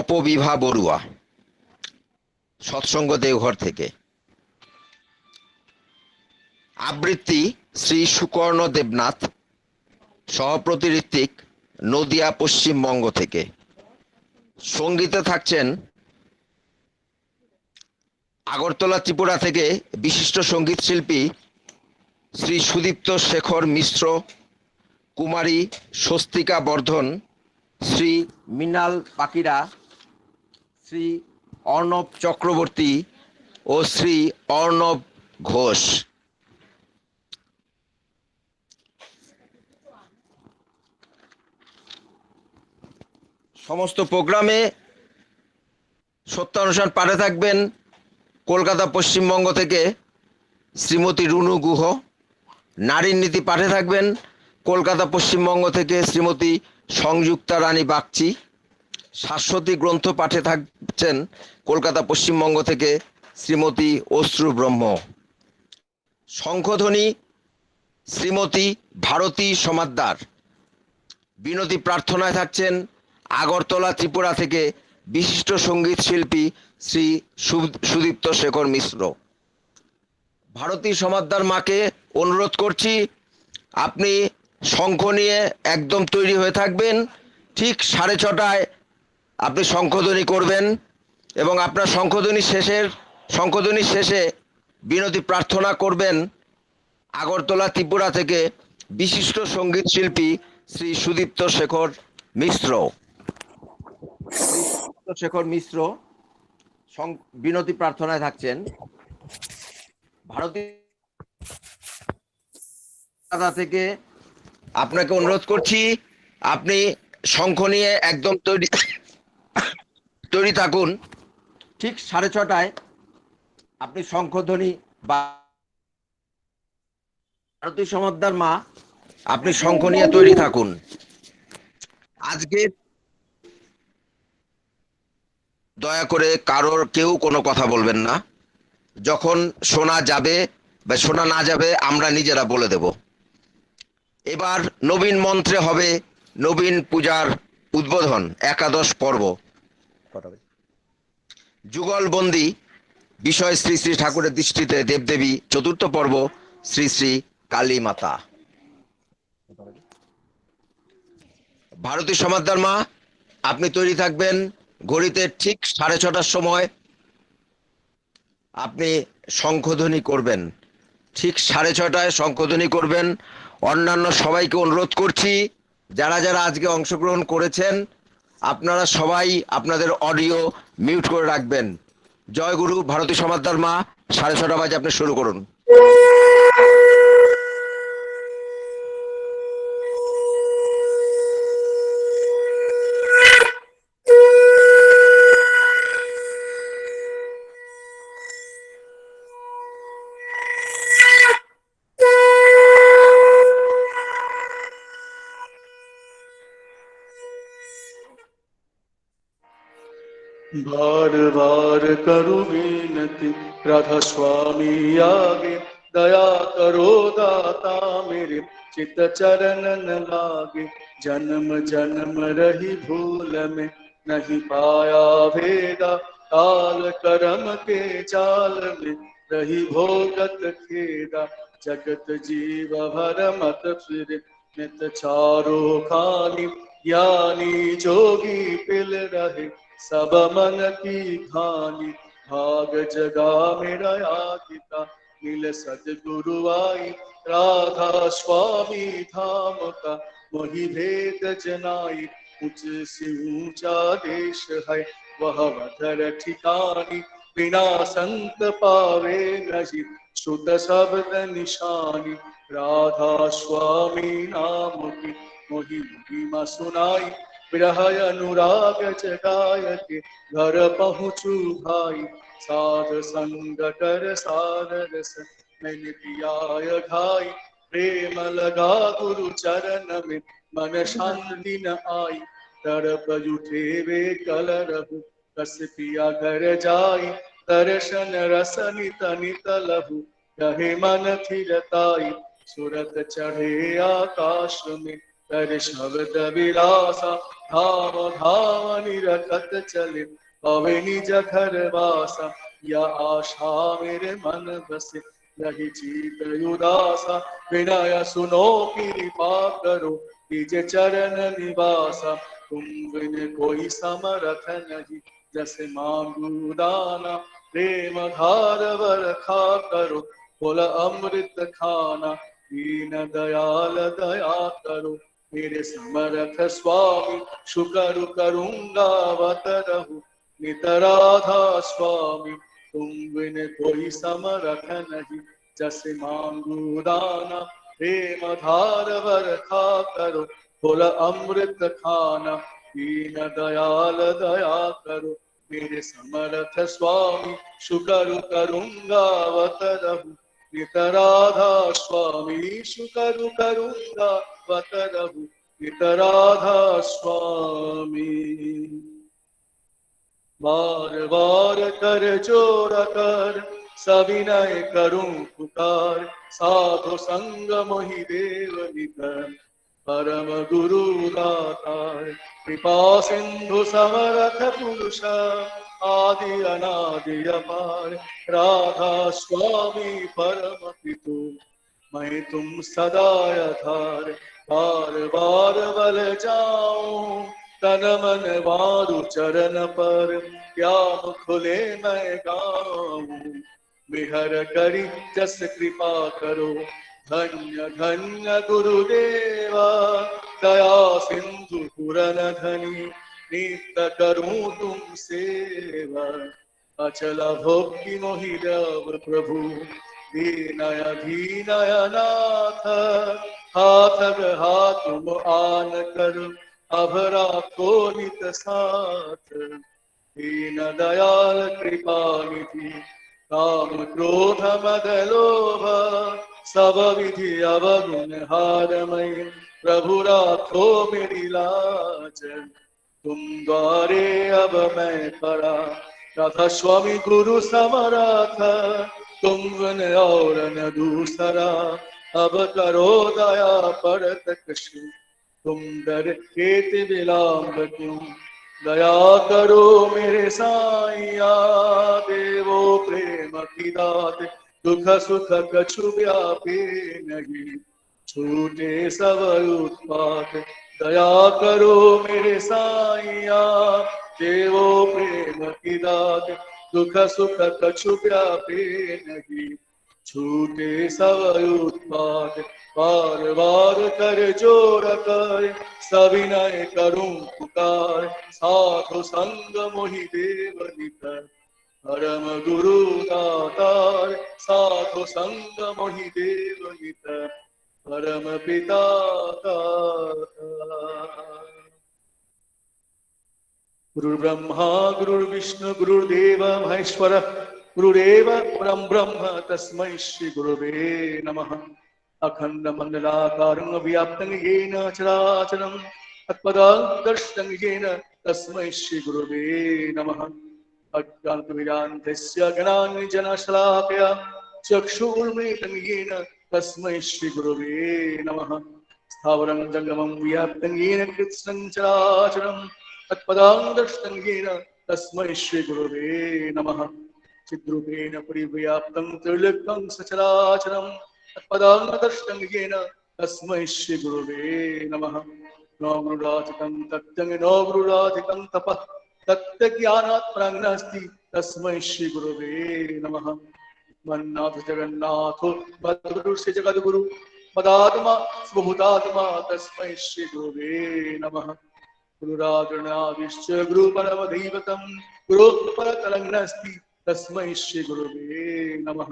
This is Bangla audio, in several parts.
অপবিভা বড়ুয়া, সৎসঙ্গ দেওঘর থেকে। আবৃত্তি শ্রী সুকর্ণ দেবনাথ, সহপ্রতি ঋত্বিক, নদিয়া, পশ্চিমবঙ্গ থেকে। সঙ্গীতে থাকছেন আগরতলা, ত্রিপুরা থেকে বিশিষ্ট সঙ্গীত শিল্পী শ্রী সুদীপ্ত শেখর মিশ্র, কুমারী স্বস্তিকা বর্ধন, শ্রী মৃণাল পাকিরা, শ্রী অর্ণব চক্রবর্তী ও শ্রী অর্ণব ঘোষ। সমস্ত প্রোগ্রামে সত্যানুষ্ঠান পাঠে থাকবেন কলকাতা, পশ্চিমবঙ্গ থেকে শ্রীমতী রুনু গুহ। নারীর নীতি পাঠে থাকবেন কলকাতা, পশ্চিমবঙ্গ থেকে শ্রীমতী সংযুক্তা রানী বাগচি। শাশ্বতী গ্রন্থ পাঠে থাকছেন কলকাতা, পশ্চিমবঙ্গ থেকে শ্রীমতী অশ্রু ব্রহ্ম। শঙ্খধ্বনি শ্রীমতী ভারতী সমাদ্দার। বিনতি প্রার্থনায় থাকছেন আগরতলা, ত্রিপুরা থেকে বিশিষ্ট সঙ্গীত শিল্পী শ্রী সুদীপ্ত শেখর মিশ্র। ভারতী সমাদ্দার মাকে অনুরোধ করছি, আপনি শঙ্খ নিয়ে একদম তৈরি হয়ে থাকবেন। ঠিক 6:30টায় আপনি শঙ্খধ্বনি করবেন এবং আপনার শঙ্খধ্বনি শেষে বিনতি প্রার্থনা করবেন আগরতলা, ত্রিপুরা থেকে বিশিষ্ট সঙ্গীত শিল্পী শ্রী সুদীপ্ত শেখর মিশ্র। বিনতি প্রার্থনায় থাকছেন। ভারতী থেকে আপনাকে অনুরোধ করছি, আপনি শঙ্খ নিয়ে একদম তৈরি থাকুন। ঠিক 6:30টায় আপনি শঙ্খধ্বনি বা ভারতী সমাদ্দার মা, আপনি শঙ্খ নিয়ে তৈরি থাকুন। আজকে দয়া করে কেউ কোনো কথা বলবেন না। যখন শোনা যাবে বা শোনা না যাবে আমরা নিজেরা বলে দেব। এবার নবীন মন্ত্রে হবে নবীন পূজার উদ্বোধন, একাদশ পর্ব। যুগলবন্দি বিষয় শ্রী শ্রী ঠাকুরের দৃষ্টিতে দেবদেবী, চতুর্থ পর্ব শ্রী শ্রী কালী মাতা। ভারতী সমাদ্দার মা, আপনি তৈরি থাকবেন। ঘড়িতে ঠিক 6:30টার সময় আপনি শঙ্খধ্বনি করবেন। ঠিক 6:30টায় শঙ্খধ্বনি করবেন। অন্যান্য সবাইকে অনুরোধ করছি, যারা যারা আজকে অংশগ্রহণ করেছেন, আপনারা সবাই আপনাদের অডিও মিউট করে রাখবেন। জয় গুরু। ভারতী সমাদ্দার মা, 6:30 বাজে আপনি শুরু করুন। बार बार करूं विनती राधा स्वामी आगे, दया करो दाता मेरे चित चरण न लागे। जन्म जन्म रही भूल में नहीं पाया भेदा, काल करम के जाल में रही भोगत खेदा। जगत जीव भर मत फिर नित चारो खानी, ज्ञानी जोगी पिल रहे सब मन की खानी। भाग जगा मेरा आगिता मिल सदगुरु आई, राधा स्वामी धाम का मोहि भेद जनाई। ऊंच से ऊंचा देश है वह वधर ठिकानी, बिना संत पावे नहीं शुद्ध शब्द निशानी। राधा स्वामी नाम की मोहि महिमा सुनाई, विरह अनुराग जगाय के घर पहुँचू भाई। साध संग कर सार रस मैंने पियाय घाई, प्रेम लगा गुरु चरण में मन शांति न आई। तड़प उठे वे कल रहु कस पिया घर जाई, दर्शन रस नित नित लहु रहे मन थिरताई। सूरत चढ़े आकाश में कर शब्द विलासा, धाम धाम निरखत चले पवे निज घर वासा या आशा मेरे मन बसे यही जीत उदासा विनय सुनो कृपा करो निज चरण निवासा तुम बिन कोई समरथ नहीं जैसे मांगू दाना प्रेम धार वर्खा करो बोल अमृत खाना दीन दयाल दया करो मेरे समरथ स्वामी शुकर करूंगा अवतरहु नितराधा स्वामी तुम बिन कोई समरथ नहीं जस मांगू दाना प्रेम धार वर्खा करो बोल अमृत खाना दीन दयाल दया करो मेरे समर्थ स्वामी शुकर करूंगा अवतरहु नितराधा स्वामी शुकर करूंगा अवतरहु नितराधा स्वामी बार बार कर जोर कर सविनय करूं पुकार साधु संग मोहि देव निकर परम गुरु दातार कृपा सिंधु समरथ पुरुष आदि अनादि अपार राधा स्वामी परम पितु मैं तुम सदा यथार बार बार बल जाऊं तन मन वारु चरण पर क्या खुले मैं गाऊं विहर करी जस कृपा करो धन्य धन्य गुरुदेवा दया सिंधु पुरन धनी नित्य करूं तुम सेवा अचल भक्ति मोहि रव प्रभु दीनय धीनय नाथ हाथ हाथ तुम आन कर अभरा को नित साथ दीन दयाल कृपा निधि काम क्रोध मद लोभ सब विधि अवगुण हारमय प्रभु राखो मेरी लाज तुम द्वारे अब मैं पड़ा राधा स्वामी गुरु समरथ तुम बिन और न दूसरा अब करो दया परत कछु तुम डर केत विलाप क्यों दया करो मेरे साईया देवो प्रेम की दात दुख सुख कछु व्यापे नहीं छूटे सब उत्पात दया करो मेरे साईया देवो प्रेम की दात दुख सुख कछु व्यापे नहीं छूटे सब उत्पात बार बार कर जोर कर सविनय करूं पुकार साधु संग मोहि देव निकर परम गुरु दातार साधु संग मोहि देव निकर परम पिता गुरुर्ब्रह्मा गुरुर्विष्णु गुरुर्देव महेश्वर गुरुरेव परम ब्रह्म तस्मै श्री गुरुवे नमः अखंड मंडलाकारं व्याप्तं येन चराचरं तत्पदादर्शनं येन तस्मै श्री गुरुवे नमः अज्ञानतिमिरान्धस्य ज्ञानाञ्जनशलाकया चक्षुर्मीलितं येन तस्मै श्री गुरुवे नमः स्थावरं जङ्गमं व्याप्तं येन कृत्स्नं चराचरं तत्पदादर्शनं येन तस्मै श्री गुरुवे नमः चिद्रूपेण परिव्याप्तं त्रिलोक्यं सचराचरं तत्पदादर्शनं येन तस्मै श्री गुरुवे नमः नो गुरुराधिकं तत्त्वं नो गुरुराधिकं तपः तत्त्वज्ञानात् परं नास्ति तस्मै श्री गुरुवे नमः मन्नाथ जगन्नाथो मद्गुरुस्य जगद्गुरु मदात्मा स्वभूतात्मा तस्मै श्री गुरुवे नमः गुरुराजनादिश्च गुरुपरमदैवतं गुरोत्परतरं नास्ति तस्मै श्री गुरुवे नमः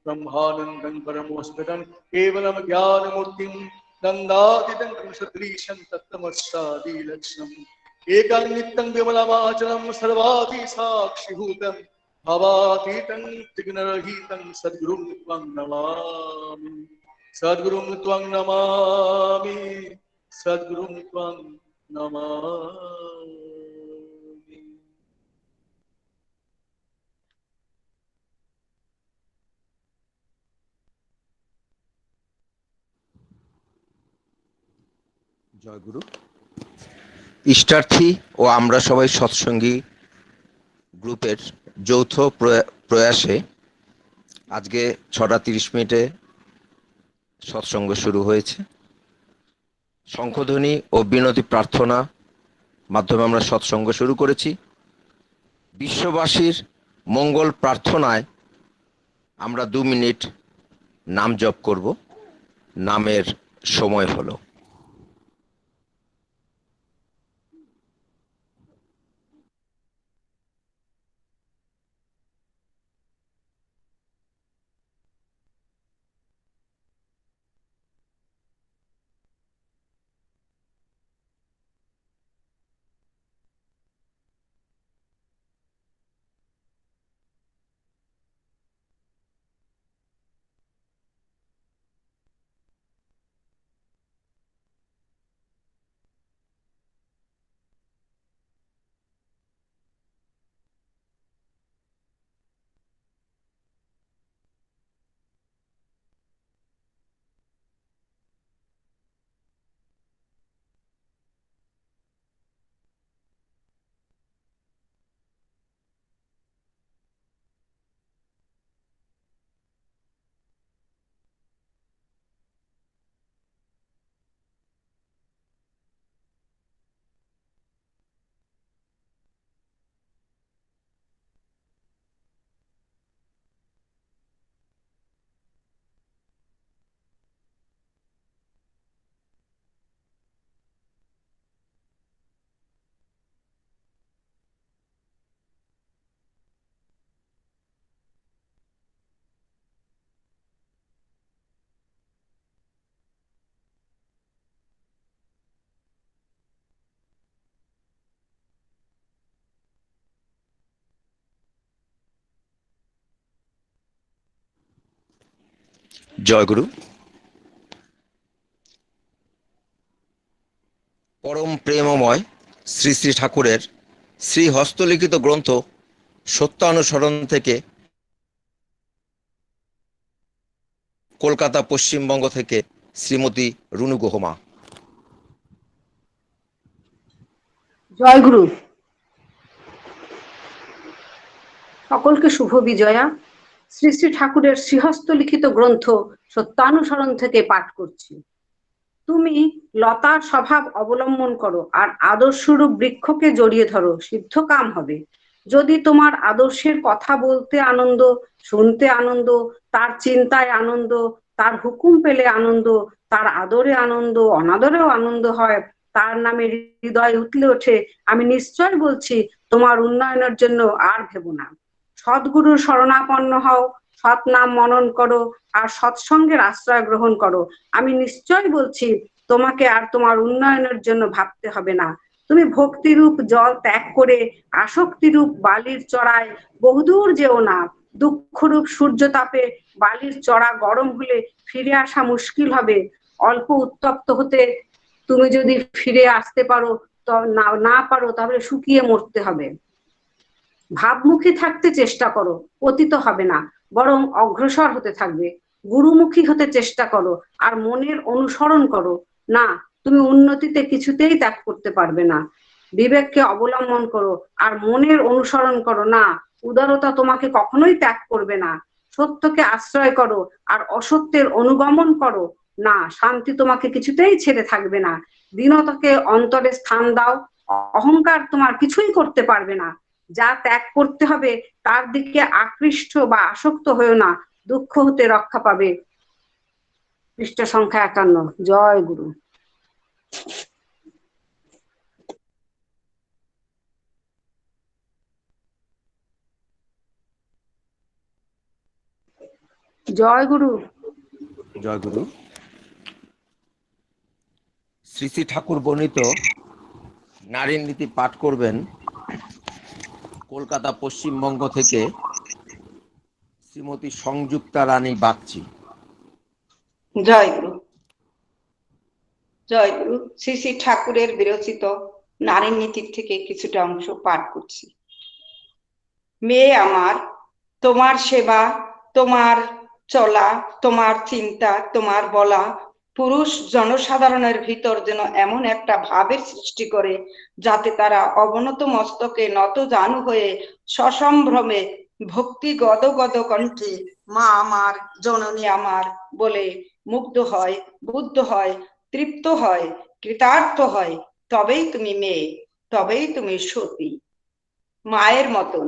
ब्रह्मानन्दं परमोऽस्मितं केवलं ज्ञानमूर्तिं नन्दातीतं सदृशं तत्तमस्यादिलक्ष्यम् एकं नित्यं विमलमाचलं सर्वादिसाक्षिभूतं भवातीतं त्रिगुणरहितं सद्गुरुं त्वं नमामि सद्गुरुं त्वं नमामि सद्गुरुं त्वं नमामि জয় গুরু। ইষ্টার্থী ও আমরা সবাই সৎসঙ্গী গ্রুপের যৌথ প্রয়াসে আজকে 6:30 সৎসঙ্গ শুরু হয়েছে। শঙ্খধ্বনি ও বিনতি প্রার্থনা মাধ্যমে আমরা সৎসঙ্গ শুরু করেছি। বিশ্ববাসীর মঙ্গল প্রার্থনায় আমরা 2 মিনিট নাম জপ করব। নামের সময় হলো। জয়গুরু। পরম প্রেমময় শ্রী শ্রী ঠাকুরের শ্রী হস্তলিখিত গ্রন্থ সত্যানুসরণ থেকে কলকাতা পশ্চিমবঙ্গ থেকে শ্রীমতী রুনু গুহমা। জয়গুরু। সকলকে শুভ বিজয়া। শ্রী শ্রী ঠাকুরের শ্রীহস্ত লিখিত গ্রন্থ সত্যানুসরণ থেকে পাঠ করছি। তুমি লতার স্বভাব অবলম্বন করো আর আদর্শরূপ বৃক্ষকে জড়িয়ে ধরো, সিদ্ধ কাম হবে। যদি তোমার আদর্শের কথা বলতে আনন্দ, শুনতে আনন্দ, তার চিন্তায় আনন্দ, তার হুকুম পেলে আনন্দ, তার আদরে আনন্দ, অনাদরেও আনন্দ হয়, তার নামে হৃদয় উতলে ওঠে, আমি নিশ্চয় বলছি তোমার উন্নয়নের জন্য আর ভেবো না। সদ্গুরুর শরণাপন্ন হও, সৎ নাম মনন করো আর সৎসঙ্গের আশ্রয় গ্রহণ করো। আমি নিশ্চয় বলছি তোমাকে আর তোমার উন্নয়নের জন্য ভাবতে হবে না। তুমি ভক্তিরূপ জল ত্যাগ করে আসক্তিরূপ বালির চড়ায় বহুদূর যেও না। দুঃখরূপ সূর্য তাপে বালির চড়া গরম হলে ফিরে আসা মুশকিল হবে। অল্প উত্তপ্ত হতে তুমি যদি ফিরে আসতে পারো, না পারো তাহলে শুকিয়ে মরতে হবে। ভাবমুখী থাকতে চেষ্টা করো, পতিত হবে না, বরং অগ্রসর হতে থাকবে। গুরুমুখী হতে চেষ্টা করো আর মনের অনুসরণ করো। না, তুমি উন্নতিতে কিছুতেই ত্যাগ করতে পারবে না। বিবেককে অবলম্বন করো আর মনের অনুসরণ করো। না, উদারতা তোমাকে কখনোই ত্যাগ করবে না। সত্যকে আশ্রয় করো আর অসত্যের অনুগমন করো। না, শান্তি তোমাকে কিছুতেই ছেড়ে থাকবে না। দীনতাকে অন্তরে স্থান দাও, অহংকার তোমার কিছুই করতে পারবে না। যা ত্যাগ করতে হবে তার দিকে আকৃষ্ট বা আসক্ত হয়েও না, দুঃখ হতে রক্ষা পাবে। পৃষ্ঠা সংখ্যা 51। জয় গুরু। জয় গুরু। জয়গুরু। শ্রী শ্রী ঠাকুর বর্ণিত নারীর নীতি পাঠ করবেন কলকাতা পশ্চিমবঙ্গ থেকে শ্রীমতী সংযুক্তা রানী বাগচি। জয় গুরু। জয় গুরু। শ্রী শ্রী ঠাকুরের বিরচিত নারীর নীতির থেকে কিছুটা অংশ পাঠ করছি। মেয়ে আমার, তোমার সেবা, তোমার চলা, তোমার চিন্তা, তোমার বলা, পুরুষ জনসাধারণের ভিতর যেন এমন একটা ভাবের সৃষ্টি করে যাতে তারা অবনত মস্তকে নত জানু হয়ে সসম্ভ্রমে ভক্তি গদগদ কণ্ঠে মা আমার, জননী আমার বলে মুগ্ধ হয়, বুদ্ধ হয়, তৃপ্ত হয়, কৃতার্থ হয়। তবেই তুমি মেয়ে, তবেই তুমি সতী। মায়ের মতন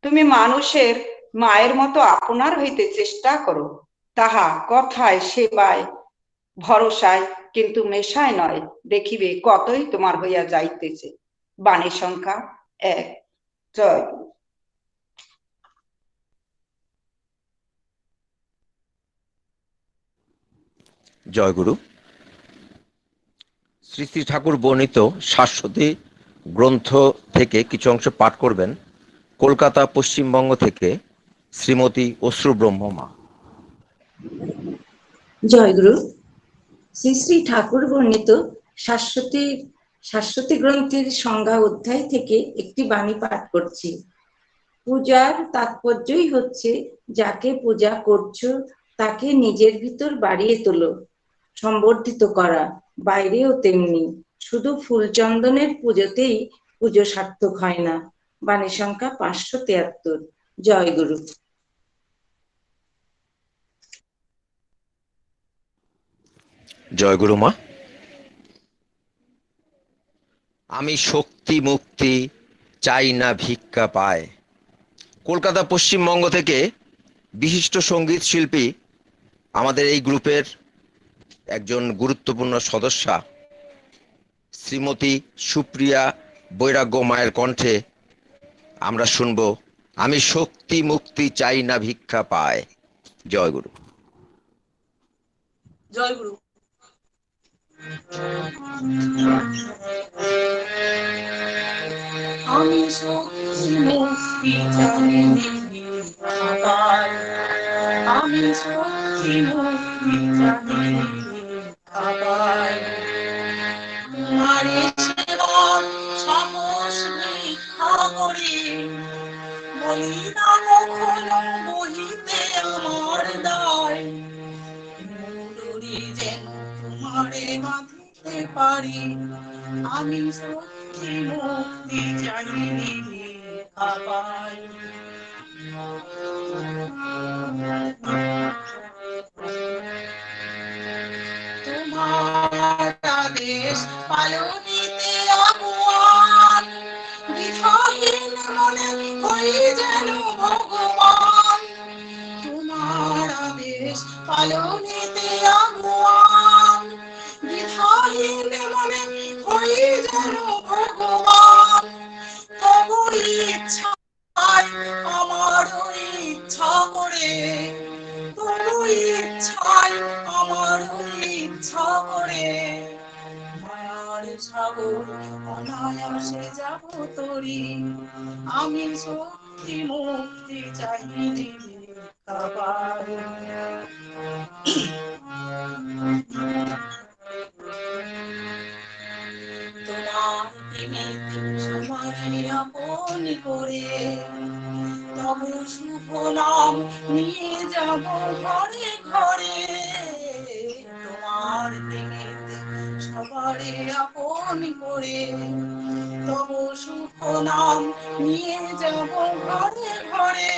তুমি মানুষের মায়ের মতো আপনার হইতে চেষ্টা করো, তাহা কথায়, সেবায়, ভরসায়, কিন্তু মেশায় নয়। দেখিবে কতই তোমার হইয়া যাইতেছে। বাণী সংখ্যা 1। জয়। জয়গুরু। শ্রী শ্রী ঠাকুর বর্ণিত শাশ্বতী গ্রন্থ থেকে কিছু অংশ পাঠ করবেন কলকাতা পশ্চিমবঙ্গ থেকে শ্রীমতী অশ্রু ব্রহ্মমা। জয়গুরু। শ্রী শ্রী ঠাকুর বর্ণিত শাশ্বতী শাশ্বতী গ্রন্থের সংজ্ঞা অধ্যায় থেকে একটি বাণী পাঠ করছি। পূজার তাৎপর্যই হচ্ছে যাকে পূজা করছো তাকে নিজের ভিতর বাড়িয়ে তোলো, সম্বর্ধিত করা। বাইরেও তেমনি, শুধু ফুল চন্দনের পুজোতেই পুজো সার্থক হয় না। বাণী সংখ্যা 573। জয়গুরু। জয়গুরু মা। আমি শক্তি মুক্তি চাই না ভিক্ষা পায়। কলকাতা পশ্চিমবঙ্গ থেকে বিশিষ্ট সঙ্গীত শিল্পী আমাদের এই গ্রুপের একজন গুরুত্বপূর্ণ সদস্যা শ্রীমতী সুপ্রিয়া বৈরাগ্য মায়ের কণ্ঠে আমরা শুনব আমি শক্তি মুক্তি চাই না ভিক্ষা পায়। জয়গুরু। জয়গুরু। আমি শক্তি মুক্তি চাই ভিক্ষা পাই। আমি শক্তি মুক্তি চাই ভিক্ষা পাই। তোমারে সেবার সাহস ভিক্ষা করি, বলি না কখনো বহিতে আমার দায়। মুরুরি যেন তোমারে বাঁধিতে পারি, আমি শক্তি মুক্তি চাই ভিক্ষা পাই। তোমার আদেশ পালনিতে আগুয়ান, দ্বিধাহীন মনে হই যেন ভগবান। তোমার আদেশ পালনিতে আগুয়ান, দ্বিধাহীন মনে হই যেন ভগবান। তব ইচ্ছায় আমার ইচ্ছা করে, তব ইচ্ছায় আমার ইচ্ছা করে, মায়ার সাগর অনায়াসে যাব তরি। আমি শক্তি মুক্তি চাই ভিক্ষা পাই। তোমার প্রেমে সবাই আপন করে, তব শুভ নাম নিয়ে যাব ঘরে ঘরে। তোমার প্রেমে সবাই আপন করে, তব শুভ নাম নিয়ে যাব ঘরে ঘরে।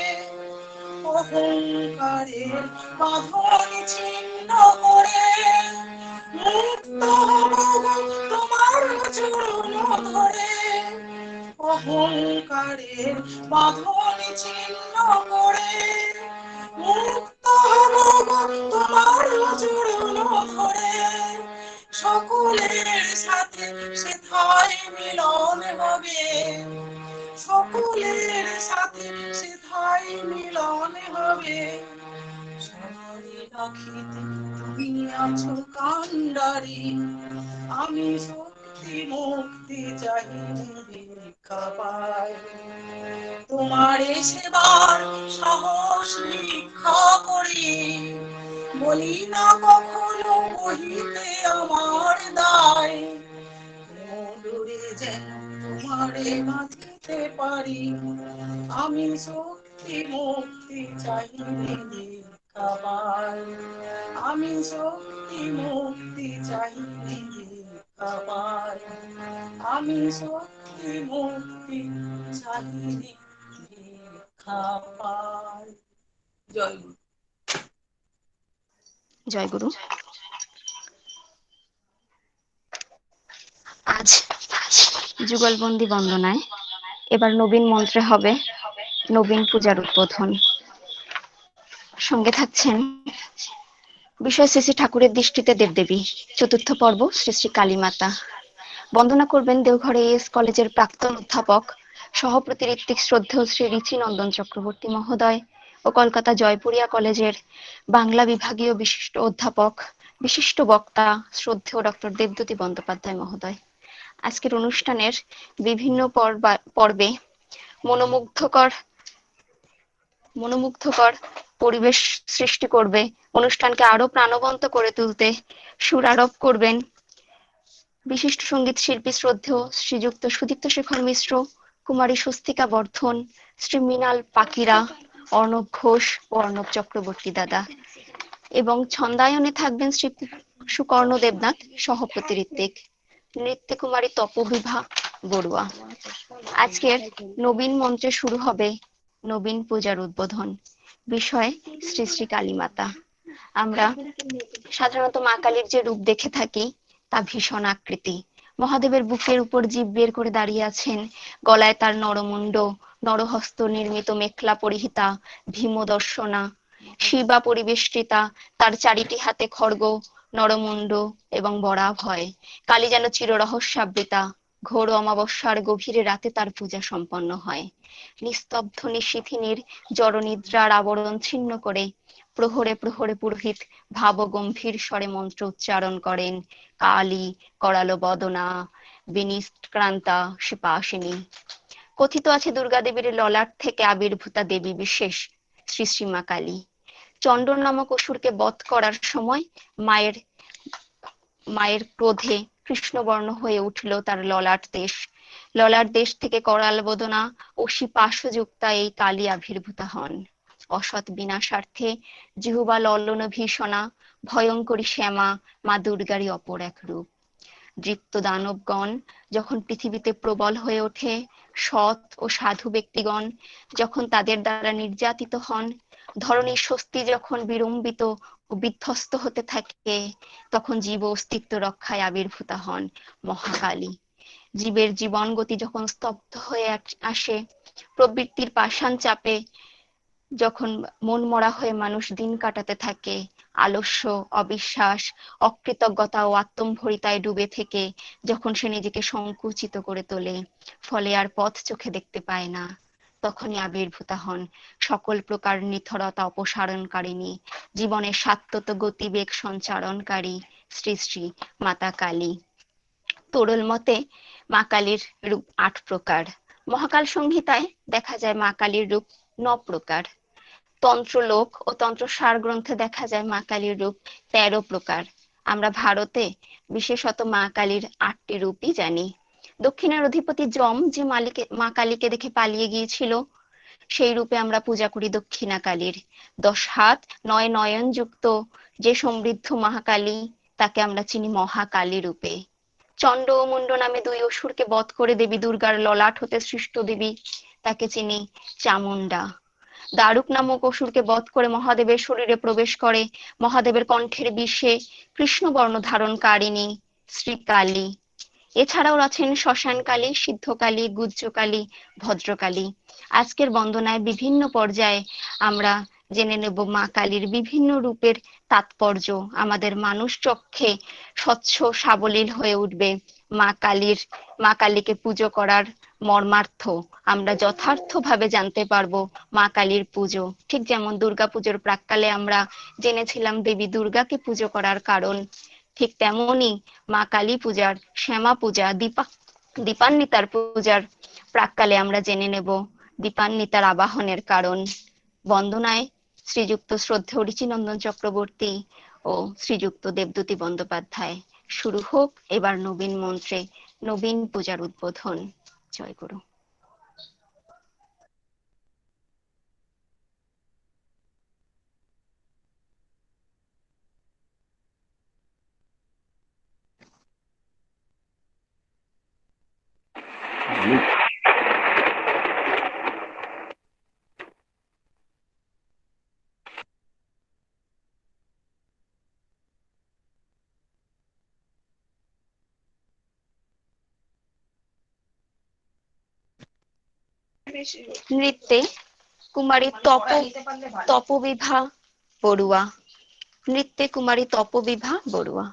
অহংকারের বাঁধন ছিন্ন করে, মুক্ত হব তোমার চরণ ধরে। অহংকারের বাঁধন ছিন্ন করে, মুক্ত হব তোমার চরণ ধরে। সকলের সাথে সেথায় মিলন হবে, সকলের সাথে সেথায় মিলন হবে। সবারই রাখিতে তুমি আছো কান্ডারি, আমি শক্তি মুক্তি চাই ভিক্ষা পাই। তোমারে সেবার সাহস ভিক্ষা করি, বলি না কখনো বহিতে আমার দায়। মধুরে যেন তোমারে বাঁধিতে পারি, আমি শক্তি মুক্তি চাই ভিক্ষা আমার আমি শক্তি মুক্তি চাই আমার আমি শক্তি মুক্তি চাই আমার। জয় গুরু। জয় গুরু। আজ যুগলবন্দি বন্দনায় এবার নবীন মন্ত্রে হবে নবীন পূজার উদ্বোধন। সঙ্গে থাকছেন বিষয় শ্রী শ্রী ঠাকুরের দৃষ্টিতে দেবদেবী, চতুর্থ পর্ব শ্রী শ্রী কালীমাতা। বন্দনা করবেন দেওঘরে এস কলেজের প্রাক্তন অধ্যাপক সহপ্রতিঋত্বিক শ্রদ্ধেয় শ্রী রিচি নন্দন চক্রবর্তী মহোদয় ও কলকাতা জয়পুরিয়া কলেজের বাংলা বিভাগীয় বিশিষ্ট অধ্যাপক বিশিষ্ট বক্তা শ্রদ্ধেয় ডক্টর দেবদ্যুতি বন্দ্যোপাধ্যায় মহোদয়। আজকের অনুষ্ঠানের বিভিন্ন পর্বে মনোমুগ্ধকর পরিবেশ সৃষ্টি করবে, অনুষ্ঠানকে আরো প্রাণবন্ত করে তুলতে সুর আরোপ করবেন বিশিষ্ট সঙ্গীত শিল্পী শ্রদ্ধেয় শ্রীযুক্ত সুদীপ্ত শেখর মিশ্র, কুমারী স্বস্তিকা বর্ধন, শ্রী মৃণাল পাকিরা, অর্ণব ঘোষ ও অর্ণব চক্রবর্তী দাদা, এবং ছন্দায়নে থাকবেন শ্রী সুকর্ণ দেবনাথ সহপ্রতিঋত্বিক, নৃত্য কুমারী তপবিভা বড়ুয়া। আজকের নবীন মঞ্চে শুরু হবে নবীন পূজার উদ্বোধন। বিষয় শ্রী শ্রী কালীমাতা। আমরা সাধারণত মা কালীর যে রূপ দেখে থাকি তা ভীষণ আকৃতি। মহাদেবের বুকের উপর জীব বের করে দাঁড়িয়ে আছেন, গলায় তার নরমুণ্ড, নরহস্ত নির্মিত মেখলা পরিহিতা ভীমদর্শনা, শিবা পরিবেষ্টিতা, তার চারিটি হাতে খড়গ, নরমুণ্ড এবং বরাভয়। কালী যেন চির রহস্যাবৃতা। ঘোর অমাবস্যার গভীরে রাতে তার পূজা সম্পন্ন হয়। নিস্তব্ধ নিশীথিনীর জড়নিদ্রার আবরণ ছিন্ন করে প্রহরে প্রহরে পুরোহিত ভাব গম্ভীর স্বরে মন্ত্র উচ্চারণ করেন। কালী করালো বদনা বিনিষ্ক্রান্তা শিপাসিনী। কথিত আছে দুর্গা দেবীর ললাট থেকে আবির্ভূতা দেবী বিশেষ শ্রী শ্রী মা কালী। চণ্ডন নামক অসুরকে বধ করার সময় মায়ের ক্রোধে কৃষ্ণবর্ণ হয়ে উঠল তার ললাট দেশ। ললাট দেশ থেকে করাল বদনা ও শিপাশযুক্তা এই কালী আবির্ভূতা হন। অসৎ বিনাশার্থে জিহুবা ললন ভীষণা ভয়ঙ্করী শ্যামা মা দুর্গারই অপর এক রূপ। দৃপ্ত দানবগণ যখন পৃথিবীতে প্রবল হয়ে ওঠে, সৎ ও সাধু ব্যক্তিগণ যখন তাদের দ্বারা নির্যাতিত হন, ধরণীর স্বস্তি যখন বিড়ম্বিত ও বিধ্বস্ত হতে থাকে, তখন জীব অস্তিত্ব রক্ষায় আবির্ভূতা হন মহাকালী। জীবের জীবন গতি যখন স্তব্ধ হয়ে আসে, প্রবৃত্তির পাষাণ চাপে যখন মন মরা হয়ে মানুষ দিন কাটাতে থাকে, আলস্য, অবিশ্বাস, অকৃতজ্ঞতা ও আত্মম্ভরিতায় ডুবে থেকে যখন সে নিজেকে সংকুচিত করে তোলে, ফলে আর পথ চোখে দেখতে পায় না, তখনই আবির্ভূতা হন সকল প্রকার নিথরতা অপসারণকারিণী, জীবনের সাত্যত গতিবেগ সঞ্চারণকারী শ্রী শ্রী মাতা কালী। তোরল মতে মা কালীর রূপ ৮ প্রকার। মহাকাল সংহিতায় দেখা যায় মা কালীর রূপ ৯ প্রকার। তন্ত্রলোক ও তন্ত্রসার গ্রন্থে দেখা যায় মা কালীর রূপ ১৩ প্রকার। আমরা ভারতে বিশেষত মা কালীর ৮টি রূপই জানি। দক্ষিণের অধিপতি যম যে মা কালীকে দেখে পালিয়ে গিয়েছিল, সেই রূপে আমরা পূজা করি দক্ষিণা কালীর। ১০ হাত ৯ নয়ন যুক্ত যে সমৃদ্ধ মহাকালী, তাকে আমরা চিনি মহাকালী রূপে। চণ্ড ও মুন্ড নামে ২ অসুরকে বধ করে দেবী দুর্গার ললাট হতে সৃষ্ট দেবী, তাকে চিনি চামুন্ডা। দারুক নামক অসুরকে বধ করে মহাদেবের শরীরে প্রবেশ করে মহাদেবের কণ্ঠের বিষে কৃষ্ণবর্ণ ধারণকারিণী শ্রীকালী। এছাড়াও আছেন শ্মশান কালী, সিদ্ধকালী, গুজ্জকালী, ভদ্রকালী। আজকের বন্দনায় বিভিন্ন পর্যায়ে আমরা জেনে নেব মা কালীর বিভিন্ন রূপের তাৎপর্য। আমাদের মানুষ চক্ষে স্বচ্ছ সাবলীল হয়ে উঠবে মা কালীকে পুজো করার মর্মার্থ আমরা যথার্থভাবে জানতে পারবো। মা কালীর পুজো ঠিক যেমন দুর্গাপুজোর প্রাক্কালে আমরা জেনেছিলাম দেবী দুর্গাকে পুজো করার কারণ, ঠিক তেমনি মা কালী পূজার, শ্যামা পূজা, দীপান্বিতার পূজার প্রাক্কালে আমরা জেনে নেব দীপান্বিতার আবাহনের কারণ। বন্দনায় শ্রীযুক্ত শ্রদ্ধেয় ঋচিনন্দন চক্রবর্তী ও শ্রীযুক্ত দেবদ্যুতি বন্দ্যোপাধ্যায়। শুরু হোক এবার নবীন মন্ত্রে নবীন পূজার উদ্বোধন। জয় গুরু। নৃত্যে কুমারী তপবিভা বড়ুয়া। নৃত্যে কুমারী তপবিভা বড়ুয়া।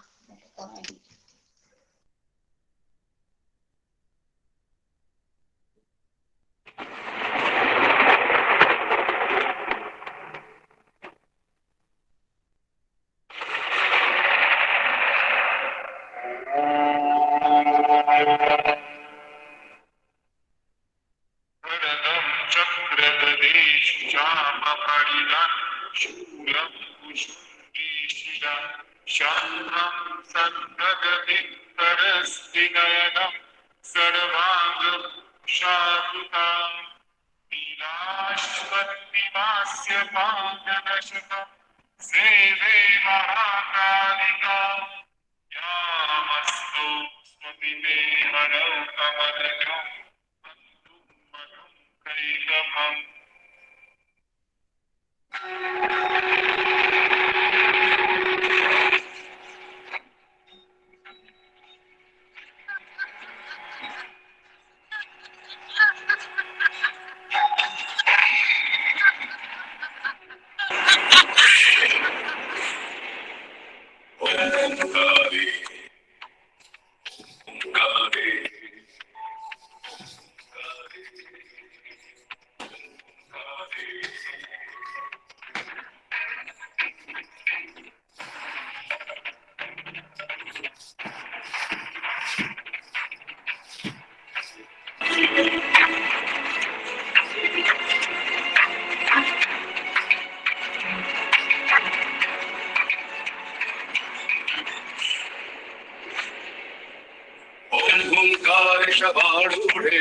शबाड़ूढ़े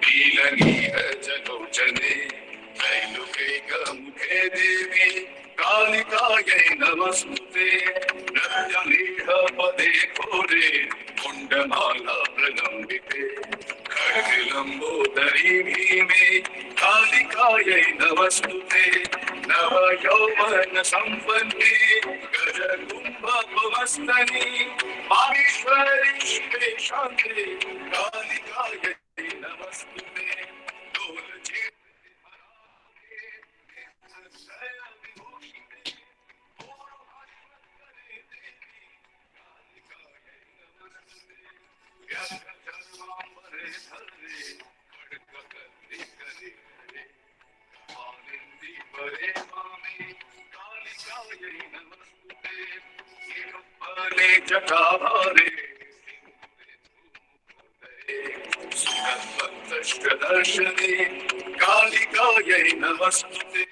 पीलनी है जलोचने त्रैलोक्यैक मुखे देवी कालिकायै नमस्तुते नृत्यलेह पदे घोरे कुण्डमाला प्रलम्बिते खड्गलम्बोदरी भीमे कालिकायै नमस्तुते नव यौवन सम्पन्ने गजकुम्भमस्तनि माहेश्वरी शिवे शान्ते कालिकायै नमस्तुते जटाभारे दर्शने कालिकायै नमस्तुते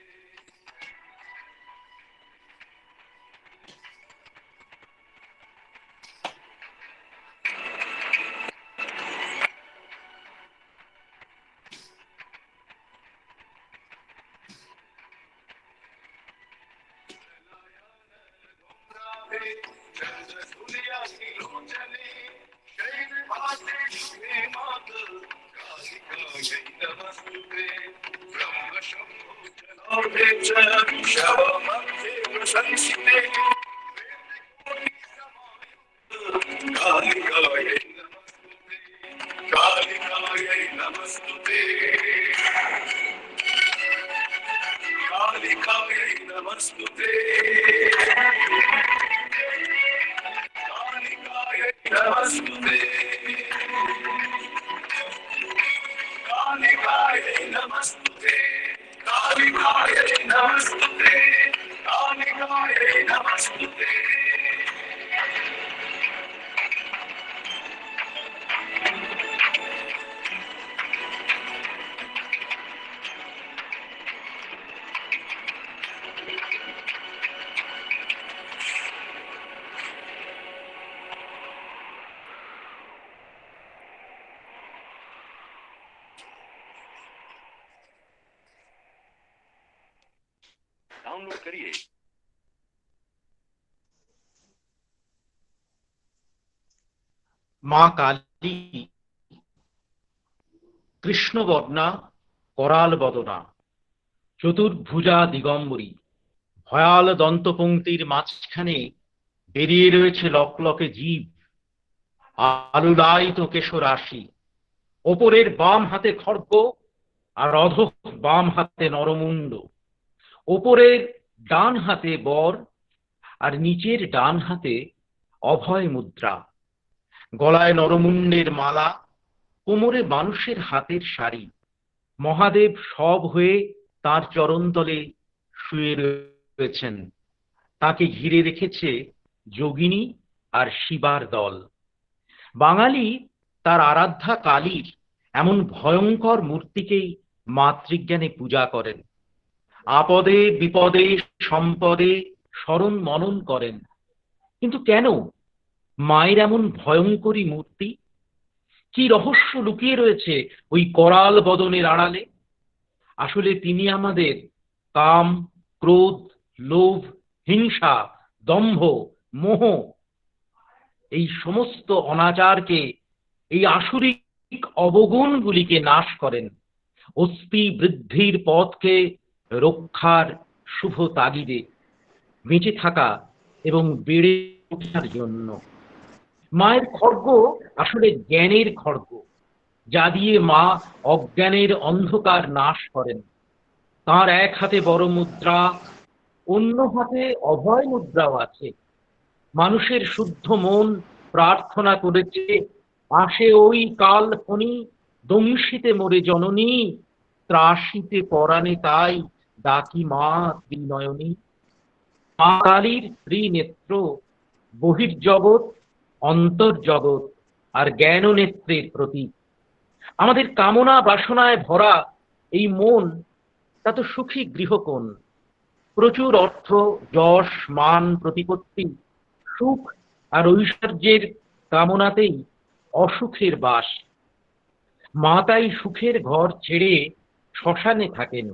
डाउनलोड करिए। মা কালী কৃষ্ণবর্ণা করাল বদনা চতুর্ভুজা দিগম্বরী ভয়াল দন্তপংক্তির মাঝখানে বেরিয়ে রয়েছে লকলকে জীব আলুলায়িত কেশরাশি ওপরের বাম হাতে খড়গ আর অধঃ বাম হাতে নরমুণ্ড, ওপরের ডান হাতে বর আর নিচের ডান হাতে অভয় মুদ্রা, গলায় নরমুণ্ডের মালা, কোমরে মানুষের হাতের শাড়ি। মহাদেব সব হয়ে তার চরণতলে শুয়ে রয়েছেন। তাকে ঘিরে রেখেছে যোগিনী আর শিবার দল। বাঙালি তার আরাধ্যা কালীর এমন ভয়ঙ্কর মূর্তিকেই মাতৃজ্ঞানে পূজা করেন। আপদে বিপদে সম্পদে স্মরণ মনন করেন। কিন্তু কেন মায়ের এমন ভয়ঙ্করী মূর্তি? কি রহস্য লুকিয়ে রয়েছে ওই করাল বদনের আড়ালে? আসলে তিনি আমাদের কাম, ক্রোধ, লোভ, হিংসা, দম্ভ, মোহ, এই সমস্ত অনাচারকে, এই আসুরিক অবগুণগুলিকে নাশ করেন অস্তি বৃদ্ধির পথকে রক্ষার শুভ তাগিদে, বেঁচে থাকা এবং বেড়ে ওঠার জন্য। মায়ের খড়গ আসলে জ্ঞানের খড়গ, যা দিয়ে মা অজ্ঞানের অন্ধকার নাশ করেন। তার এক হাতে বড় মুদ্রা, অন্য হাতে অভয় মুদ্রাও আছে। মানুষের শুদ্ধ মন প্রার্থনা করেছে, আসে ওই কাল ফণি, দংশিতে মোরে জননী, ত্রাসিতে পরাণে তাই ডাকি মা ত্রিনয়নী। মা কালীর ত্রিনেত্র, বহির্জগৎ, অন্তর্জগৎ আর জ্ঞান নেত্রের প্রতীক। আমাদের কামনা বাসনায় ভরা এই মন, তা তো সুখী গৃহকোণ। প্রচুর অর্থ, যশ, মান, প্রতিপত্তি, সুখ আর ঐশ্বর্যের কামনাতেই অসুখের বাস। মা তাই সুখের ঘর ছেড়ে শ্মশানে থাকেন।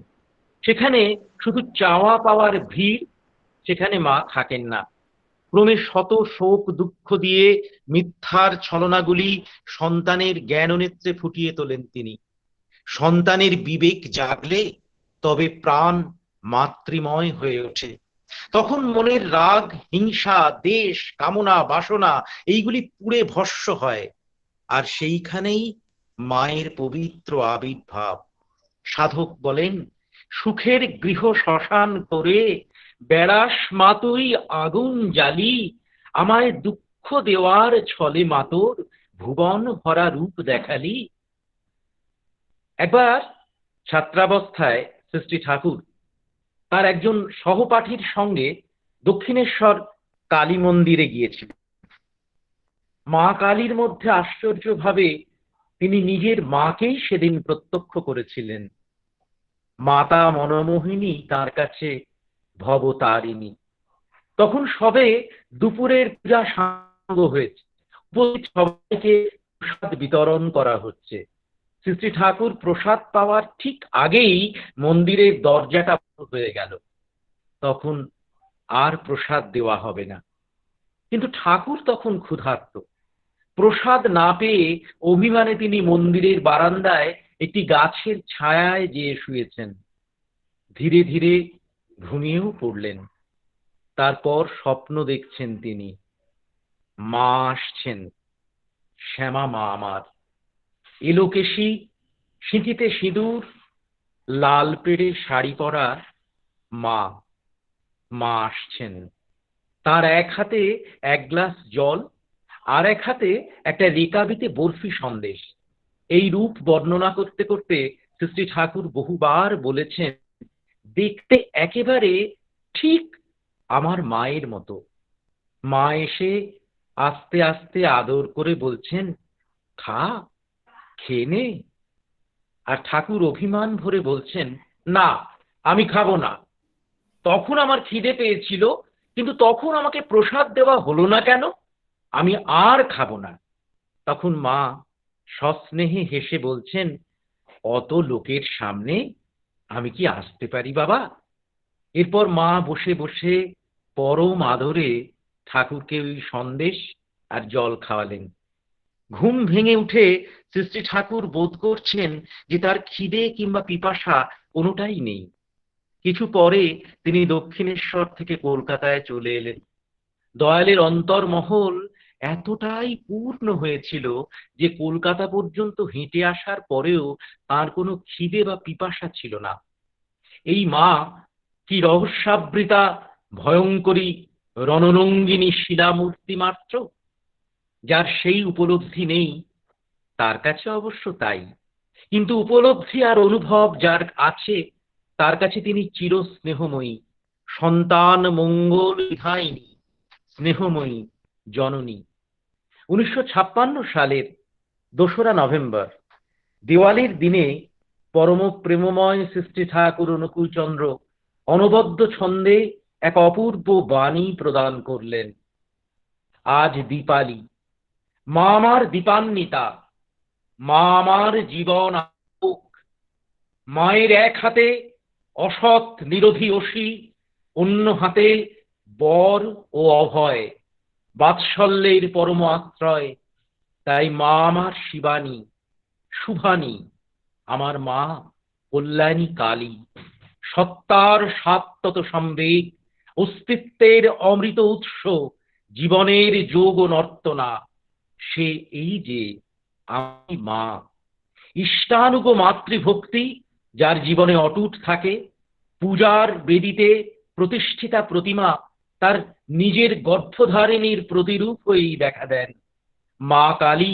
সেখানে শুধু চাওয়া পাওয়ার ভিড়, সেখানে মা থাকেন না। ক্রমে শত শোক দুঃখ দিয়ে মিথ্যার ছলনাগুলি সন্তানের জ্ঞাননেত্রে ফুটিয়ে তোলেন তিনি। সন্তানের বিবেক জাগলে তবে প্রাণ মাতৃময় হয়ে ওঠে। তখন মনের রাগ, হিংসা, দেশ, কামনা, বাসনা এইগুলি পুড়ে ভস্ম হয়। আর সেইখানেই মায়ের পবিত্র আবির্ভাব। সাধক বলেন, সুখের গৃহ শ্মশান করে বেড়াস মা তুই আগুন জ্বালি, আমায় দুঃখ দেওয়ার ছলে মাতর ভুবন ভরা রূপ দেখালি। একবার ছাত্রাবস্থায় শ্রী ঠাকুর তার একজন সহপাঠীর সঙ্গে দক্ষিণেশ্বর কালী মন্দিরে গিয়েছিলেন। মা কালীর মধ্যে আশ্চর্যভাবে তিনি নিজের মাকেই সেদিন প্রত্যক্ষ করেছিলেন। মাতা মনমোহিনী তার কাছে ভবতারিণী। তখন সবে দুপুরের পূজা সাঙ্গ হয়েছে, উপস্থিত সবাইকে প্রসাদ বিতরণ করা হচ্ছে। শ্রী ঠাকুর প্রসাদ পাওয়ার ঠিক আগেই মন্দিরের দরজাটা বন্ধ হয়ে গেল। তখন আর প্রসাদ দেওয়া হবে না। কিন্তু ঠাকুর তখন ক্ষুধার্ত। প্রসাদ না পেয়ে অভিমানে তিনি মন্দিরের বারান্দায় একটি গাছের ছায়ায় যেয়ে শুয়েছেন। ধীরে ধীরে ঘুমিয়েও পড়লেন। তারপর স্বপ্ন দেখছেন তিনি, মা আসছেন, শ্যামা মা আমার, এলোকেশী, সিঁথিতে সিঁদুর, লাল পেড়ে শাড়ি পরা মা। মা আসছেন, তার এক হাতে এক গ্লাস জল, আর এক হাতে একটা রেকাবিতে বরফি সন্দেশ। এই রূপ বর্ণনা করতে করতে শ্রী ঠাকুর বহুবার বলেছেন, দেখতে একেবারে ঠিক আমার মায়ের মতো। মা এসে আস্তে আস্তে আদর করে বলছেন, খা, খেয়ে নে। আর ঠাকুর অভিমান ভরে বলছেন, না, আমি খাবো না। তখন আমার খিদে পেয়েছিল, কিন্তু তখন আমাকে প্রসাদ দেওয়া হলো না কেন? আমি আর খাবো না। তখন মা সস্নেহে হেসে বলছেন, অত লোকের সামনে আমি কি আসতে পারি বাবা? এরপর মা বসে বসে পরম আদরে ঠাকুরকে ওই সন্দেশ আর জল খাওয়ালেন। ঘুম ভেঙে উঠে শ্রী ঠাকুর বোধ করছেন যে তার খিদে কিংবা পিপাসা কোনোটাই নেই। কিছু পরে তিনি দক্ষিণেশ্বর থেকে কলকাতায় চলে এলেন। দয়ালের অন্তর্মহল এতটাই পূর্ণ হয়েছিল যে কলকাতা পর্যন্ত হেঁটে আসার পরেও তার কোনো খিদে বা পিপাসা ছিল না। এই মা কি রহস্যাবৃতা ভয়ঙ্করী রণরঙ্গিনী শিলামূর্তি মাত্র, যার সেই উপলব্ধি নেই? তার কাছে অবশ্য তাই, কিন্তু উপলব্ধি আর অনুভব যার আছে তার কাছে তিনি চির স্নেহময়ী, সন্তান মঙ্গল বিধায়িনী, স্নেহময়ী জননী। 1956 সালের 2রা নভেম্বর দিওয়ালির দিনে পরম প্রেমময় সৃষ্টি ঠাকুর অনুকূলচন্দ্র অনবদ্য ছন্দে এক অপূর্ব বাণী প্রদান করলেন। আজ দীপালি, মা আমার দীপান্বিতা, মা আমার জীবন আলোক। মায়ের এক হাতে অসৎ নিরোধী অসি, অন্য হাতে বর ও অভয়, বাৎসল্যের পরম আশ্রয়। তাই মা আমার শিবানী, শুভানী, আমার মা কল্যাণী কালী, সত্তার সাত্তত সম্বেগ, অস্তিত্বের অমৃত উৎস, জীবনের যোগ নর্তনা। সে এই যে আমি মা। ইষ্টানুগ মাতৃভক্তি যার জীবনে অটুট থাকে, পূজার বেদিতে প্রতিষ্ঠিতা প্রতিমা তার নিজের গর্ভধারিণীর প্রতিরূপ হয়েই দেখা দেন। মা কালী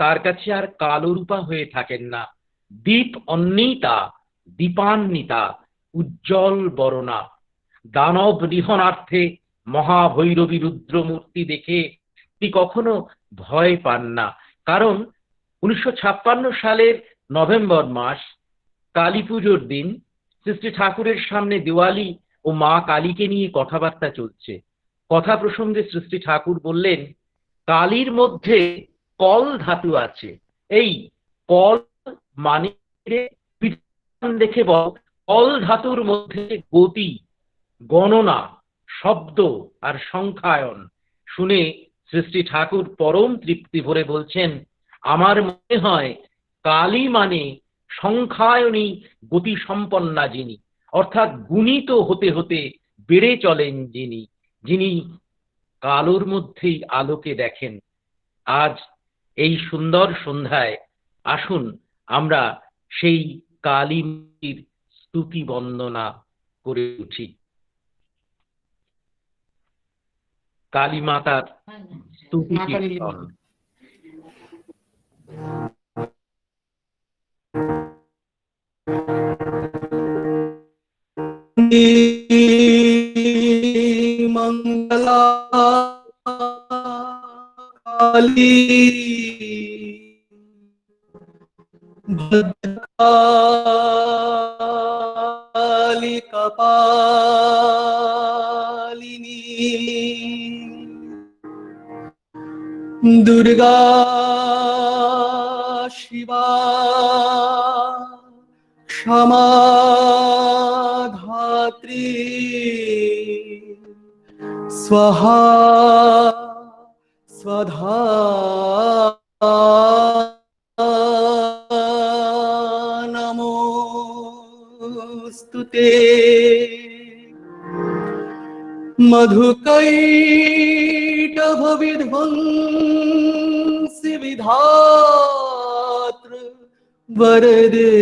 তার কাছে আর কালরূপা হয়ে থাকেন না, দীপ অন্বিতা, দীপান্বিতা, উজ্জ্বল বরণা। দানব নিধনার্থে মহাভৈরবী রুদ্রমূর্তি দেখে তিনি কখনো ভয় পান না, কারণ 1956 সালের নভেম্বর মাস কালী পুজোর দিন শ্রী ঠাকুরের সামনে দিওয়ালি ও মা কালীকে নিয়ে কথাবার্তা চলছে। কথা প্রসঙ্গে শ্রী ঠাকুর বললেন, কালীর মধ্যে কল ধাতু আছে। এই কল মানে দেখে বল, কল ধাতুর মধ্যে গতি, গণনা, শব্দ আর সংখ্যায়ন। শুনে শ্রী ঠাকুর পরম তৃপ্তি ভরে বলছেন, আমার মনে হয় কালী মানে সংখ্যায়নী গতি সম্পন্না যিনি, অর্থাৎ গুণিত হতে হতে বেড়ে চলেন যিনি, যিনি কালোর মধ্যেই আলোকে দেখেন। আজ এই সুন্দর সন্ধ্যায় আসুন আমরা সেই কালীর স্তুতি বন্দনা করে উঠি। কালী মাতার স্তুতি কীর্তন। मंगला काली भद्रकाली कपालिनी दुर्गा शिवा क्षमा धात्री स्वाहा स्वधा नमोस्तुते मधुकैटभविध्वंसि विधातृ वरदे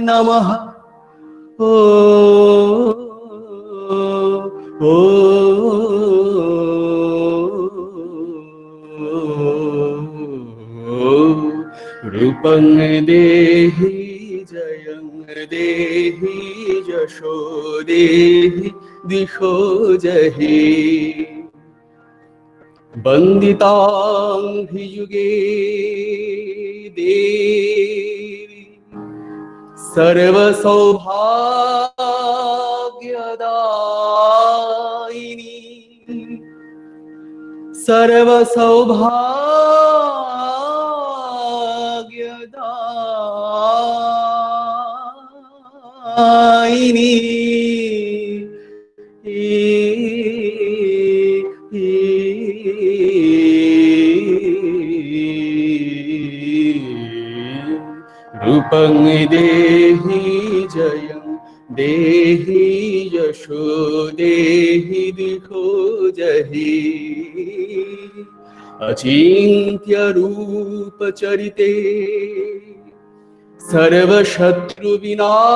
नमः। ओ ओ रूपं देहि जयं देहि यशो देहि दिशो जहि वन्दितां हि युगे देवी सर्वसौभाग्यदायिनी सर्वसौभाग्यदायिनी रूपं देहि जयं देहि यशो देहि दिशो जहि जहि अचिन्त्य रूप चरिते सर्वशत्रु विनाशिनी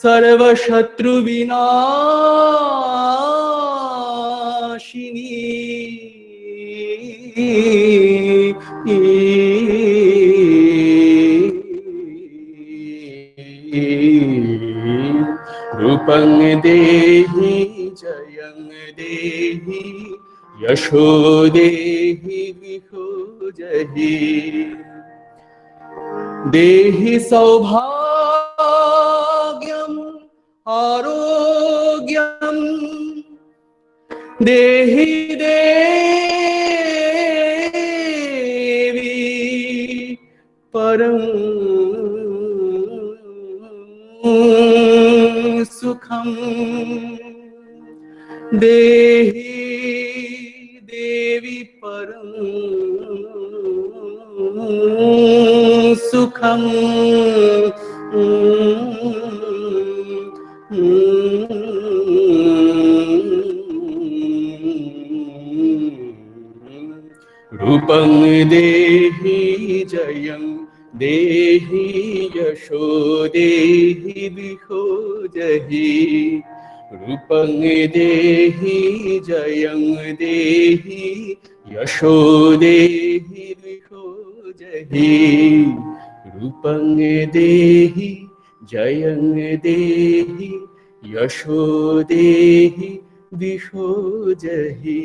सर्वशत्रु विनाशिनी रूपं देहि जयं देहि यशो देहि विहो जहि देहि सौभाग्यम् आरोग्यम् देहि देवी परं सुखम् देहि देवी परं सुखम् रूपं देहि जयं देहि यशो देहि विहो जहि रूपं देहि जयं देहि यशो देहि विहो जहि रूपं देहि जयं देहि यशो देहि विहो जहि।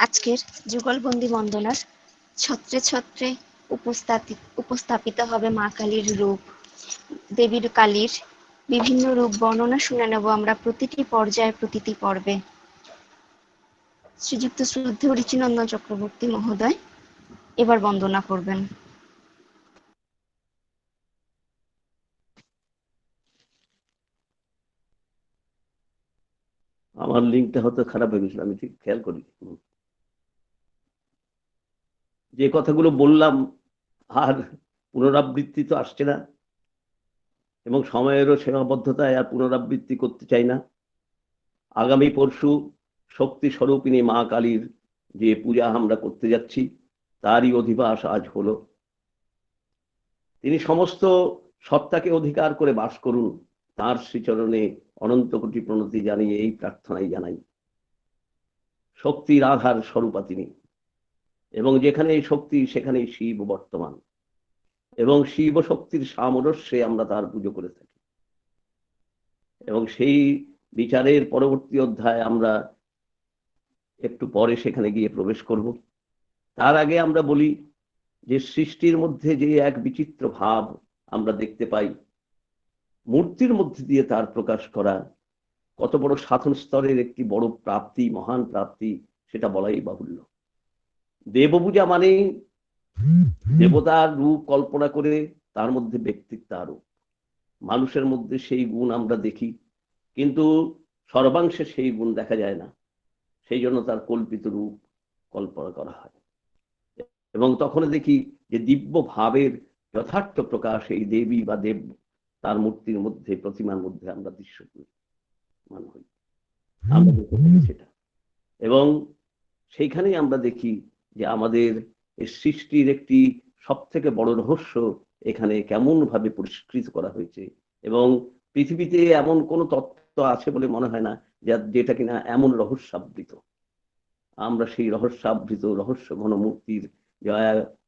আজকের যুগলবন্দি বন্দনার ছত্রে ছত্রে উপস্থাপিত হবে মা কালীর রূপ, দেবীর কালীর বিভিন্ন রূপ বর্ণনা শুনে নেব আমরা প্রতিটি পর্যায়ে, প্রতিটি পর্বে। শ্রীযুক্ত শ্রদ্ধেয় ঋচিনন্দন চক্রবর্তী মহোদয় এবার বন্দনা করবেন। আমার লিঙ্কটা হয়তো খারাপ হয়ে গেছিল, আমি ঠিক খেয়াল করি। যে কথাগুলো বললাম আর পুনরাবৃত্তি তো আসছে না, এবং সময়েরও সীমাবদ্ধতায় আর পুনরাবৃত্তি করতে চাই না। আগামী পরশু শক্তি স্বরূপিণী মা কালীর যে পূজা আমরা করতে যাচ্ছি তারই অধিবাস আজ হলো। তিনি সমস্ত সত্তাকে অধিকার করে বাস করুন, তার শ্রীচরণে অনন্ত কোটি প্রণতি জানিয়ে এই প্রার্থনাই জানাই। শক্তির আধার স্বরূপা তিনি, এবং যেখানে শক্তি সেখানেই শিব বর্তমান, এবং শিব শক্তির সামরস্যে আমরা তার পুজো করে থাকি। এবং সেই বিচারের পরবর্তী অধ্যায় আমরা একটু পরে সেখানে গিয়ে প্রবেশ করব। তার আগে আমরা বলি যে সৃষ্টির মধ্যে যে এক বিচিত্র ভাব আমরা দেখতে পাই, মূর্তির মধ্যে দিয়ে তার প্রকাশ করা কত বড় সাধন স্তরের একটি বড় প্রাপ্তি, মহান প্রাপ্তি, সেটা বলাই বাহুল্য। দেবপূজা মানে দেবতার রূপ কল্পনা করে তার মধ্যে ব্যক্তিত্ব আরোপ। মানুষের মধ্যে সেই গুণ আমরা দেখি, কিন্তু সর্বাংশে সেই গুণ দেখা যায় না, সেই জন্য তার কল্পিত রূপ কল্পনা করা হয়। এবং তখন দেখি যে দিব্য ভাবের যথার্থ প্রকাশ এই দেবী বা দেব তার মূর্তির মধ্যে, প্রতিমার মধ্যে আমরা দৃশ্যমান হই, আমরা দেখতে পাই সেটা। এবং সেইখানেই আমরা দেখি যে আমাদের এই সৃষ্টির একটি সব থেকে বড় রহস্য এখানে কেমন ভাবে পরিষ্কৃত করা হয়েছে। এবং পৃথিবীতে এমন কোন তত্ত্ব আছে বলে মনে হয় না যেটা কিনা এমন রহস্যাবৃত। আমরা সেই রহস্যাবৃত রহস্য ঘন মূর্তির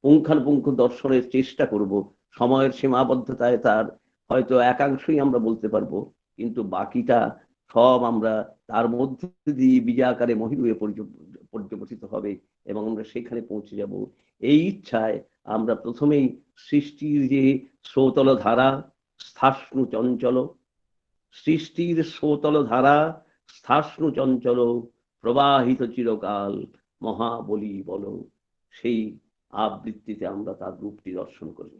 পুঙ্খানুপুঙ্খ দর্শনের চেষ্টা করব। সময়ের সীমাবদ্ধতায় তার হয়তো একাংশই আমরা বলতে পারবো, কিন্তু বাকিটা সব আমরা তার মধ্যে দিয়ে বীজাকারে মহিরূপে পর্যবসিত হবে এবং আমরা সেখানে পৌঁছে যাব। এই ইচ্ছায় আমরা প্রথমেই সৃষ্টির যে স্রোতল ধারা, স্থাস্নু চঞ্চল, সৃষ্টির স্রোতল ধারা স্থাস্নু চঞ্চল প্রবাহিত চিরকাল মহাবলী বল, সেই আবৃত্তিতে আমরা তার রূপটি দর্শন করি।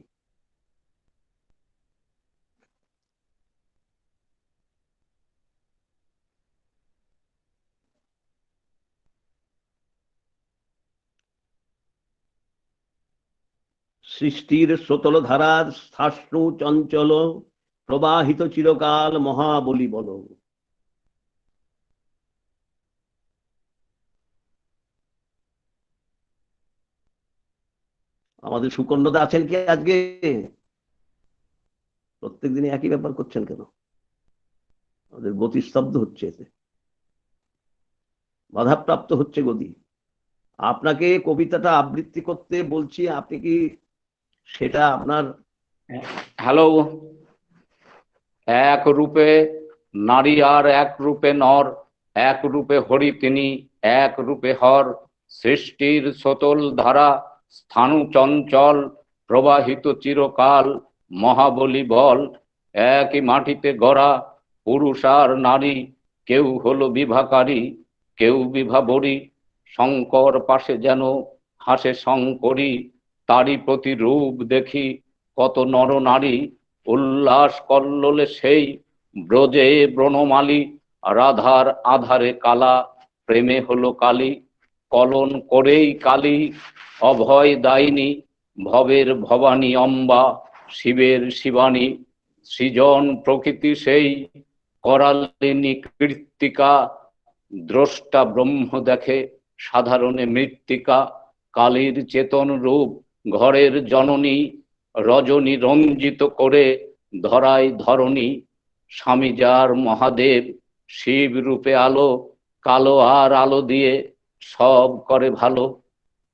সৃষ্টির স্রোতল ধারার স্থাস্নু চঞ্চল প্রবাহিত চিরকাল মহাবলী বল। আমাদের সুকন্যদা আছেন কি আজকে? প্রত্যেক দিনই একই ব্যাপার করছেন কেন? আমাদের গতিস্তব্ধ হচ্ছে, এতে বাধাপ্রাপ্ত হচ্ছে গতি। আপনাকে কবিতাটা আবৃত্তি করতে বলছি, আপনি কি সেটা আপনার? হ্যালো, এক রূপে নারী আর এক রূপে নর, এক রূপে হরি তিনি, এক রূপে হর। সৃষ্টির স্রোতল ধারা স্থাণু চঞ্চল প্রবাহিত চিরকাল মহাবলী বল। একই মাটিতে গড়া পুরুষ আর নারী, কেউ হলো বিভাকারী, কেউ বিভাবরী। শঙ্কর পাশে যেন হাসে শঙ্করী, তারই প্রতিরূপ দেখি কত নর নারী। উল্লাস কল্লোলে সেই ব্রজে ব্রণমালী, রাধার আধারে কালা প্রেমে হলো কালী। কলন করেই কালী অভয় দায়িনী, ভবের ভবানী অম্বা শিবের শিবানী। সৃজন প্রকৃতি সেই করালিনী কৃত্তিকা, দ্রষ্টা ব্রহ্ম দেখে সাধারণে মৃত্তিকা। কালীর চেতন রূপ ঘরের জননী, রজনী রঞ্জিত করে ধরায় ধরণী। স্বামী যার মহাদেব শিব রূপে আলো, কালো আর আলো দিয়ে সব করে ভালো।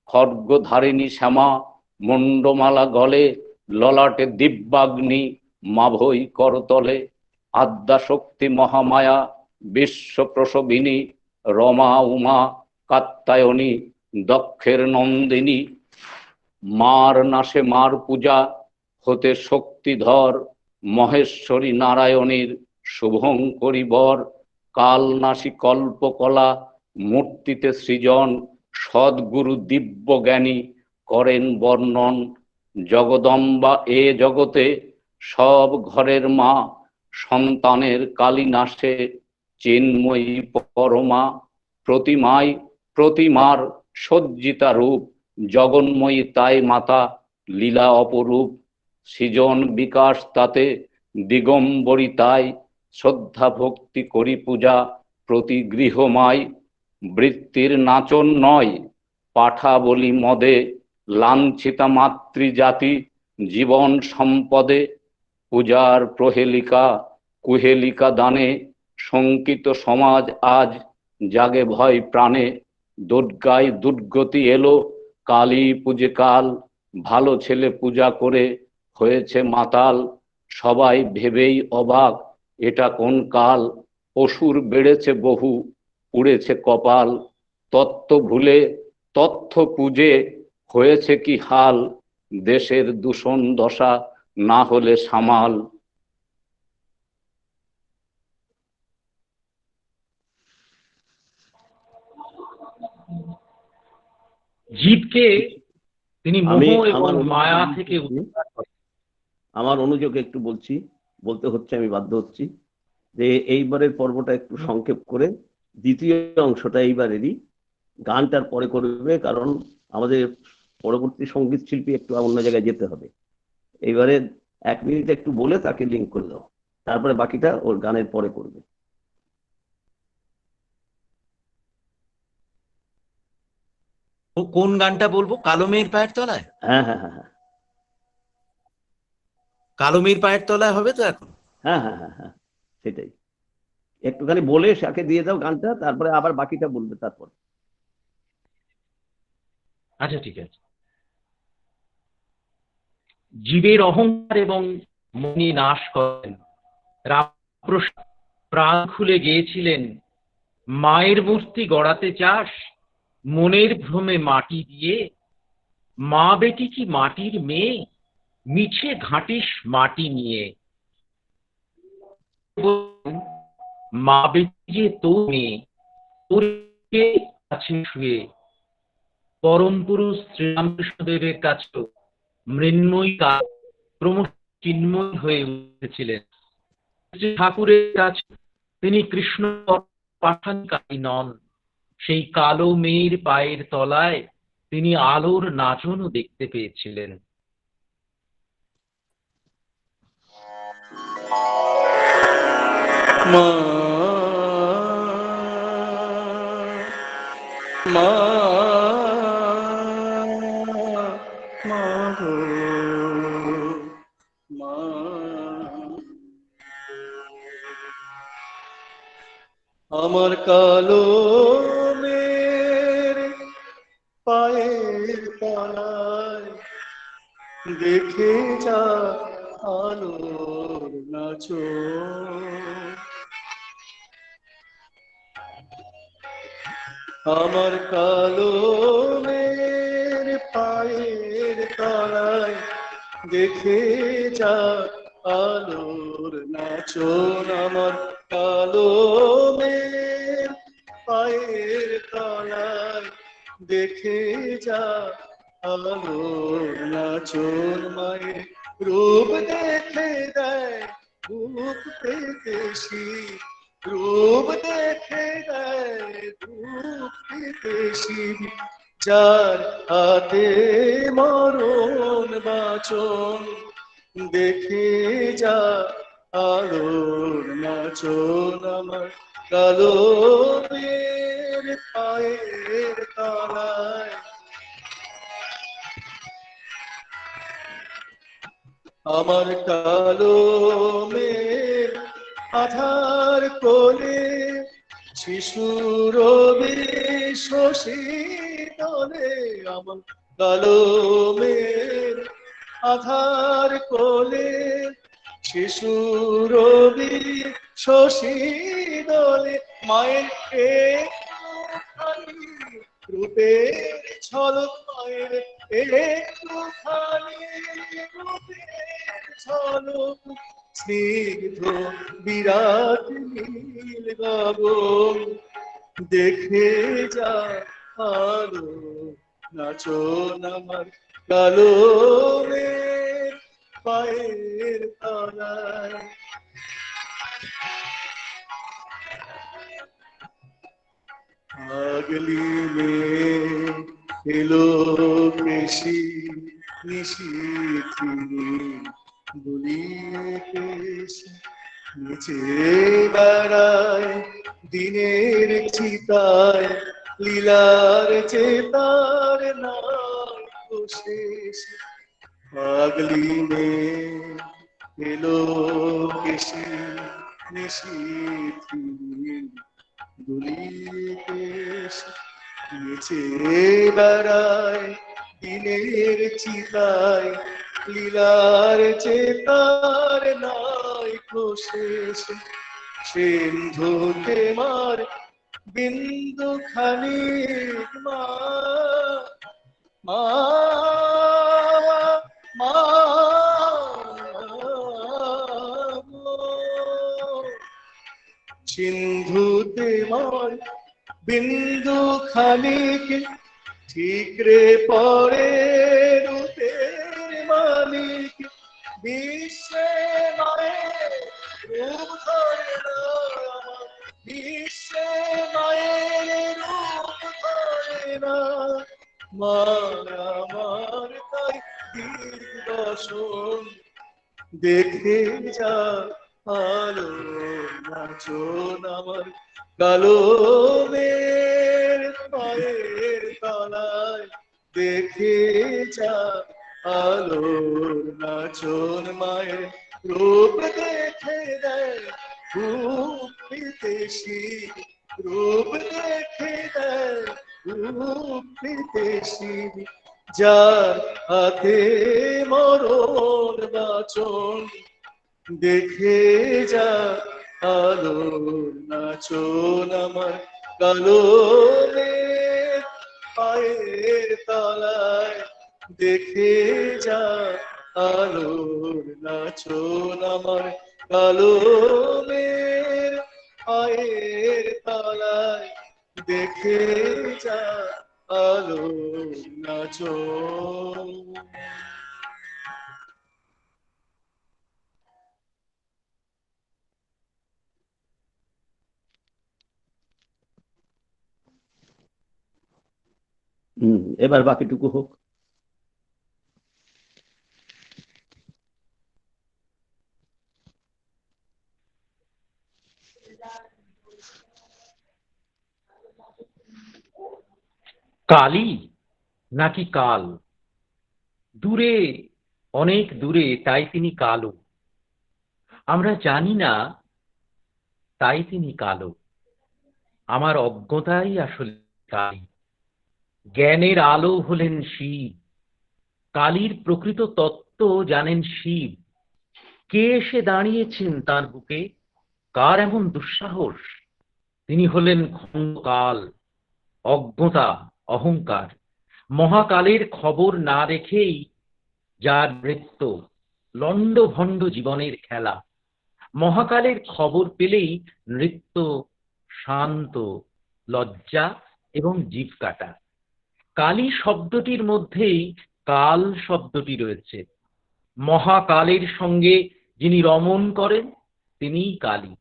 খড়্গধারিণী শ্যামা মুন্ডমালা গলে, ললাটে দিব্যাগ্নি মাভৈ করতলে। আদ্যাশক্তি মহামায়া বিশ্ব প্রসবিনী, রমা উমা কাত্যায়নী দক্ষের নন্দিনী। মার নাশে মার পূজা হতে শক্তিধর, মহেশ্বরী নারায়ণীর শুভঙ্করী বর। কাল নাশী কল্পকলা মূর্তিতে সৃজন, সদ্গুরু দিব্য জ্ঞানী করেন বর্ণন। জগদম্বা এ জগতে সব ঘরের মা, সন্তানের কালী নাশে চিন্ময়ী পরমা। প্রতিমায় প্রতিমার সজ্জিতা রূপ, জগন্ময়ী তাই মাতা লীলা অপরূপ। সৃজন বিকাশ তাতে দিগম্বরী তাই, শ্রদ্ধা ভক্তি করি পূজা প্রতি গৃহমাই। বৃত্তির নাচন নয় পাঠা বলি মদে, লাঞ্ছিতা মাতৃজাতি জীবন সম্পদে। পূজার প্রহেলিকা কুহেলিকা দানে, শঙ্কিত সমাজ আজ জাগে ভয় প্রাণে। দুর্গায় দুর্গতি এলো কালী পূজে কাল, ভালো ছেলে পূজা করে হয়েছে মাতাল। সবাই ভেবেই অবাক এটা কোন কাল, অসুর বেড়েছে বহু পুড়েছে কপাল। তত্ত্ব ভুলে তথ্য পুজে হয়েছে কি হাল, দেশের দূষণ দশা না হলে সামাল। জীবকে তিনি মোহ আমি এবং আমার মায়া অনুযোগ থেকে উদ্ধার করেন। আমার অনুযোগে একটু বলতে হচ্ছে, আমি বাধ্য হচ্ছি যে এইবারের পর্বটা একটু সংক্ষেপ করে দ্বিতীয় অংশটা এইবারেরই গানটার পরে করবে, কারণ আমাদের পরবর্তী সঙ্গীত শিল্পী একটু অন্য জায়গায় যেতে হবে। এইবারে 1 মিনিট একটু বলে তাকে লিঙ্ক করে দাও, তারপরে বাকিটা ওর গানের পরে করবে। ও কোন গানটা বলবো? কালো মেয়ের পায়ের তলায়? হ্যাঁ হ্যাঁ হ্যাঁ হ্যাঁ কালো মেয়ের পায়ের তলায় হবে তো এখন? হ্যাঁ হ্যাঁ হ্যাঁ হ্যাঁ সেটাই। একটুখানি বলে তাকে দিয়ে দাও গানটা, তারপরে আবার বাকিটা বলবে তারপর। আচ্ছা, ঠিক আছে। জীবের অহংকার এবং মনি নাশ করেন। রামপ্রসাদ প্রাণ খুলে গিয়েছিলেন, মায়ের মূর্তি গড়াতে চাস মনের ভ্রমে মাটি দিয়ে, মা বেটি কি মাটির মেয়ে, মিছে ঘাঁটিস মাটি নিয়ে। মা বেটি যে তোর মেয়ে, তোর কাছে শুয়ে পরম পুরুষ শ্রীরামকৃষ্ণদেবের কাছে মৃন্ময়ী ক্রমশ চিন্ময় হয়ে উঠেছিলেন। ঠাকুরের কাছে তিনি কৃষ্ণ পাঠানকারী নন, সেই কালো মেয়ের পায়ের তলায় তিনি আলোর নাচনও দেখতে পেয়েছিলেন। মা মা মা গো মা, আমার কালো মেয়ের পায়ের তলায় দেখে যা আলোর নাচন। আমার কালো মেয়ের পায়ের তলায় দেখে যা আলোর নাচন। আমার কালো মেয়ের পায়ের তলায় দেখে যা আলোর নাচন। মায়ের রূপ দেখে দেয় রূপ পেতে শিব, রূপ দেখে দেয় রূপ পেতে শিব, যার হাতে মরণ বাঁচন। দেখে যা আলোর নাচন। আমার কালো মেয়ের পায়ের তলায়, আমার কালো মেয়ের আধার কোলে শিশুর শশী দলে। আমার কালো মেয়ের আধার কোলে শিশুর শশী দলে। মায়ের একটুখানি রূপের ঝলক, মায়ের একটুখানি রূপের ঝলক, স্নিগ্ধ বিরাট নীল গগন। দেখে যা আলো নাচন। আমার কালো মেয়ের পায়ের তলায়। আগলি মেয়ে এলো কেশি নিশিথি, বলিয়ে কেশি নিচে বেড়ায় দিনের চিতায়, লীলার চেতার নাই শেষ। পাগলি মেয়ে এলো কেশি নিশিথি, দুলিয়ে কেশি নিচে বেড়ায় দিনের চিতায়, লীলার চেতার নাই শেষ। সিন্ধুতে মার বিন্দু খানি মা মা মা সিন্ধুতে ময় বিন্দু খানিক ঠিকরে পরে রূপের মালিক বিশ্বে মায়ের রূপ ধরে না বিশ্বে মায়ের রূপ ধরে না মা আমার তাই দিগদর্শন দেখে যা আলো নাচন আমার কালো মের পায়ের তলায় দেখে যা আলো নাচন মায়ের রূপ দেখে দেয় খুব বিদেশি রূপ দেখে দেয় খুব বিদেশি যার হাতে মরণ বাচন দেখে যা আলো নাচন আমার কালো মেঘ পায়ের তলায় দেখে যা আলো নাচন আমার কালো মেঘ পায়ের তলায় দেখে যা আলো নাচন। এবার বাকিটুকু হোক। কালী নাকি কাল? দূরে, অনেক দূরে, তাই তিনি কালো। আমরা জানি না, তাই তিনি কালো। আমার অজ্ঞতাই আসলে কালী। জ্ঞানের আলো হলেন শিব। কালীর প্রকৃত তত্ত্ব জানেন শিব। কে এসে দাঁড়িয়েছেন তার বুকে? কার এমন দুঃসাহস? তিনি হলেন খণ্ডকাল, অজ্ঞতা, অহংকার। মহাকালের খবর না রেখেই যার মৃত্যু, লণ্ডভণ্ড জীবনের খেলা। মহাকালের খবর পেলেই নৃত্য, শান্ত, লজ্জা এবং জিভ কাটা। কালী শব্দটির মধ্যেই কাল শব্দটি রয়েছে। মহাকালের সঙ্গে যিনি রমণ করেন তিনিই কালী।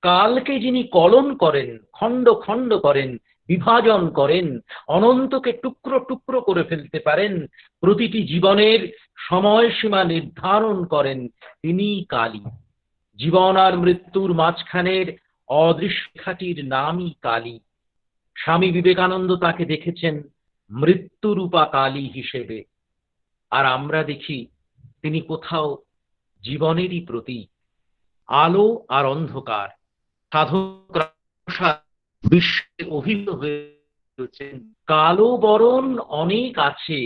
কালকে যিনি কলন করেন, খণ্ড খণ্ড করেন, বিভাজন করেন, অনন্তকে টুকরো টুকরো করে ফেলতে পারেন, প্রতিটি জীবনের সময়সীমা নির্ধারণ করেন, তিনিই কালী। জীবন আর মৃত্যুর মাঝখানের অদৃশ্যটির নামই কালী। স্বামী বিবেকানন্দ তাকে দেখেছেন মৃত্যুরূপা কালী হিসেবে। আর আমরা দেখি তিনি কোথাও জীবনেরই প্রতীক। আলো আর অন্ধকার, সাধকরা বিশ্বে অভিভূত হয়েছেন। কালো বরণ অনেক আছে,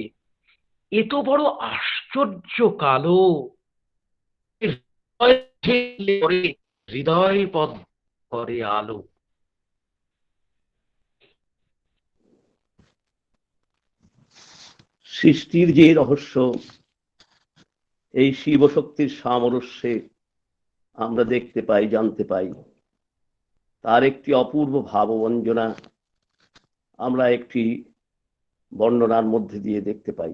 এত বড় আশ্চর্য কালো, হৃদয় পদ করে আলো। সৃষ্টির যে রহস্য, এই শিবশক্তির সামরস্যে আমরা দেখতে পাই, জানতে পাই। তার একটি অপূর্ব ভাববঞ্জনা আমরা একটি বর্ণনার মধ্যে দিয়ে দেখতে পাই।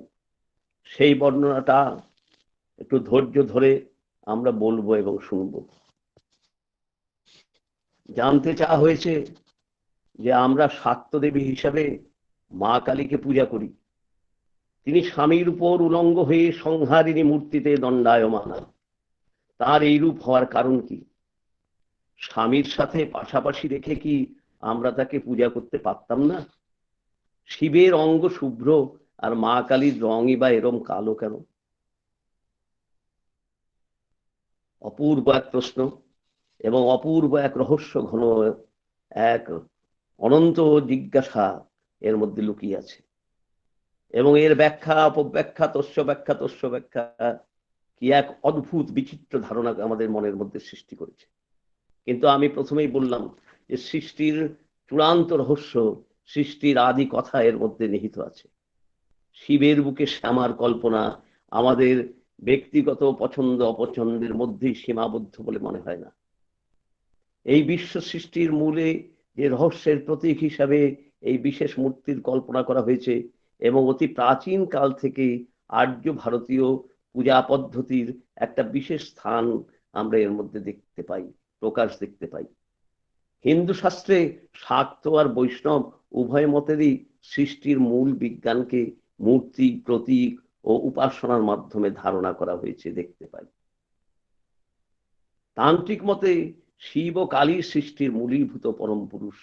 সেই বর্ণনাটা একটু ধৈর্য ধরে আমরা বলবো এবং শুনবো। জানতে চাওয়া হয়েছে যে আমরা শাক্তদেবী হিসাবে মা কালীকে পূজা করি। তিনি স্বামীর উপর উলঙ্গ হয়ে সংহারিণী মূর্তিতে দণ্ডায়মান। তার এই রূপ হওয়ার কারণ কি? স্বামীর সাথে পাশাপাশি রেখে কি আমরা তাকে পূজা করতে পারতাম না? শিবের অঙ্গ শুভ্র আর মা কালীর রঙই বা এরম কালো কেন? অপূর্ব এক প্রশ্ন এবং অপূর্ব এক রহস্য ঘন এক অনন্ত জিজ্ঞাসা এর মধ্যে লুকিয়ে আছে। এবং এর ব্যাখ্যা, অপব্যাখ্যা, তস্য ব্যাখ্যা কি এক অদ্ভুত বিচিত্র ধারণা আমাদের মনের মধ্যে সৃষ্টি করেছে। কিন্তু আমি প্রথমেই বললাম যে সৃষ্টির চূড়ান্ত রহস্য, সৃষ্টির আদি কথা এর মধ্যে নিহিত আছে। শিবের বুকে শ্যামার কল্পনা আমাদের ব্যক্তিগত পছন্দ অপছন্দের মধ্যেই সীমাবদ্ধ বলে মনে হয় না। এই বিশ্ব সৃষ্টির মূলে যে রহস্যের প্রতীক হিসাবে এই বিশেষ মূর্তির কল্পনা করা হয়েছে এবং অতি প্রাচীন কাল থেকে আর্য ভারতীয় পূজা পদ্ধতির একটা বিশেষ স্থান আমরা এর মধ্যে দেখতে পাই, প্রকাশ দেখতে পাই। হিন্দু শাস্ত্রে শাক্ত আর বৈষ্ণব উভয় মতেরই সৃষ্টির মূল বিজ্ঞানকে মূর্তি, প্রতীক ও উপাসনার মাধ্যমে ধারণা করা হয়েছে দেখতে পাই। তান্ত্রিক মতে শিব ও কালীর সৃষ্টির মূলীভূত পরম পুরুষ।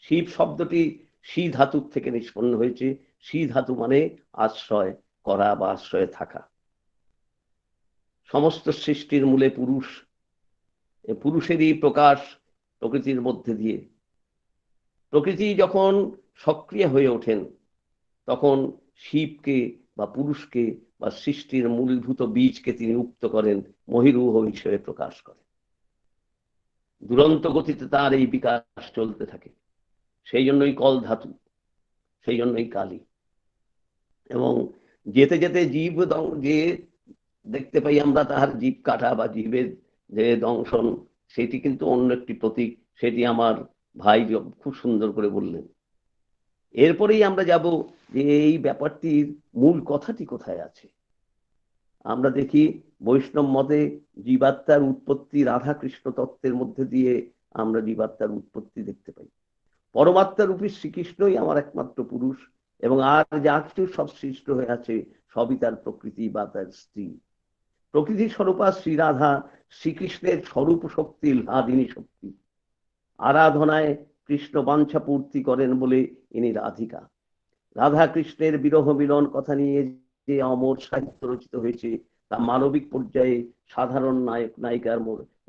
শিব শব্দটি শি ধাতুর থেকে নিষ্পন্ন হয়েছে। শি ধাতু মানে আশ্রয় করা বা আশ্রয়ে থাকা। সমস্ত সৃষ্টির মূলে পুরুষ, পুরুষেরই প্রকাশ প্রকৃতির মধ্যে দিয়ে। প্রকৃতি যখন সক্রিয় হয়ে ওঠেন তখন শিবকে বা পুরুষকে বা সৃষ্টির মূলভূত বীজকে তিনি উক্ত করেন, মহিরূহ হিসেবে প্রকাশ করেন। দুরন্ত গতিতে তার এই বিকাশ চলতে থাকে। সেই জন্যই কল ধাতু, সেই জন্যই কালী। এবং যেতে যেতে জীব যে দেখতে পাই আমরা তাহার জীব কাটা বা জীবের যে দংশন, সেটি কিন্তু অন্য একটি প্রতীক। সেটি আমার ভাই খুব সুন্দর করে বললেন। এরপরেই আমরা যাব যে এই ব্যাপারটির মূল কথাটি কোথায় আছে। আমরা দেখি বৈষ্ণব মতে জীবাত্মার উৎপত্তি রাধা কৃষ্ণ তত্ত্বের মধ্যে দিয়ে আমরা জীবাত্মার উৎপত্তি দেখতে পাই। পরমাত্মা রূপী শ্রীকৃষ্ণই আমার একমাত্র পুরুষ এবং আর যা কিছু সব সৃষ্ট হয়ে আছে সবই তার প্রকৃতি বা তার স্ত্রী। প্রকৃতি স্বরূপা শ্রীরাধা শ্রীকৃষ্ণের স্বরূপ শক্তি, লাদিনী শক্তি। আরাধনায় কৃষ্ণ বাঞ্ছা পূর্তি করেন বলে ইনি রাধিকা। রাধা কৃষ্ণের বিরহ মিলন কথা নিয়ে যে অমর সাহিত্য রচিত হয়েছে তা মানবিক পর্যায়ে সাধারণ নায়ক নায়িকার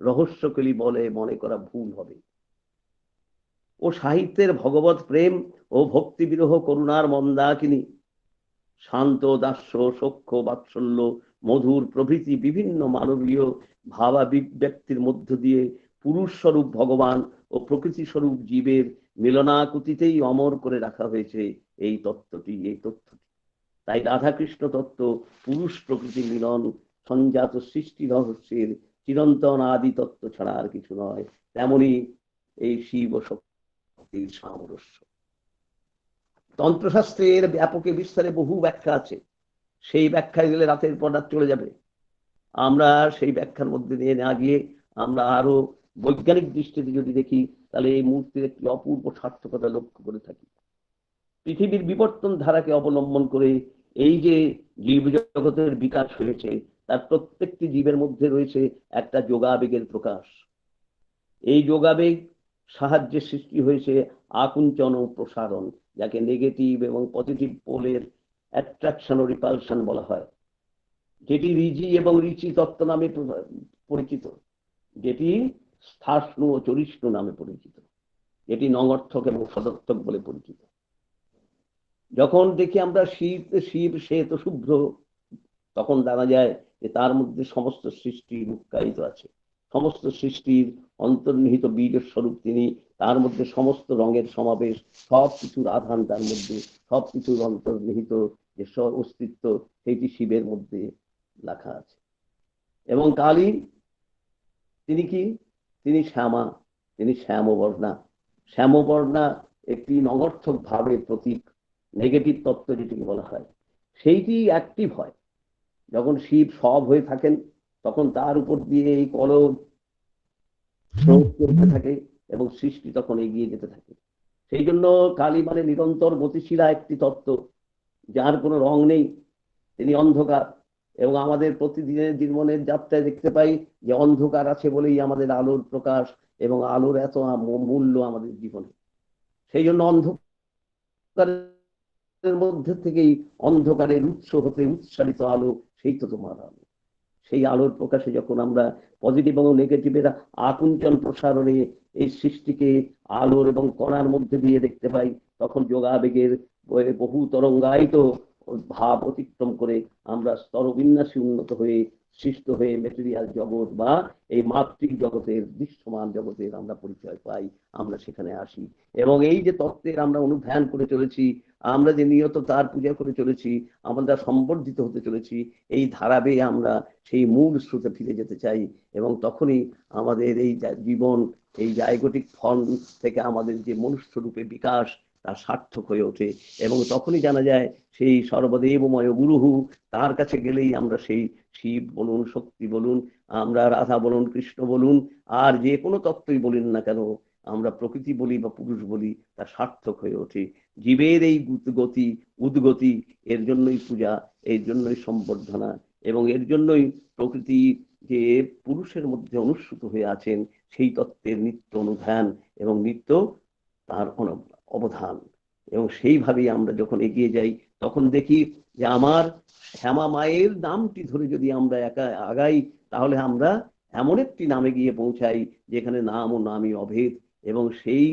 রহস্যকলি বলে মনে করা ভুল হবে। ও সাহিত্যের ভগবত প্রেম ও ভক্তি বিরহ করুণার মন্দাকিনী, শান্ত দাস্য সখ্য বাৎসল্য মধুর প্রভৃতি বিভিন্ন মানবীয় ভাবাভিব্যক্তির মধ্য দিয়ে পুরুষ স্বরূপ ভগবান ও প্রকৃতি স্বরূপ জীবের মিলনাকুতিতেই অমর করে রাখা হয়েছে এই তত্ত্বটি। তাই রাধাকৃষ্ণ তত্ত্ব পুরুষ প্রকৃতি মিলন সঞ্জাত সৃষ্টি রহস্যের চিরন্তন আদি তত্ত্ব ছাড়া আর কিছু নয়। তেমনি এই শিব ও শক্তির সামরস্য। তন্ত্রশাস্ত্রের ব্যাপকে বিস্তারে বহু ব্যাখ্যা আছে। সেই ব্যাখ্যায় গেলে রাতের পর রাত চলে যাবে। আমরা সেই ব্যাখ্যার মধ্যে দিয়ে না গিয়ে আমরা আরো বৈজ্ঞানিক দৃষ্টিতে যদি দেখি তাহলে এই মূর্তির একটি অপূর্ব সার্থকতা লক্ষ্য করে থাকি। পৃথিবীর বিবর্তন ধারাকে অবলম্বন করে এই যে জীব জগতের বিকাশ হয়েছে তার প্রত্যেকটি জীবের মধ্যে রয়েছে একটা যোগাবেগের প্রকাশ। এই যোগাবেগ সাহায্যে সৃষ্টি হয়েছে আকুঞ্চন ও প্রসারণ, যাকে নেগেটিভ এবং পজিটিভ পোলের অ্যাট্রাকশন ও রিপালশন বলা হয়, যেটি রিজি এবং রিচি তত্ত্ব নামে পরিচিত, যেটি স্থাষ্ণু ও চরিষ্ণু নামে পরিচিত, যেটি নঙর্থক এবং সদর্থক বলে পরিচিত। যখন দেখি আমরা শিব শ্বেত শুভ্র, তখন জানা যায় যে তার মধ্যে সমস্ত সৃষ্টি লুক্কায়িত আছে। সমস্ত সৃষ্টির অন্তর্নিহিত বীজের স্বরূপ তিনি, তার মধ্যে সমস্ত রঙের সমাবেশ, সবকিছুর আধান তার মধ্যে, সবকিছুর অন্তর্নিহিত যে অস্তিত্ব সেইটি শিবের মধ্যে লেখা আছে। এবং কালী তিনি কি? তিনি শ্যামা, তিনি শ্যামবর্ণা। শ্যামবর্ণা একটি নগর্থক ভাবের প্রতীক, নেগেটিভ তত্ত্ব যেটিকে বলা হয়, সেইটি অ্যাক্টিভ হয় যখন শিব সব হয়ে থাকেন, তখন তার উপর দিয়ে এই কলব স্রোত চলতে থাকে এবং সৃষ্টি তখন এগিয়ে যেতে থাকে। সেই জন্য কালী মানে নিরন্তর গতিশীলা একটি তত্ত্ব, যার কোনো রং নেই। তিনি অন্ধকার এবং আমাদের প্রতিদিনের জীবনের যাত্রায় দেখতে পাই যে অন্ধকার আছে বলেই আমাদের আলোর প্রকাশ এবং আলোর এত মূল্য আমাদের জীবনে। সেই জন্য অন্ধকারের মধ্যে থেকেই অন্ধকারের উৎস হতে উৎসারিত আলো, সেই তো তোমার আলো। সেই আলোর প্রকাশে যখন আমরা পজিটিভ এবং নেগেটিভের আকুঞ্চন প্রসারণে এই সৃষ্টিকে আলোর এবং কণার মধ্যে দিয়ে দেখতে পাই, তখন যোগাবেগের বহু তরঙ্গায়িত ভাব অতিক্রম করে আমরা স্তরবিন্যাসে উন্নত হয়ে সৃষ্ট হয়ে মেটেরিয়াল জগৎ বা এই মাত্রিক জগতের দৃশ্যমান জগতের আমরা পরিচয় পাই, আমরা সেখানে আসি এবং এই যে তত্ত্বের আমরা অনুধ্যান করে চলেছি, আমরা যে নিয়ত তার পূজা করে চলেছি, আমরা সম্বর্ধিত হতে চলেছি, এই ধারা বেয়ে আমরা সেই মূল স্রোতে ফিরে যেতে চাই এবং তখনই আমাদের এই জীবন, এই জায়গতিক ফল থেকে আমাদের যে মনুষ্য রূপে বিকাশ তা সার্থক হয়ে ওঠে এবং তখনই জানা যায় সেই সর্বদেবময় গুরুহু, তার কাছে গেলেই আমরা সেই শিব বলুন, শক্তি বলুন, আমরা রাধা বলুন, কৃষ্ণ বলুন, আর যে কোনো তত্ত্বই বলুন না কেন, আমরা প্রকৃতি বলি বা পুরুষ বলি, তা সার্থক হয়ে ওঠে। জীবের এই গতি উদ্গতি, এর জন্যই পূজা, এর জন্যই সম্বর্ধনা এবং এর জন্যই প্রকৃতি যে পুরুষের মধ্যে অনুস্যূত হয়ে আছেন সেই তত্ত্বের নিত্য অনুধ্যান এবং নিত্য তার অবধান। এবং সেইভাবেই আমরা যখন এগিয়ে যাই তখন দেখি যে আমার শ্যামা মায়ের নামটি ধরে যদি আমরা আগাই, তাহলে আমরা এমন একটি নামে গিয়ে পৌঁছাই যেখানে নাম ও নামই অভেদ। এবং সেই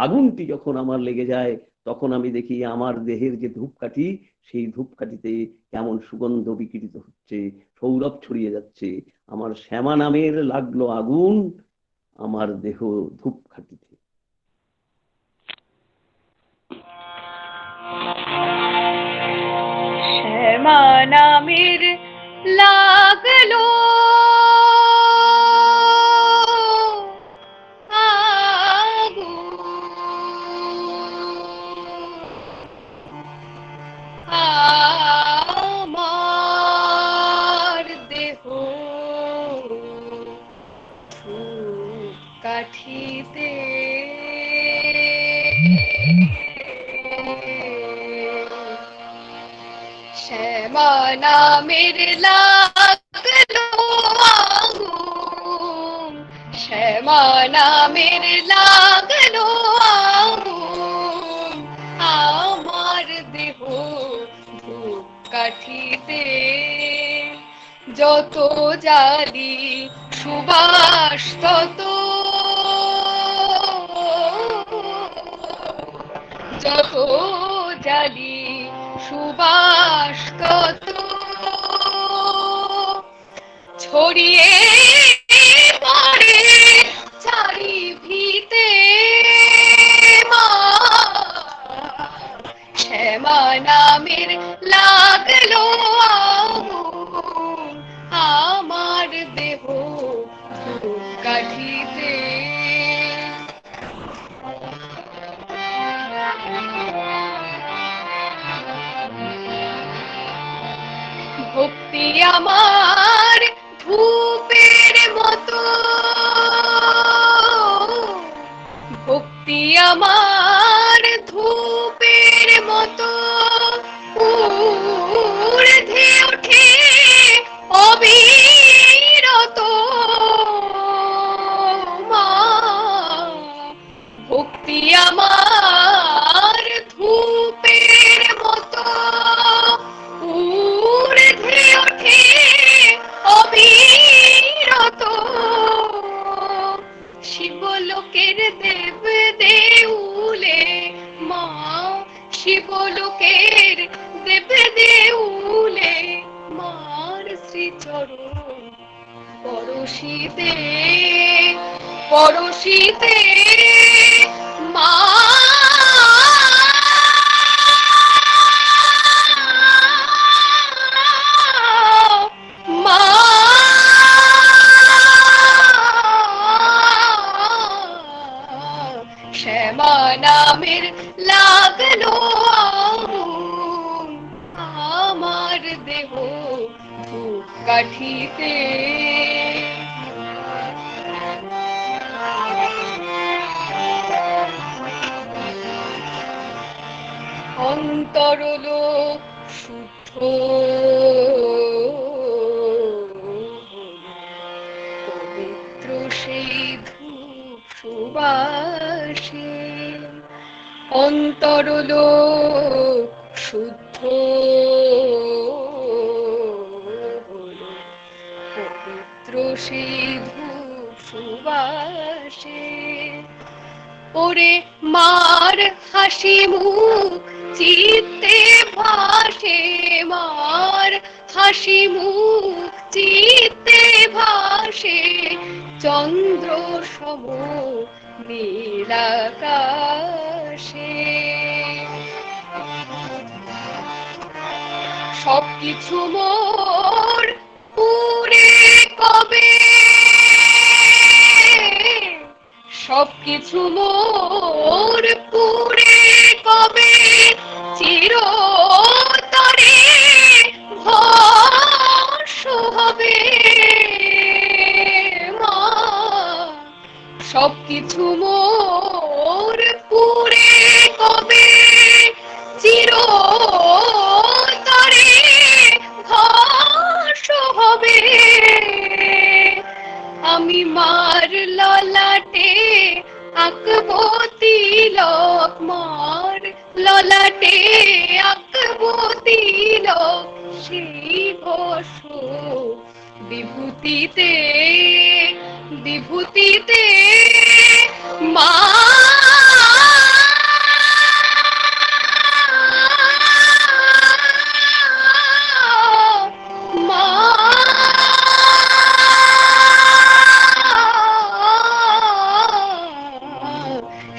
আগুনটি যখন আমার লেগে যায়, তখন আমি দেখি আমার দেহের যে ধূপকাঠি, সেই ধূপকাঠিতে কেমন সুগন্ধ বিকৃত হচ্ছে, সৌরভ ছড়িয়ে যাচ্ছে। আমার শ্যামা নামের লাগলো আগুন আমার দেহ ধূপকাঠিতে। শ্যামা নামের লাগলো আমার দেহ ধূপকাঠিতে। শ্যামা নামের লাগলো আগুন, শ্যামা নামের লাগলো আগুন আমার দেহ ধূপকাঠিতে। যত জালি সুবাস তত, যত জালি সুবাস তত ছড়িয়ে পড়ে চারিভিতে। মা শ্যামা নামের লাগলো আগুন আমার দেহ ধূপকাঠিতে। ভক্তি আমার ধূপের মতো, ভক্তি আমার ধূপের মতো ঊর্ধ্বে ওঠে অবিরত। মা ভক্তি আমার ধূপের মতো ঊর্ধ্বে ওঠে অবিরত। শিবলোকের দেব দেউলে মা, শিবলোকের দেব দেউলে মার শ্রীচরণ পরশিতে, পরশিতে। মা শ্যামা নামের লাগলো আগুন আমার দেহ ধূপকাঠিতে। অন্তরলোক শুদ্ধ পবিত্র সেই ধূপ সুবাসে। অন্তরলোক শুদ্ধ পবিত্র সেই ধূপ সুবাসে। ওরে মার হাসি মুখ চিত্তে ভাসে মার হাসি মুখ, চিত্তে ভাসে চন্দ্র সম নীলাকাশে। সবকিছু মোর পুরে কবে, সবকিছু মোর পুরে কবে, চিরতরে ভস্ম হবে মা। সবকিছু মোর পুরে কবে, চিরতরে ভস্ম হবে। আমি মার ললাটে আঁকবো তিলক, মার ললাটে আঁকবো তিলক, সেই ভস্ম বিভূতিতে, বিভূতিতে মা।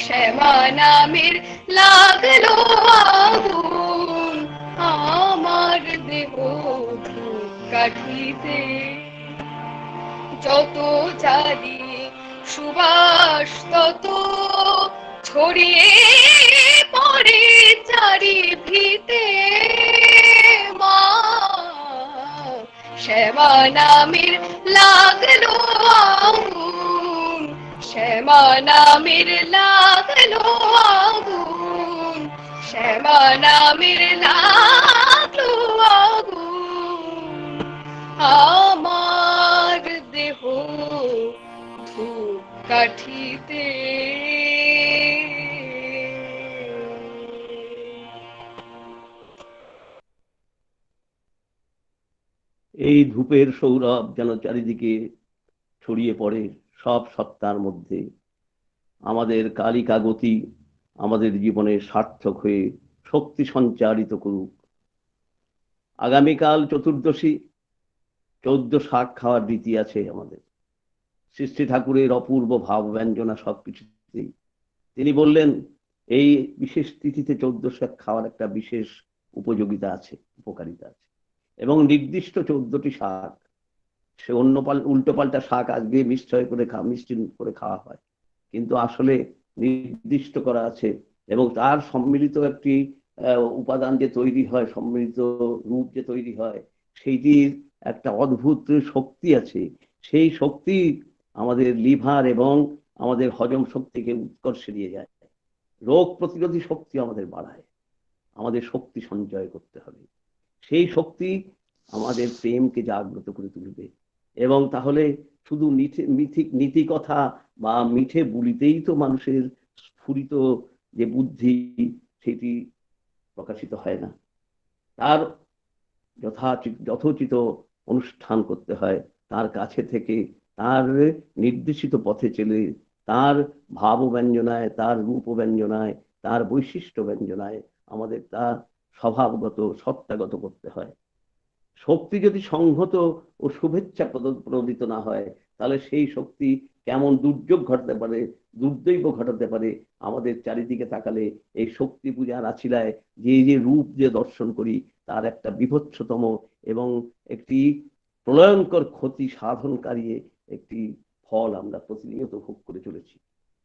শ্যামা নামের লাগলো আগুন আমার দেহ কাঠিতে, যত জানি সুবাস তত ছড়িয়ে পড়ে চারিভিতে মা। শ্যামা নামের লাগলো আগুন, শ্যামা নামের লাগলো আগুন, শ্যামা নামের লাগলো আগুন আমার দেহ ধূপ কাঠিতে। এই ধূপের সৌরভ যেন চারিদিকে ছড়িয়ে পড়ে সব সত্তার মধ্যে। আমাদের কালিকা গতি আমাদের জীবনে সার্থক হয়ে শক্তি সঞ্চারিত করুক। আগামীকাল চতুর্দশী, 14 শাক খাওয়ার রীতি আছে আমাদের। শ্রী শ্রী ঠাকুরের অপূর্ব ভাব ব্যঞ্জনা সবকিছুতেই। তিনি বললেন এই বিশেষ তিথিতে 14 শাক খাওয়ার একটা বিশেষ উপযোগিতা আছে, উপকারিতা আছে, এবং নির্দিষ্ট 14টি শাক। সে অন্য উল্টো পাল্টা শাক আজকে মিশ্রয় করে মিষ্টি করে খাওয়া হয়, কিন্তু আসলে নির্দিষ্ট করা আছে এবং তার সম্মিলিত একটি উপাদান যে তৈরি হয়, সম্মিলিত রূপ যে তৈরি হয়, সেইটির একটা অদ্ভুত শক্তি আছে। সেই শক্তি আমাদের লিভার এবং আমাদের হজম শক্তিকে উৎকর্ষে নিয়ে যায়, রোগ প্রতিরোধী শক্তি আমাদের বাড়ায়। আমাদের শক্তি সঞ্চয় করতে হবে, সেই শক্তি আমাদের প্রেমকে জাগ্রত করে তুলবে। এবং তাহলে শুধু নীতি কথা বা মিঠে বলিতেই তো মানুষের স্ফুরিত যে বুদ্ধি সেটি প্রকাশিত হয় না, তার যথোচিত অনুষ্ঠান করতে হয়। তার কাছে থেকে তার নির্দেশিত পথে চলে তার ভাব ব্যঞ্জনায়, তার রূপ ব্যঞ্জনায়, তার বৈশিষ্ট্য ব্যঞ্জনায় আমাদের তা স্বভাবগত সত্তাগত করতে হয়। শক্তি যদি সংহত ও শুভেচ্ছা প্রণোদিত না হয়, তাহলে সেই শক্তি কেমন দুর্যোগ ঘটাতে পারে, দুর্দৈব ঘটাতে পারে। আমাদের চারিদিকে তাকালে এই শক্তি পূজার আছিলায় যে যে রূপ যে দর্শন করি, তার একটা বিভৎসতম এবং একটি প্রলয়ঙ্কর ক্ষতি সাধনকারী একটি ফল আমরা প্রতিনিয়ত ভোগ করে চলেছি।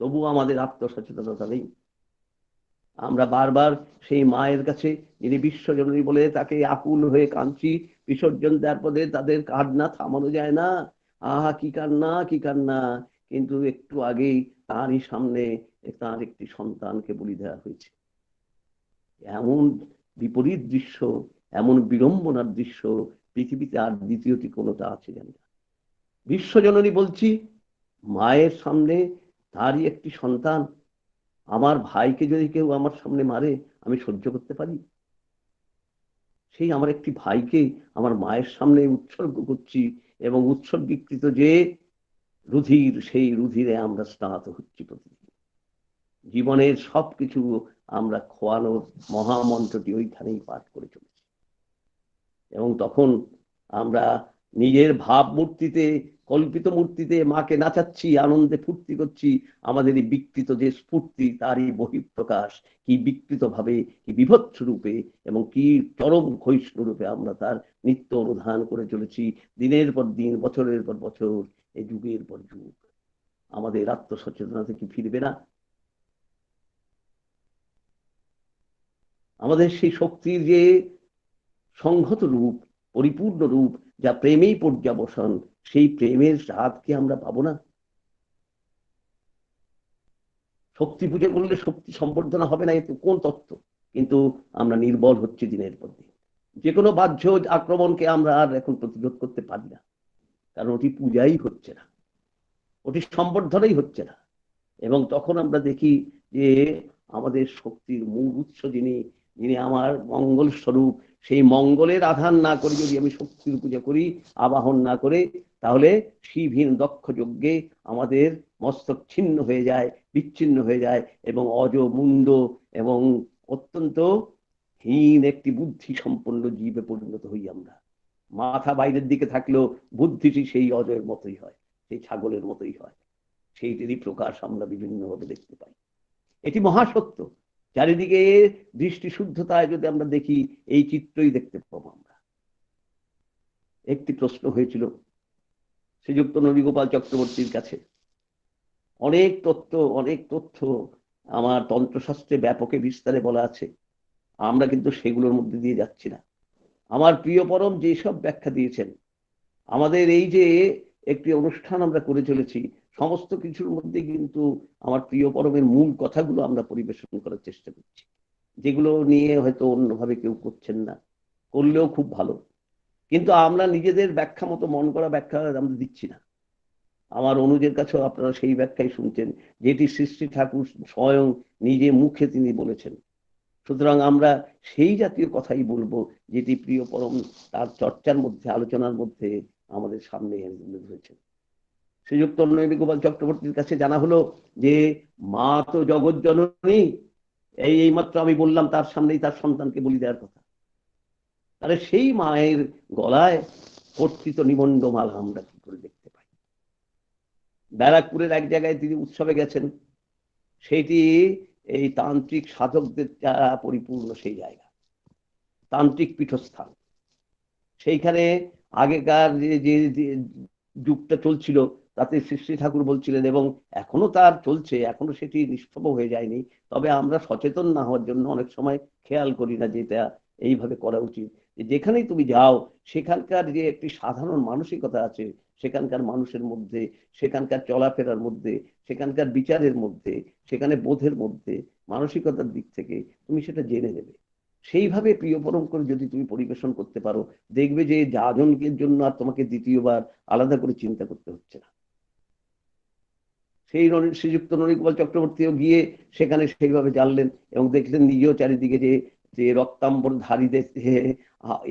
তবু আমাদের আত্মসচেতনতা নেই। আমরা বারবার সেই মায়ের কাছে, যিনি বিশ্বজননী বলে তাকে আকুল হয়ে কাঁদছি, বিসর্জন দেওয়ার পরে তাদের কান্না থামানো যায় না। আহা কি কান্না, কি কান্না! কিন্তু একটু আগেই তারই সামনে তার একটি সন্তানকে বলি দেওয়া হয়েছে। এমন বিপরীত দৃশ্য, এমন বিড়ম্বনার দৃশ্য পৃথিবীতে আর দ্বিতীয়টি কোনোটা আছে জানি না। বিশ্বজননী বলছি, মায়ের সামনে তারই একটি সন্তান। আমার ভাইকে যদি কেউ আমার সামনে মারে আমি সহ্য করতে পারি? সেই আমার একটি ভাইকে আমার মায়ের সামনে উৎসর্গ করছি, এবং উৎসর্গীকৃত যে রুধির, সেই রুধিরে আমরা স্নাত হচ্ছি প্রতিদিন। জীবনের সবকিছু আমরা খোয়ানোর মহামন্ত্রটি ওইখানেই পাঠ করে চলেছি। এবং তখন আমরা নিজের ভাবমূর্তিতে, কল্পিত মূর্তিতে মাকে নাচাচ্ছি, আনন্দে ফুর্তি করছি। আমাদের এই বিকৃত যে স্ফূর্তি, তারই বহিঃপ্রকাশ কি বিকৃত ভাবে, কি বিভৎস রূপে এবং কি চরম ক্ষয়িষ্ণু রূপে আমরা তার নিত্য অনুধান করে চলেছি, দিনের পর দিন, বছরের পর বছর, এই যুগের পর যুগ। আমাদের আত্মসচেতনতা কি ফিরবে না? আমাদের সেই শক্তির যে সংহত রূপ, পরিপূর্ণ রূপ, যা প্রেমেই পর্যাবসান, সেই প্রেমের স্বাদকে আমরা পাবো না? শক্তি পুজো করলে শক্তি সম্বর্ধনা হবে না, এতে কোন তত্ত্ব? কিন্তু আমরা নির্বল হচ্ছে দিনের পর দিন। যে কোনো বাহ্য আক্রমণকে আমরা আর এখন প্রতিরোধ করতে পারি না, কারণ ওটি পূজাই হচ্ছে না, ওটি সম্বর্ধনাই হচ্ছে না। এবং তখন আমরা দেখি যে আমাদের শক্তির মূল উৎস যিনি, যিনি আমার মঙ্গল স্বরূপ, সেই মঙ্গলের আধান না করে যদি আমি শক্তির পূজা করি, আবাহন না করে, তাহলে শিবহীন দক্ষ যজ্ঞে আমাদের মস্তক ছিন্ন হয়ে যায়, বিচ্ছিন্ন হয়ে যায় এবং অজ মুন্ড এবং অত্যন্ত হীন একটি বুদ্ধি সম্পন্ন জীবে পরিণত হই আমরা। মাথা বাইরের দিকে থাকলেও বুদ্ধিটি সেই অজয়ের মতোই হয়, সেই ছাগলের মতোই হয়। সেইটিরই প্রকাশ আমরা বিভিন্নভাবে দেখতে পাই। এটি মহাসত্য। চারিদিকে দৃষ্টি শুদ্ধতায় যদি আমরা দেখি, এই চিত্রই দেখতে পাবো আমরা। একটি প্রশ্ন হয়েছিল শ্রীযুক্ত নবীগোপাল চক্রবর্তীর কাছে। অনেক তথ্য আমার তন্ত্রশাস্ত্রে ব্যাপকে বিস্তারে বলা আছে, আমরা কিন্তু সেগুলোর মধ্যে দিয়ে যাচ্ছি না। আমার প্রিয় পরম যেসব ব্যাখ্যা দিয়েছেন, আমাদের এই যে একটি অনুষ্ঠান আমরা করে চলেছি, সমস্ত কিছুর মধ্যে কিন্তু আমার প্রিয় পরমের মূল কথাগুলো আমরা পরিবেশন করার চেষ্টা করছি, যেগুলো নিয়ে হয়তো অন্যভাবে কেউ করছেন না, করলেও খুব ভালো। কিন্তু আমরা নিজেদের ব্যাখ্যা মতো মন করা ব্যাখ্যা আমরা দিচ্ছি না। আমার অনুজের কাছেও আপনারা সেই ব্যাখ্যাই শুনছেন, যেটি শ্রী শ্রী ঠাকুর স্বয়ং নিজে মুখে তিনি বলেছেন। সুতরাং আমরা সেই জাতীয় কথাই বলবো, যেটি প্রিয় পরম তার চর্চার মধ্যে, আলোচনার মধ্যে আমাদের সামনে এনে ধরেছেন। শ্রীযুক্ত নবীগোপাল চক্রবর্তীর কাছে জানা হলো যে মা তো জগৎ জননী, এই মাত্র আমি বললাম তার সামনেই তার সন্তানকে বলি দেওয়ার কথা। তাহলে সেই মায়ের গলায় কর্তৃত নিবন্ধ মালা আমরা কি করে দেখতে পাই? ব্যারাকপুরের এক জায়গায় তিনি উৎসবে গেছেন, সেটি এই তান্ত্রিক সাধকদের দ্বারা পরিপূর্ণ সেই জায়গা, তান্ত্রিক পীঠস্থান। সেইখানে আগেকার যে যুগটা চলছিল, তাতে শ্রী শ্রী ঠাকুর বলছিলেন, এবং এখনো তার চলছে, এখনো সেটি নিষ্প্রভ হয়ে যায়নি। তবে আমরা সচেতন না হওয়ার জন্য অনেক সময় খেয়াল করি না যে এটা এইভাবে করা উচিত। যেখানেই তুমি যাও, সেখানকার যে একটি সাধারণ মানসিকতা আছে, সেখানকার মানুষের মধ্যে, সেখানকার চলাফেরার মধ্যে, সেখানকার বিচারের মধ্যে, সেখানে বোধের মধ্যে, মানসিকতার দিক থেকে তুমি সেটা জেনে নেবে। সেইভাবে প্রিয় পরম করে যদি তুমি পরিবেশন করতে পারো, দেখবে যে যাজনের জন্য আর তোমাকে দ্বিতীয়বার আলাদা করে চিন্তা করতে হচ্ছে না। সেই শ্রীযুক্ত নবীগোপাল চক্রবর্তীও গিয়ে সেখানে সেইভাবে জানলেন এবং দেখলেন নিজেও চারিদিকে যে রক্তাম্বর ধারীদের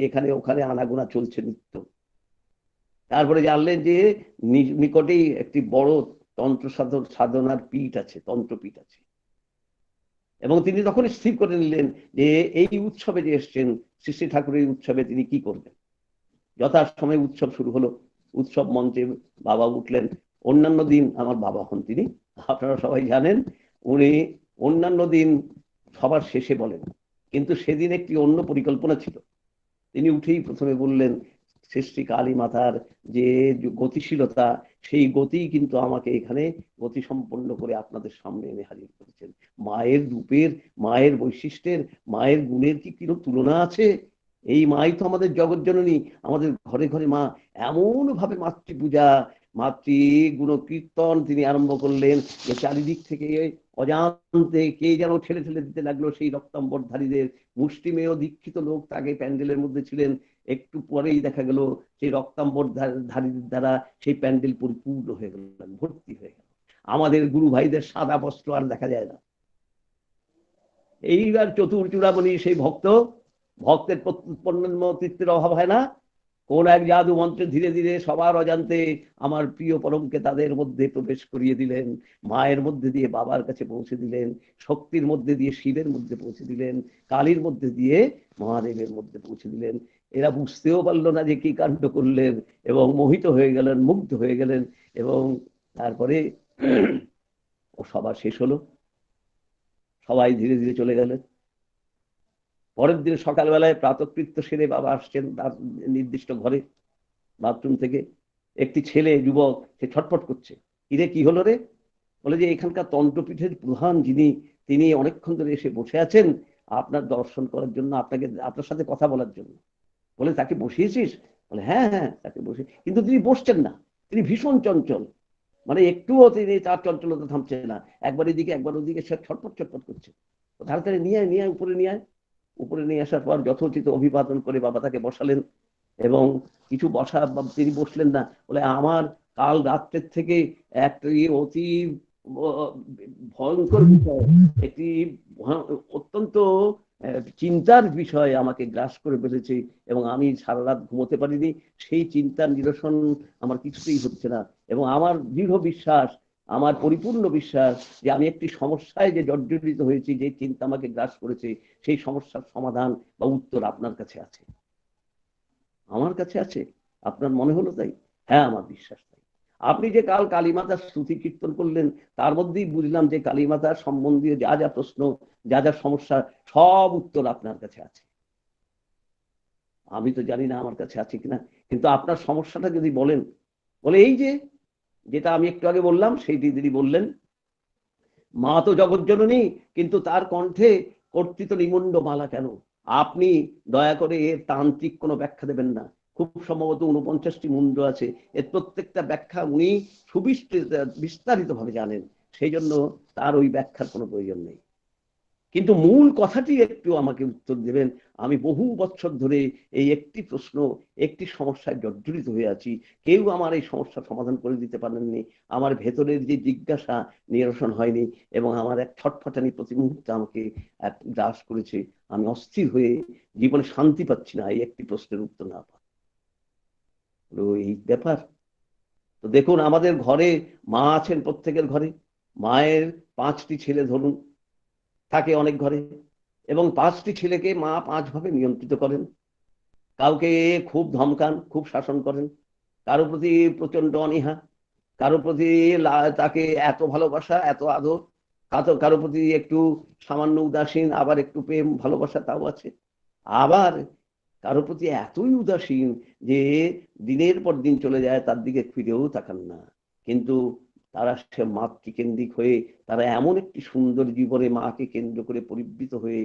এখানে ওখানে আনাগোনা চলছে নিত্য। তারপরে জানলেন যে নিকটেই একটি বড় তন্ত্র সাধনার পীঠ আছে, তন্ত্রপীঠ আছে। এবং তিনি তখন স্থির করে নিলেন যে এই উৎসবে যে এসছেন, শ্রী শ্রী ঠাকুরের উৎসবে তিনি কি করবেন। যথাসময়ে উৎসব শুরু হলো। উৎসব মঞ্চে বাবা উঠলেন। অন্যান্য দিন আমার বাবা হন তিনি, আপনারা সবাই জানেন, উনি অন্যান্য দিন সবার শেষে বলেন, কিন্তু সেদিন একটি অন্য পরিকল্পনা ছিল। তিনি উঠেই প্রথমে বললেন, শ্রী শ্রী কালী মাতার যে গতিশীলতা, সেই গতি কিন্তু আমাকে এখানে গতি সম্পন্ন করে আপনাদের সামনে এনে হাজির করেছেন। মায়ের রূপের, মায়ের বৈশিষ্ট্যের, মায়ের গুণের কি কোনো তুলনা আছে? এই মাই তো আমাদের জগৎ জননী, আমাদের ঘরে ঘরে মা। এমন ভাবে মাতৃপূজা, মাতৃ গুণ কীর্তন তিনি আরম্ভ করলেন যে চারিদিক থেকে অজান্তে কে যেন ঠেলে ঠেলে দিতে লাগলো সেই রক্তাম্বরধারীদের। মুষ্টিমেয় দীক্ষিত লোক তাকে প্যান্ডেলের মধ্যে ছিলেন, একটু পরেই দেখা গেল সেই রক্তাম্বরধারীদের দ্বারা সেই প্যান্ডেল পরিপূর্ণ হয়ে গেল, ভর্তি হয়ে গেল। আমাদের গুরু ভাইদের সাদা বস্ত্র আর দেখা যায় না। এইবার চতুর চূড়ামণি সেই ভক্তের প্রত্যুৎপন্নতৃত্বের অভাব হয় না, কোন এক জাদু মন্ত্রে ধীরে ধীরে সবার অজান্তে আমার প্রিয় পরমকে তাদের মধ্যে প্রবেশ করিয়ে দিলেন, মায়ের মধ্যে দিয়ে বাবার কাছে পৌঁছে দিলেন, শক্তির মধ্যে দিয়ে শিবের মধ্যে পৌঁছে দিলেন, কালীর মধ্যে দিয়ে মহাদেবের মধ্যে পৌঁছে দিলেন। এরা বুঝতেও পারলো না যে কি কাণ্ড করলেন, এবং মোহিত হয়ে গেলেন, মুগ্ধ হয়ে গেলেন। এবং তারপরে ও সবার শেষ হলো, সবাই ধীরে ধীরে চলে গেলেন। পরের দিন সকালবেলায় প্রাতকৃত্য সেরে বাবা আসছেন তার নির্দিষ্ট ঘরে, বাথরুম থেকে একটি ছেলে যুবক, সে ছটফট করছে। কিরে কি হলো রে? বলে যে এখানকার তন্ত্রপীঠের প্রধান যিনি, তিনি অনেকক্ষণ ধরে এসে বসে আছেন আপনার দর্শন করার জন্য, আপনার সাথে কথা বলার জন্য। বলে তাকে বসিয়েছিস? বলে হ্যাঁ হ্যাঁ তাকে বসে, কিন্তু তিনি বসছেন না, তিনি ভীষণ চঞ্চল, মানে একটুও তিনি তার চঞ্চলতা থামছে না, একবার এদিকে একবার ওদিকে সে ছটফট ছটফট করছে। তাড়াতাড়ি নিয়ে আয় উপরে নিয়ে আয়। উপরে নিয়ে আসার পর যথোচিত অভিবাদন করে বাবা তাকে বসালেন, এবং কিছু তিনি বসলেন না। বলে আমার কাল রাত্রের থেকে একটি অতি ভয়ঙ্কর বিষয়, একটি অত্যন্ত চিন্তার বিষয় আমাকে গ্রাস করে ফেলেছে, এবং আমি সারা রাত ঘুমোতে পারিনি। সেই চিন্তার নিরসন আমার কিছুতেই হচ্ছে না, এবং আমার দৃঢ় বিশ্বাস, আমার পরিপূর্ণ বিশ্বাস যে আমি একটি সমস্যায় যে জর্জরিত হয়েছি, যে চিন্তা আমাকে গ্রাস করেছে, সেই সমস্যার সমাধান বা উত্তর আপনার কাছে আছে, আমার কাছে আছে। আপনার মনে হলো তাই? হ্যাঁ, আমার বিশ্বাস তাই। আপনি যে কাল কালীমাতার স্তুতি কীর্তন করলেন, তার মধ্যেই বুঝলাম যে কালীমাতার সম্বন্ধীয় যা যা প্রশ্ন, যা যা সমস্যা, সব উত্তর আপনার কাছে আছে। আমি তো জানি না আমার কাছে আছে কিনা, কিন্তু আপনার সমস্যাটা যদি বলেন। বলে এই যে যেটা আমি একটু আগে বললাম, সেইটি তিনি বললেন। মা তো জগৎজননী, কিন্তু তার কণ্ঠে কর্তৃত নিমণ্ড মালা কেন? আপনি দয়া করে এর তান্ত্রিক কোনো ব্যাখ্যা দেবেন না। খুব সম্ভবত 49টি মুন্ড আছে, এর প্রত্যেকটা ব্যাখ্যা উনি বিস্তারিত ভাবে জানেন, সেই জন্য তার ওই ব্যাখ্যার কোনো প্রয়োজন নেই। কিন্তু মূল কথাটি একটু আমাকে উত্তর দেবেন। আমি বহু বছর ধরে এই একটি প্রশ্ন, একটি সমস্যায় জর্জরিত হয়ে আছি, কেউ আমার এই সমস্যার সমাধান করে দিতে পারেননি। আমার ভেতরের যে জিজ্ঞাসা নিরসন হয়নি, এবং আমার এক ছটফটানি প্রতি মুহূর্তে আমাকে গ্রাস করেছে। আমি অস্থির হয়ে জীবনে শান্তি পাচ্ছি না এই একটি প্রশ্নের উত্তর না পাওয়া। এই ব্যাপার। তো দেখুন, আমাদের ঘরে মা আছেন, প্রত্যেকের ঘরে মায়ের 5টি ছেলে ধরুন থাকে অনেক ঘরে, এবং 5টি ছেলেকে মা 5 ভাবে নিয়ন্ত্রিত করেন। কাউকে খুব ধমকান, খুব শাসন করেন, কারো প্রতি প্রচন্ড অনীহা, কারো প্রতি তাকে এত ভালোবাসা, এত আদর, কারো প্রতি একটু সামান্য উদাসীন, আবার একটু প্রেম ভালোবাসা তাও আছে। আবার কারো প্রতি এতই উদাসীন যে দিনের পর দিন চলে যায়, তার দিকে ফিরেও তাকান না। কিন্তু তারা সে মাতৃকেন্দ্রিক হয়ে, তারা এমন একটি সুন্দর জীবনে মাকে কেন্দ্র করে পরিবৃত হয়ে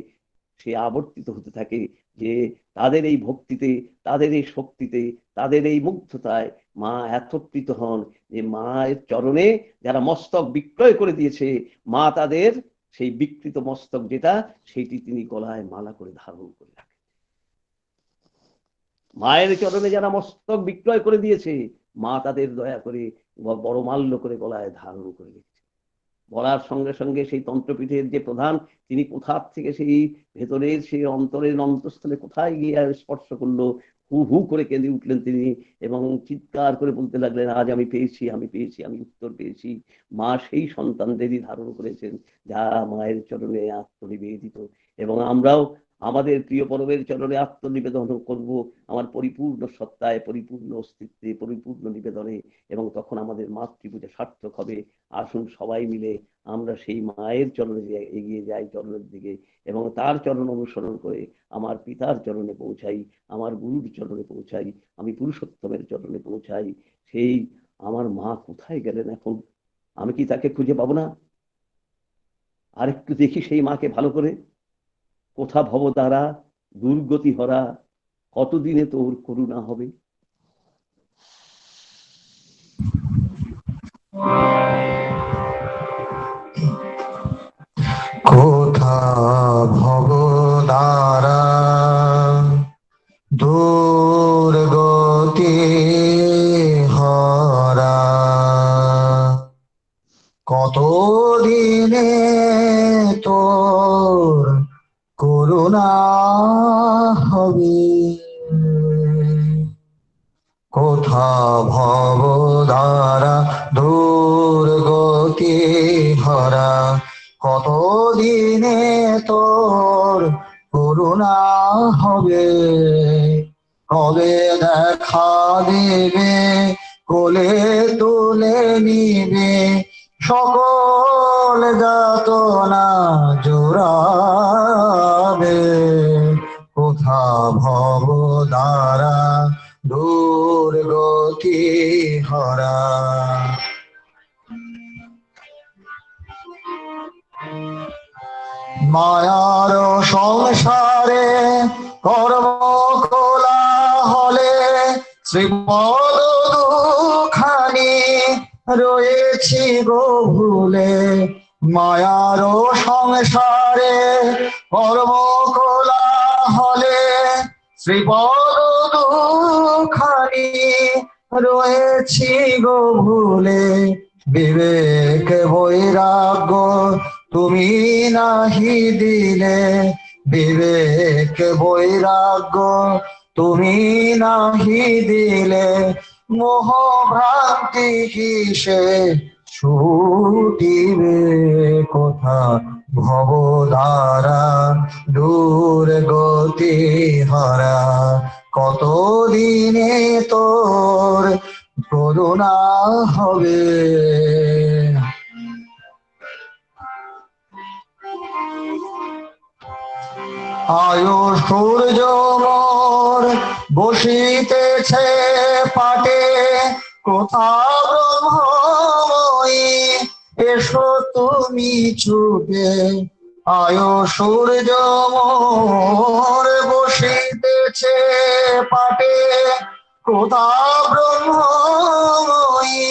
সে আবর্তিত হতে থাকে, যে তাদের এই ভক্তিতে, তাদের এই শক্তিতে, তাদের এই মুগ্ধতায় মা এত প্রীত হন যে মায়ের চরণে যারা মস্তক বিক্রয় করে দিয়েছে, মা তাদের সেই বিকৃত মস্তক যেটা, সেইটি তিনি গলায় মালা করে ধারণ করে রাখেন। মায়ের চরণে যারা মস্তক বিক্রয় করে দিয়েছে, মা তাদের দয়া করে বড় মাল্য করে গলায় ধারণ করে রেখেছে। বলার সঙ্গে সঙ্গে সেই তন্ত্রপীঠের যে প্রধান, তিনি কোথা থেকে সেই ভেতরের সেই অন্তরের অন্তঃস্থলে কোথায় গিয়ে স্পর্শ করলো, হু হু করে কেঁদে উঠলেন তিনি, এবং চিৎকার করে বলতে লাগলেন, আজ আমি পেয়েছি, আমি পেয়েছি, আমি উত্তর পেয়েছি। মা সেই সন্তানদেরই ধারণ করেছেন যা মায়ের চরণে আত্মনিবেদিত, এবং আমরাও আমাদের প্রিয় পরমের চরণে আত্মনিবেদন করব আমার পরিপূর্ণ সত্তায়, পরিপূর্ণ অস্তিত্বে, পরিপূর্ণ নিবেদনে, এবং তখন আমাদের মাতৃপূজা সার্থক হবে। আসুন সবাই মিলে আমরা সেই মায়ের চরণে এগিয়ে যাই, চরণের দিকে, এবং তার চরণ অনুসরণ করে আমার পিতার চরণে পৌঁছাই, আমার গুরুর চরণে পৌঁছাই, আমি পুরুষোত্তমের চরণে পৌঁছাই। সেই আমার মা কোথায় গেলেন এখন? আমি কি তাকে খুঁজে পাবো না? আরেকটু দেখি সেই মাকে ভালো করে। কোথা ভব দ্বারা দুর্গতি হরা, কতদিনে তোর করুণা হবে? কোথা ভব দ্বারা দুর্গতি হরা, কতদিনে তোর করুণা হবে? কোথা ভব ধারা দুর্গতি ভরা, কতদিনে তোর করুণা হবে, কবে দেখা দেবে, কোলে তুলে নিবে, সকল যাতনা জোড়াবে, কোথা ভব দ্বারা দুর্গতি হরা। মায়ার সংসারে কর্ম কোলা হলে শ্রীপদ দুখানি রয়েছি গো ভুলে, মায়ার সংসারে কর্ম কোলা হলে শ্রীপদ দুখানি রয়েছি গো ভুলে, বিবেক বৈরাগ্য তুমি নাহি দিলে, বিবেক বৈরাগ্য তুমি নাহি দিলে, মোহ ভ্রান্তি কিসে ছুটিবে, কোথা ভব দ্বারা দুর্গতি হরা, কতদিনে তোর করুণা হবে। আয়ু সূর্য মোর বসিতেছে পাটে, কোথা ব্রহ্মময়ী এসো তুমি ছুটে, আয়ু সূর্য মোর বসিতেছে পাটে, কোথা ব্রহ্মময়ী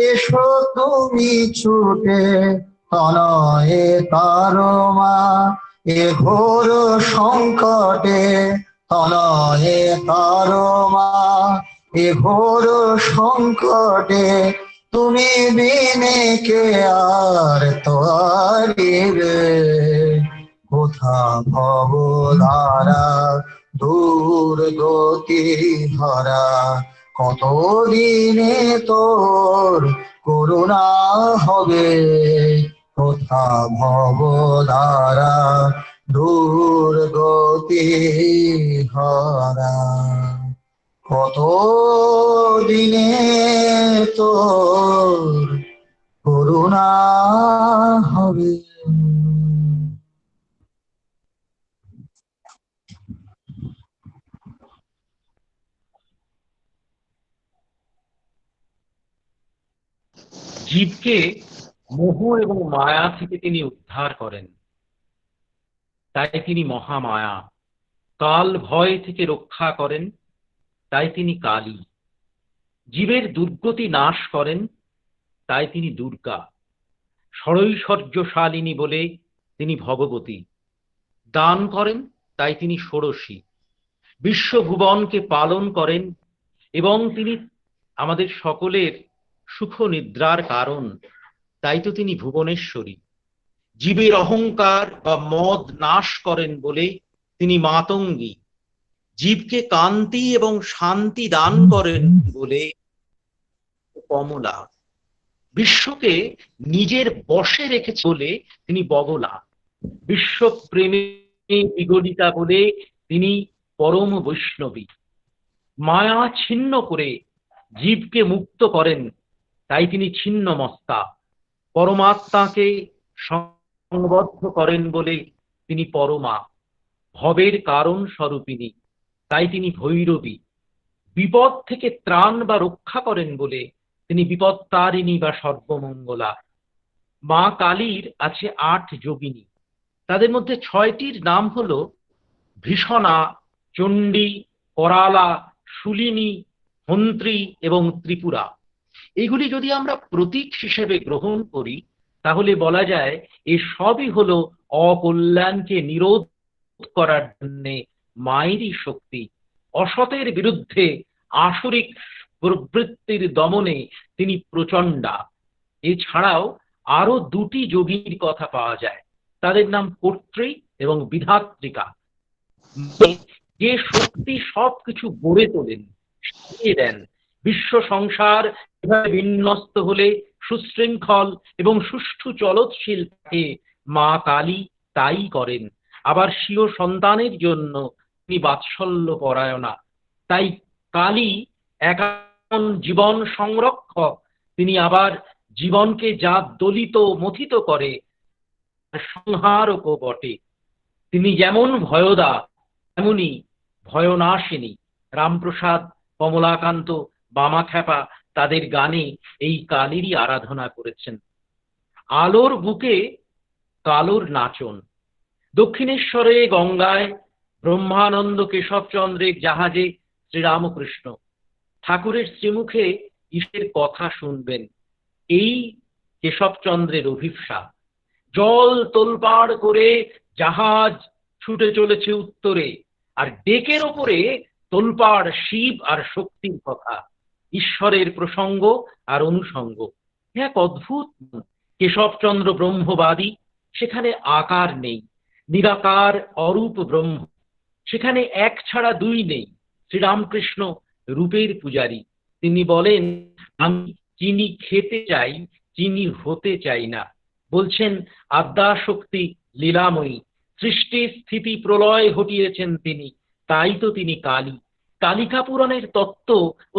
এসো তুমি ছুটে, তনয়ে তারমা এ ঘোর সংকটে, তনয়ে তারমা এ ঘোর সংকটে, তুমি বিনে কে আর তোয়ারিবে, কোথা ভব দ্বারা দুর্গতি হরা, কতদিনে তোর করুণা হবে, কোথা ভব দ্বারা দুর্গতি হরা, কত দিনে তোর করুণা হবে। জীবকে মোহ এবং মায়া থেকে তিনি উদ্ধার করেন, তাই তিনি মহামায়া। কাল ভয় থেকে রক্ষা করেন, তাই তিনি কালী। জীবের দুর্গতি নাশ করেন, তাই তিনি দুর্গা। ষড়ৈশ্বর্যশালিনী বলে তিনি ভগবতী। দান করেন, তাই তিনি ষোড়শী। বিশ্বভুবনকে পালন করেন এবং তিনি আমাদের সকলের সুখ নিদ্রার কারণ, তাই তো তিনি ভুবনেশ্বরী। জীবের অহংকার বা মদ নাশ করেন বলে তিনি মাতঙ্গী। জীবকে কান্তি এবং শান্তি দান করেন বলে কমলা। বিশ্বকে নিজের বশে রেখেছে বলে তিনি বগলা। বিশ্বপ্রেমে বিগলিতা বলে তিনি পরম বৈষ্ণবী। মায়া ছিন্ন করে জীবকে মুক্ত করেন, তাই তিনি ছিন্নমস্তা। পরমাত্মাকে সংবদ্ধ করেন বলে তিনি পরমা। ভবের কারণ স্বরূপিনী, তাই তিনি ভৈরবী। বিপদ থেকে ত্রাণ বা রক্ষা করেন বলে তিনি বিপত্তারিণী বা সর্বমঙ্গলা। মা কালীর আছে ৮ যোগিনী, তাদের মধ্যে ৬টির নাম হলো ভীষণা, চণ্ডী, করালা, শুলিনী, হন্ত্রী এবং ত্রিপুরা। এগুলি যদি আমরা প্রতীক হিসেবে গ্রহণ করি তাহলে বলা যায় এ সবই হলো অকল্যাণকে নিরোধ করার জন্য মায়েরই শক্তি। অসতের বিরুদ্ধে আসরিক প্রবৃত্তির দমনে তিনি প্রচণ্ডা। এছাড়াও আরো ২টি যোগীর কথা পাওয়া যায়, তাদের নাম কর্ত্রী এবং বিধাত্রিকা। যে শক্তি সবকিছু গড়ে তোলেন, সাজিয়ে দেন বিশ্ব সংসার এভাবে বিন্যস্ত হলে সুশৃঙ্খল এবং সুষ্ঠু চলৎশীল থাকে, মা কালী তাই করেন। আবার স্বীয় সন্তানের জন্য তিনি বাৎসল্য পরায়ণা। তাই কালী একান জীবন সংরক্ষক, তিনি আবার জীবনকে যা দলিত মথিত করে সংহারকও বটে। তিনি যেমন ভয়দা তেমনি ভয়নাশিনী। রামপ্রসাদ, কমলাকান্ত, বামাখ্যাপা তাদের গানে এই কালীরই আরাধনা করেছেন। আলোর বুকে কালোর নাচন। দক্ষিণেশ্বরে গঙ্গায় ব্রহ্মানন্দ কেশবচন্দ্রের জাহাজে শ্রীরামকৃষ্ণ ঠাকুরের শ্রীমুখে ঈশ্বরের কথা শুনবেন, এই কেশবচন্দ্রের অভিপ্সা। জল তোলপাড় করে জাহাজ ছুটে চলেছে উত্তরে, আর ডেকের ওপরে তোলপাড় শিব আর শক্তির কথা, ঈশ্বরের প্রসঙ্গ আর অনুসঙ্গ। এক অদ্ভুত কেশবচন্দ্র ব্রহ্মবাদী, সেখানে আকার নেই, নিরাকার অরূপ ব্রহ্ম। সেখানে এক ছাড়া দুই নেই। শ্রীরামকৃষ্ণ রূপের পূজারী। তিনি বলেন, আমি চিনি খেতে চাই, চিনি হতে চাই না। বলছেন আদ্যাশক্তি লীলাময়ী, সৃষ্টি স্থিতি প্রলয় ঘটিয়েছেন তিনি, তাই তো তিনি কালী। কালিকা পুরাণের তত্ত্ব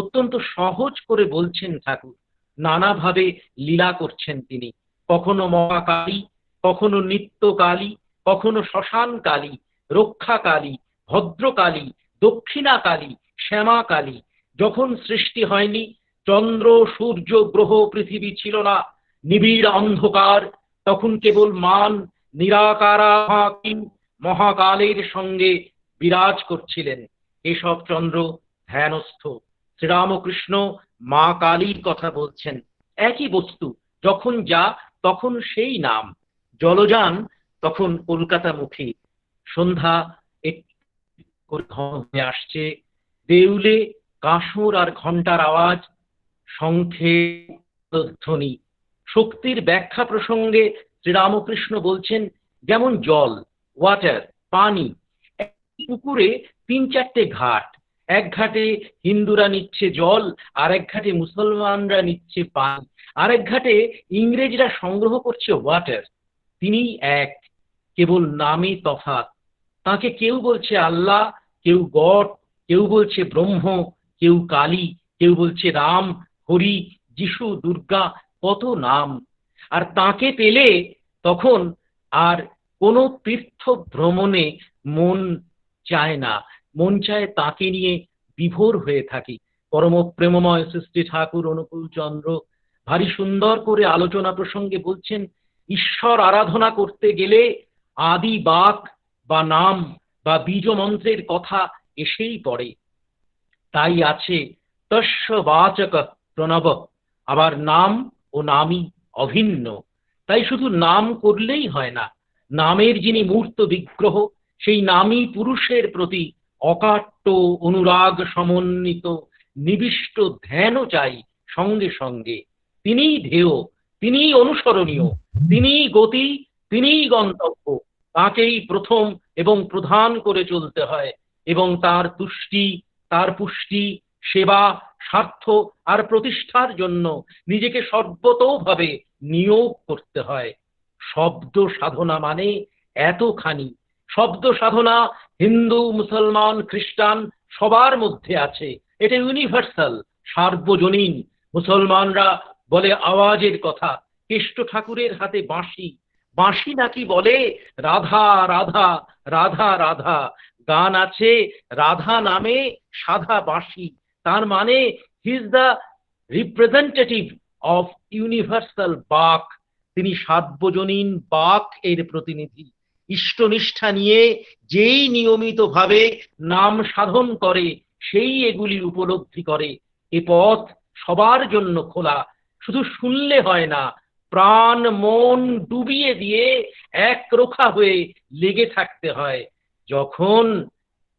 অত্যন্ত সহজ করে বলছেন ঠাকুর। নানাভাবে লীলা করছেন তিনি, কখনো মহাকালী, কখনো নিত্যকালী, কখনো শ্মশান কালী, রক্ষা কালী, ভদ্রকালী, দক্ষিণা কালী, শ্যামা কালী। যখন সৃষ্টি হয়নি, চন্দ্র সূর্য গ্রহ পৃথিবী ছিল না, নিবিড় অন্ধকার, তখন কেবল মান নিরাকারা মহাকালের সঙ্গে বিরাজ করছিলেন কেশবচন্দ্র ধ্যানস্থ। শ্রীরামকৃষ্ণ মা কালীর কথা বলছেন। একই বস্তু, যখন যা তখন সেই নাম। জলযান তখন কলকাতামুখী। সন্ধ্যা ঘন হয়ে আসছে, দেউলে কাঁসর আর ঘণ্টার আওয়াজ, শঙ্খে ধ্বনি। শক্তির ব্যাখ্যা প্রসঙ্গে শ্রীরামকৃষ্ণ বলছেন, যেমন জল, ওয়াটার, পানি। পুকুরে ৩-৪টে ঘাট, এক ঘাটে হিন্দুরা নিচ্ছে জল, আর এক ঘাটে মুসলমানরা নিচ্ছে পানি, আরেক ঘাটে ইংরেজরা সংগ্রহ করছে ওয়াটার। তিনি এক, কেবল নামে তফাৎ। তাকে কেউ বলছে আল্লাহ, কেউ গড, কেউ বলছে ব্রহ্ম, কেউ কালী, কেউ বলছে রাম, হরি, যিশু, দুর্গা, কত নাম। আর তাকে পেলে তখন আর কোনো তীর্থ ভ্রমণে মন চায় না, মন চায় তাকে নিয়ে বিভোর হয়ে থাকি। পরম প্রেমময় সৃষ্টি ঠাকুর অনুকূল চন্দ্র ভারী সুন্দর করে আলোচনা প্রসঙ্গে বলছেন, ঈশ্বর আরাধনা করতে গেলে আদি বাক বা নাম বা বীজ মন্ত্রের কথা এসেই পড়ে। তাই আছে তস্য বাচক প্রণব, আবার নাম ও নামই অভিন্ন। তাই শুধু নাম করলেই হয় না, নামের যিনি মূর্ত বিগ্রহ, সেই নামই পুরুষের প্রতি অকাট্য অনুরাগ সমন্বিত নিবিষ্ট ধ্যানও চাই সঙ্গে সঙ্গে। তিনিই ধ্যেয়, তিনিই অনুসরণীয়, তিনিই গতি, তিনিই গন্তব্য। তাকেই প্রথম এবং প্রধান করে চলতে হয়, এবং তার তুষ্টি, তার পুষ্টি, সেবা, স্বার্থ আর প্রতিষ্ঠার জন্য নিজেকে সর্বতোভাবে নিয়োগ করতে হয়। শব্দ সাধনা মানে এতখানি। শব্দ সাধনা হিন্দু, মুসলমান, খ্রিস্টান সবার মধ্যে আছে। এটা ইউনিভার্সাল, সার্বজনীন। মুসলমানরা বলে আওয়াজের কথা, কেষ্ট ঠাকুরের হাতে বাঁশি। বাঁশি নাকি বলে রাধা রাধা রাধা রাধা। গান আছে রাধা নামে সাধা বাঁশি। তার মানে he is the representative of universal বাক। তিনি সার্বজনীন বাক এর প্রতিনিধি। ইষ্টনিষ্ঠা নিয়ে যেই নিয়মিতভাবে নাম সাধন করে, সেই এগুলি উপলব্ধি করে। এ পথ সবার জন্য খোলা। শুধু শুনলে হয় না, প্রাণ মন ডুবিয়ে দিয়ে একরোখা হয়ে লেগে থাকতে হয়। যখন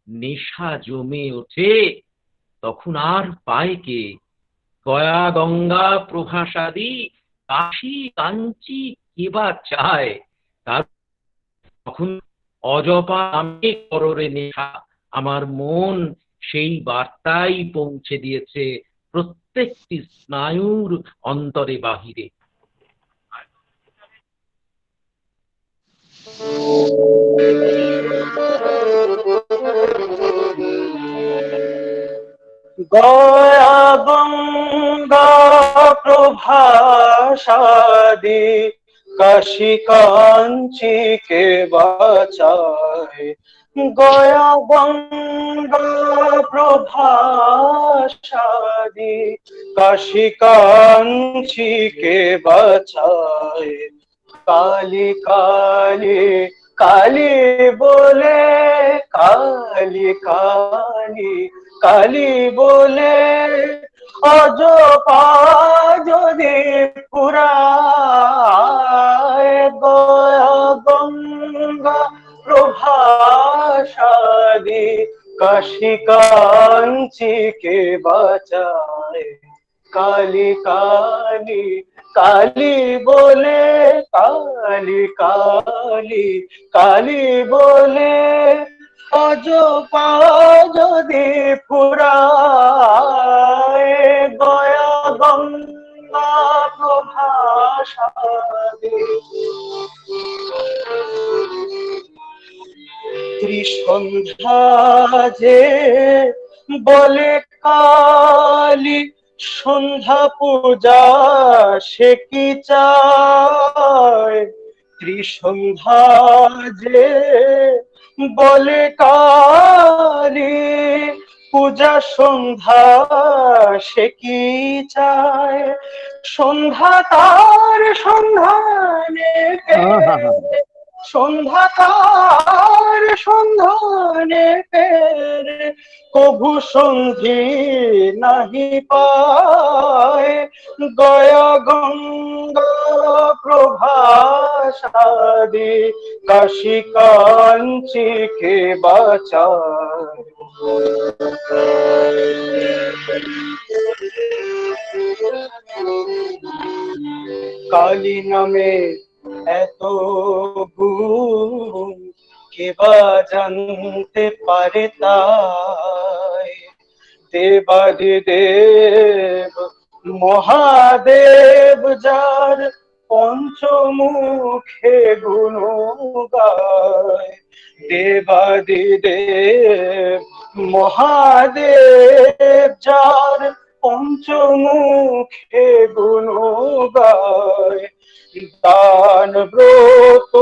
নেশা জমে ওঠে, তখন আর পায় কে? গয়া গঙ্গা প্রভাসাদি কাশী কাঞ্চি কেবা চায়? তার তখন অজপা নামে কররে নেশা। আমার মন সেই বার্তাই পৌঁছে দিয়েছে, প্রত্যেকটি স্নায়ুর অন্তরে বাহিরে। গয়া গঙ্গা প্রভাসাদি কাশী কাঞ্চীকে বাঁচায়। গয়া গঙ্গা প্রভাসাদি কাশী কাঞ্চীকে বাঁচায়। কালী কালী কালী বলে, কালী কালী কালী বলে অজপা যদি পুরায়। গয়া গঙ্গা প্রভাসাদি কাশী কাঞ্চীকে বাঁচায়। কালী কালী কালী বলে, কালী কালী কালী বলে অজপা যদি ফুরায়। গয়া গঙ্গা প্রভাসাদি ত্রিসন্ধ্যা যে বলে কালী, সন্ধ্যা পূজা সে কি চায়। ত্রিসন্ধ্যা যে বলে কালী, পূজা সন্ধ্যা সে কি চায়। সন্ধ্যা তার সন্ধানে, সন্ধ্যা তার সন্ধানে ফেরে, কভু সন্ধি নাহি পায়। গয়া গঙ্গা প্রভাসাদি কাশী কাঞ্চীকে বাঁচায়। কালী নামে এত গুণ কে বা জানতে পারে তাই। দেবাদিদেব মহাদেব যার পঞ্চমুখে গুণ গায়। দেবাদিদেব মহাদেব যার পঞ্চমুখে গুণ গায়। দান ব্রত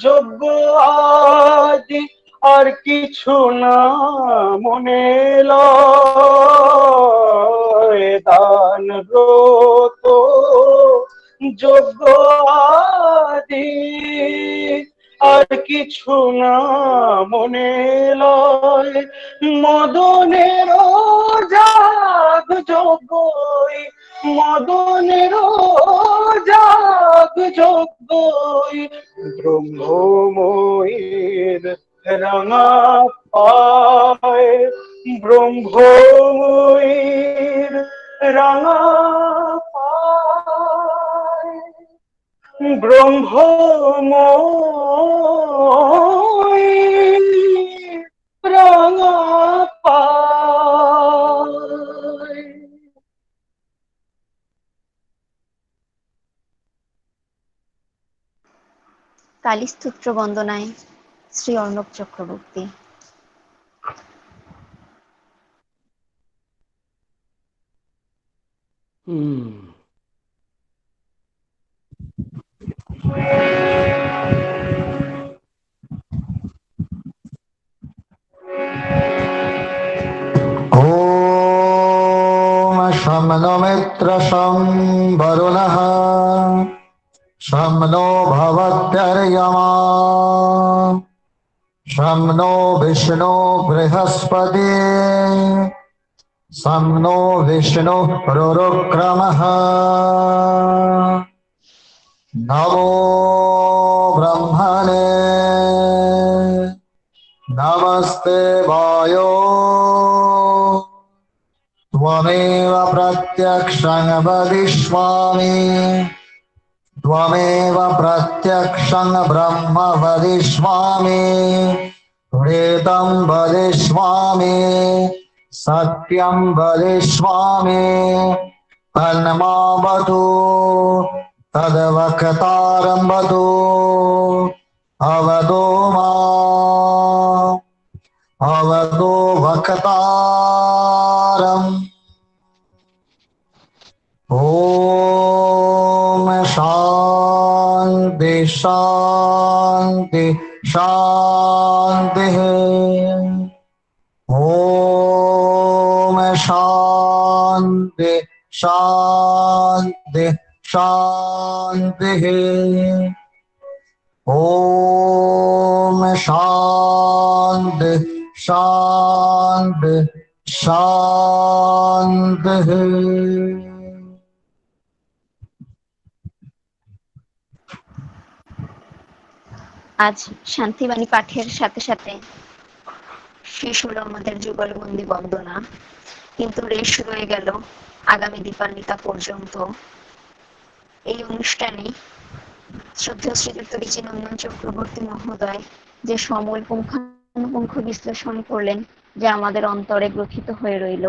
যজ্ঞ আদি আর কিছু না মনে লয়। দান ব্রত যজ্ঞ আদি আর কিছু না মনে লয়। মদনের জাগ যজ্ঞই, মদনের জাগ যজ্ঞই ব্রহ্মময়ীর রাঙা পায়। ব্রহ্মময়ীর রাঙা পায়। ব্রহ্মময়ীর রাঙা পায়। কালীস্তোত্র বন্দনায় শ্রী অর্ণব চক্রবর্তী। ॐ शं नो मित्र शं वरुणः शं नो भवत्यर्यमा शं नो विष्णु बृहस्पति शं नो विष्णु रुरुक्रमः नमो ब्रह्मणे नमस्ते वायो त्वमेव प्रत्यक्षं वदिष्यामि त्वमेव प्रत्यक्षं ब्रह्म वदिष्यामि वेदं वदिष्यामि सत्यं वदिष्यामि अन्मावतु तद्वक्तारं वदु अवदो अवदो वक्तारम् ॐ शान्ति शान्ति शान्तिः ॐ शान्ति शान्ति शान्तिः ॐ शान्ति शान्ति शान्तिः। আজ শান্তিবাণী পাঠের সাথে সাথে শেষ হলো আমাদের যুগলবন্দি বন্দনা, কিন্তু রেশ রয়ে গেল আগামী দীপান্বিতা পর্যন্ত। এই অনুষ্ঠানে শ্রদ্ধেয় শ্রীযুক্ত ঋচিনন্দন চক্রবর্তী মহোদয় যে সমূল পুঙ্খানুপুঙ্খ বিশ্লেষণ করলেন, যা আমাদের অন্তরে গ্রথিত হয়ে রইল।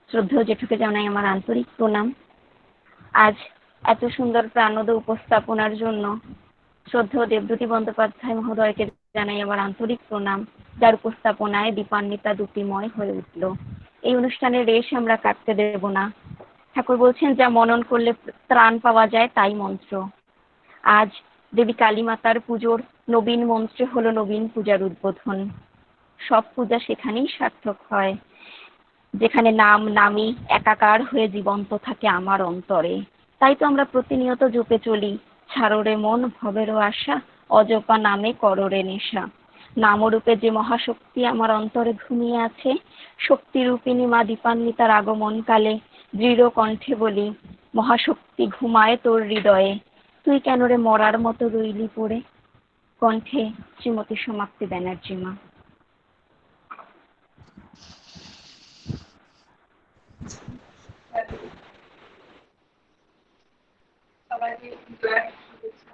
শ্রদ্ধেয় জেঠুকে জানাই আমার আন্তরিক প্রণাম। আজ এত সুন্দর প্রাণোদ উপস্থাপনার জন্য শ্রদ্ধেয় দেবদূতি বন্দ্যোপাধ্যায় মহোদয়কে জানাই আমার আন্তরিক প্রণাম, যার উপস্থাপনায় দীপান্বিতা দুটিময় হয়ে উঠল। এই অনুষ্ঠানের রেশ আমরা কাটতে দেব না। ঠাকুর বলছেন, যা মনন করলে ত্রাণ পাওয়া যায় তাই মন্ত্র। আজ দেবী কালী মাতার পুজোর নবীন মন্ত্রে হলো নবীন পূজার উদ্বোধন। সব পূজা সেখানেই সার্থক হয় যেখানে নাম নামই একাকার হয়ে জীবন্ত থাকে আমার অন্তরে। তাই তো আমরা প্রতিনিয়ত জপে চলি, ছাড়োরে মন ভবেরও আশা, অজপা নামে করোরে নেশা। নামরূপে যে মহাশক্তি আমার অন্তরে ঘুমিয়ে আছে, শক্তিরূপিণী মা দীপান্বিতার আগমন কালে দৃঢ় কণ্ঠে বলি, মহাশক্তি ঘুমায় তোর হৃদয়ে, তুই কেন রে মরার মতো রইলি পড়ে। কণ্ঠে শ্রীমতী সমাপ্তি ব্যানার্জি মা। সবাইকে জয়ের শুভেচ্ছা।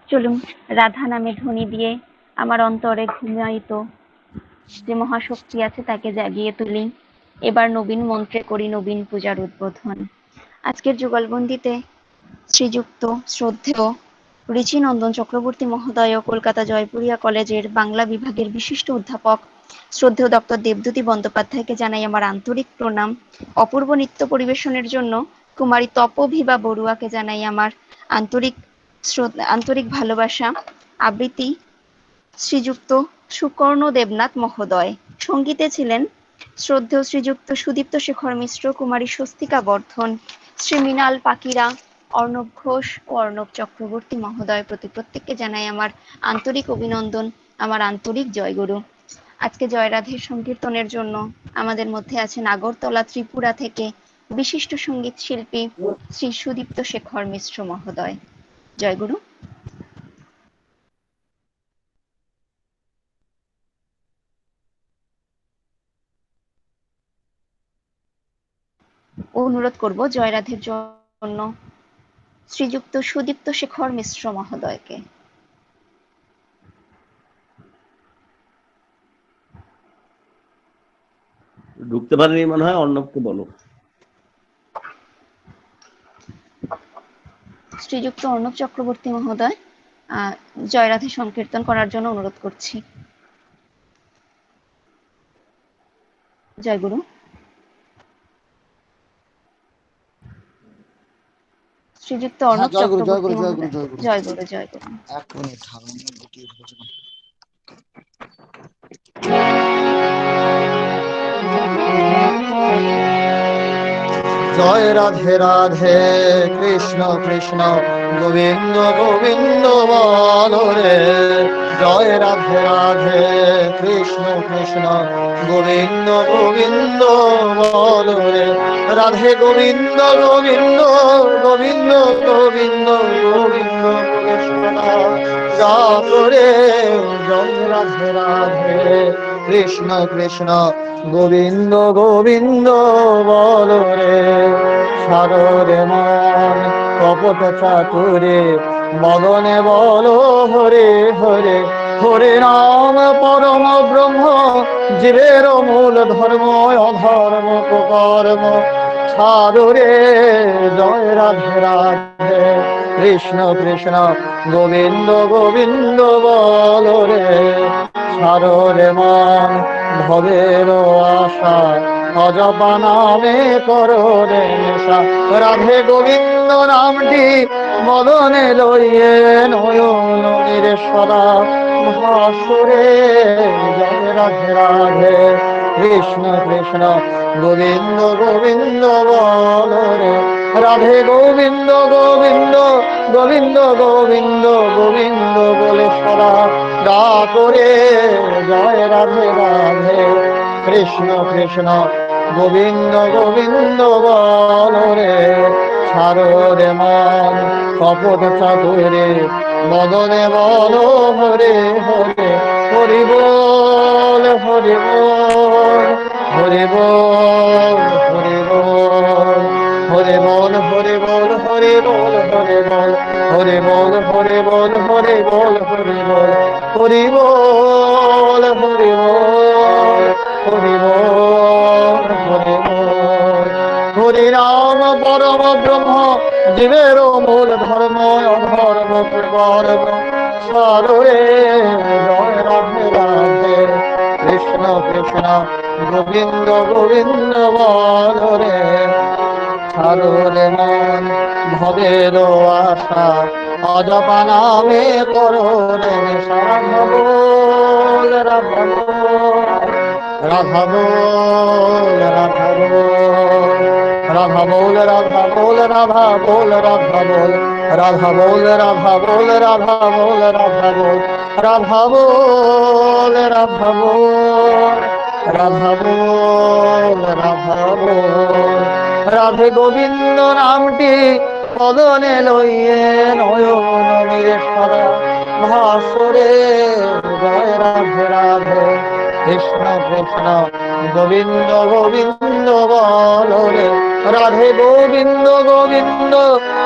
চলুন রাধা নামে ধ্বনি দিয়ে আমার অন্তরে ঘুমায়িত যে মহাশক্তি আছে তাকে জাগিয়ে তুলি। এবার নবীন মন্ত্রে করি নবীন পূজার উদ্বোধন। আজকের যুগলবন্দিতে শ্রীযুক্ত শ্রদ্ধেয় ঋচিনন্দন চক্রবর্তী মহোদয় কলকাতা জয়পুরিয়া কলেজের বাংলা বিভাগের বিশিষ্ট অধ্যাপক শ্রদ্ধেয় ডক্টর দেবদূতি বন্দ্যোপাধ্যায়কে জানাই আমার আন্তরিক প্রণাম। অপূর্ব নৃত্য পরিবেশনের জন্য কুমারী তপোভিবা বড়ুয়াকে জানাই আমার আন্তরিক ভালোবাসা। আবৃত্তি শ্রীযুক্ত সুকর্ণ দেবনাথ মহোদয়। সঙ্গীতে ছিলেন শ্রদ্ধেয় শ্রীযুক্ত সুদীপ্ত শেখর মিশ্র, কুমারী স্বস্তিকা বর্ধন, শ্রী মৃণাল পাকিরা, অর্ণব ঘোষ ও অর্ণব চক্রবর্তী মহোদয়। প্রত্যেককে জানাই আমার আন্তরিক অভিনন্দন, আমার আন্তরিক জয়গুরু। আজকে জয়রাধের সংকীর্তনের জন্য আমাদের মধ্যে আছেন আগরতলা ত্রিপুরা থেকে বিশিষ্ট সঙ্গীত শিল্পী শ্রী সুদীপ্ত শেখর মিশ্র মহোদয়। জয়গুরু। অনুরোধ করব জয়রাধের জন্য শ্রীযুক্ত সুদীপ্ত শেখর মিশ্র মহোদয়কে। ঢুকতে পারেনি মনে হয়, অর্ণবকে বলো। শ্রীযুক্ত অর্ণব চক্রবর্তী মহোদয় জয়রাধে সংকীর্তন করার জন্য অনুরোধ করছি। জয়গুরু। শ্রীযুক্ত অর্ণব চক্রবর্তী মহোদয়। জয়গুরু। জয়গুরু। এক মিনিট হারমোনিয়াম গুটিয়ে ফেলেছিলাম। জয় রাধে রাধে কৃষ্ণ কৃষ্ণ গোবিন্দ গোবিন্দ বল রে। জয় রাধে রাধে কৃষ্ণ কৃষ্ণ গোবিন্দ গোবিন্দ বল রে। রাধে গোবিন্দ গোবিন্দ গোবিন্দ গোবিন্দ গোবিন্দ গাত রে। জয় রাধে রাধে কৃষ্ণ কৃষ্ণ গোবিন্দ গোবিন্দ বল রে। সাররে মন কপট চাতুরে মদনে বল হরে হরে। হরে নাম পরম ব্রহ্ম জীবের মূল ধর্ম অধর্ম কুকর্ম সাররে। জয় রাধে রাধে কৃষ্ণ কৃষ্ণ গোবিন্দ গোবিন্দ বল রে। সাররে মন ভবের আশা অজপা নামে করো রে নেশা। রাধে গোবিন্দ নামটি মদনে লইয়ে নয়ন নিরেশ্বরা ভাসুরে জয় রাধে রাধে কৃষ্ণ কৃষ্ণ গোবিন্দ গোবিন্দ বল রে রাধে গোবিন্দ গোবিন্দ গোবিন্দ গোবিন্দ গোবিন্দ বলে সারা গা করে জয় রাধে রাধে কৃষ্ণ কৃষ্ণ গোবিন্দ গোবিন্দ বল রে ছাড়ো রে মন কপট চাতুরে মদনে বল হরে হরে হরি বল হরি বল হরি বল হরি বল হরে বল হরে বল হরে বল হরে বল হরে বল হরে বল হরে বল হরে বল হরি বল হরি বল হরি বল হরি বল হরি রাম পরম ব্রহ্ম জীবের মূল ধর্ম অধর্ম কর্ম সারে জয় রাধে রাধে কৃষ্ণ কৃষ্ণ গোবিন্দ গোবিন্দ বল রে ছাড়ো রে মন ভবের আশা অজপা নামে করো রে রাধা বল রাধা বল রাধা বল রাধা বল রাধা বল রাধা বল রাধা বল রাধা বল রাধা বল রাধা বল রাধা বল রাধা বল রাধা বল রাধা বল রাধা বল রাধে গোবিন্দ নামটি পদনে লইয়ে নয়ন নিরেশ্বরা ভাসুরে জয় রাধে রাধে কৃষ্ণ কৃষ্ণ গোবিন্দ গোবিন্দ বল রে রাধে গোবিন্দ গোবিন্দ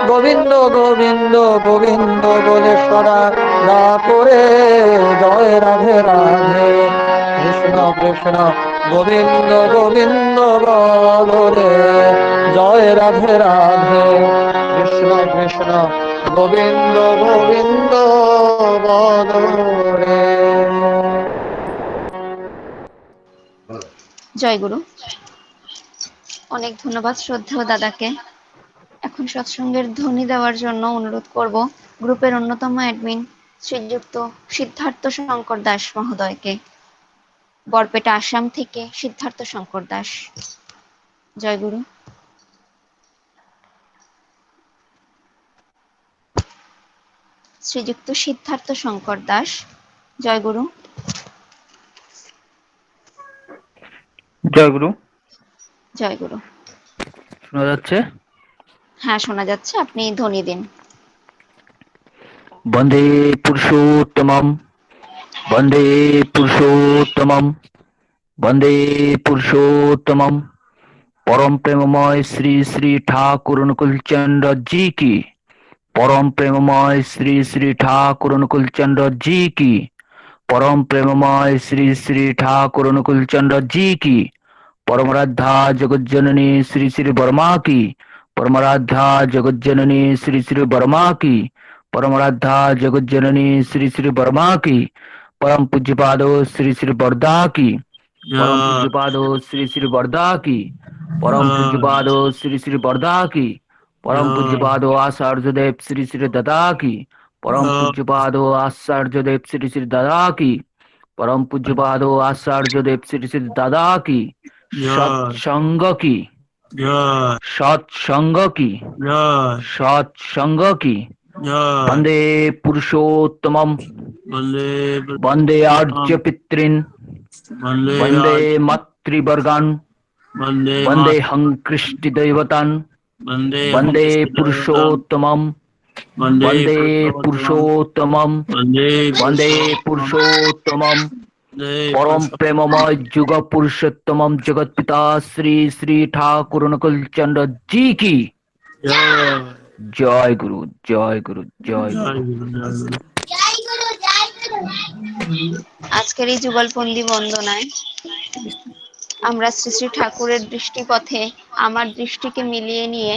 গোবিন্দ গোবিন্দ গোবিন্দ বলে সরা না করে জয় রাধে রাধে কৃষ্ণ কৃষ্ণ গোবিন্দ গোবিন্দ বল রে জয় রাধে রাধে কৃষ্ণ কৃষ্ণ গোবিন্দ গোবিন্দ বল রে। জয় গুরু। অনেক ধন্যবাদ শ্রদ্ধেয় দাদাকে। এখন সৎসঙ্গের ধ্বনি দেওয়ার জন্য অনুরোধ করব গ্রুপের অন্যতম অ্যাডমিন শ্রীযুক্ত সিদ্ধার্থ শঙ্কর দাস মহোদয়কে। বরপেটা আসাম থেকে সিদ্ধার্থ শঙ্কর দাস। জয় গুরু। শ্রীযুক্ত সিদ্ধার্থ শঙ্কর দাস। জয় গুরু। জয় গুরু। জয় গুরু। শোনা যাচ্ছে? হ্যাঁ শোনা যাচ্ছে, আপনি ধ্বনি দিন। বন্দে পুরুষোত্তমম বন্দে পুরুষোত্তমম বন্দে পুরুষোত্তমম। परम प्रेममय श्री श्री ठाकुर अनुकूल चंद्र जी की। परम प्रेममय श्री श्री ठाकुर अनुकूल चंद्र जी की। परम प्रेममय श्री श्री ठाकुर अनुकूल चंद्र जी की। परमराधा जगत जननी श्री श्री वर्मा की। परमराधा जगत जननी श्री श्री वर्मा की। परमराधा जगत जननी श्री श्री वर्मा की। परम पूज्यपादो श्री श्री वर्दा की। परम पूज्यपादो श्री श्री वर्दा की। परम पूज्यपादो श्री श्री वर्दा की। परम पूज्यपादो आचार्य देव श्री श्री ददा की। परम पूज्यपादो आचार्य देव श्री श्री ददा की। परम पूज्यपादो आचार्य देव श्री श्री ददा की। सत्संग की सत्संग की सत्संग की। वंदे पुरुषोत्तमम वंदे आर्य पितृन् वंदे मातृवर्गान् वंदे हंकृष्टि दैवतान् वंदे पुरुषोत्तमम वंदे पुरुषोत्तमम वंदे पुरुषोत्तमम। परम प्रेममय युग पुरुषोत्तमम जगत पिता श्री श्री ठाकुर अनुकूल चंद्र जी की। जय गुरु जय गुरु जय गुरु। আজকের এই যুগলপন্থী বন্দনায় আমরা শ্রী শ্রী ঠাকুরের দৃষ্টিপথে আমার দৃষ্টিকে মিলিয়ে নিয়ে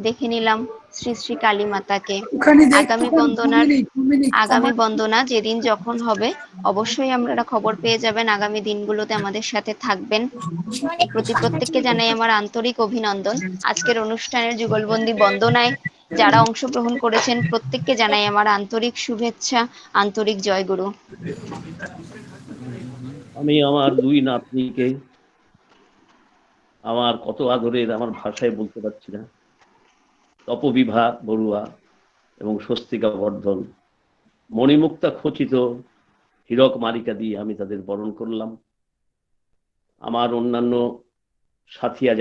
দেখে নিলাম শ্রী শ্রী কালী মাতাকে। আগামী বন্দনা যেদিন যখন হবে অবশ্যই আপনারা খবর পেয়ে যাবেন। আগামী দিনগুলোতে আমাদের সাথে থাকবেন। প্রত্যেককে জানাই আমার আন্তরিক অভিনন্দন। আজকের অনুষ্ঠানের যুগলবন্দি বন্দনায় যারা অংশগ্রহণ করেছেন প্রত্যেককে জানাই আমার আন্তরিক শুভেচ্ছা, আন্তরিক জয়গুরু। আমি আমার দুই নাতনিকে, আমার কত আদরের, আমার ভাষায় বলতে পারছি না, তপবিভা বড়ুয়া এবং স্বস্তিকা বর্ধন, মণিমুক্তা খচিত হীরক মালিকা দিয়ে আমি তাদের বরণ করলাম। আমার অন্যান্য সাথীরা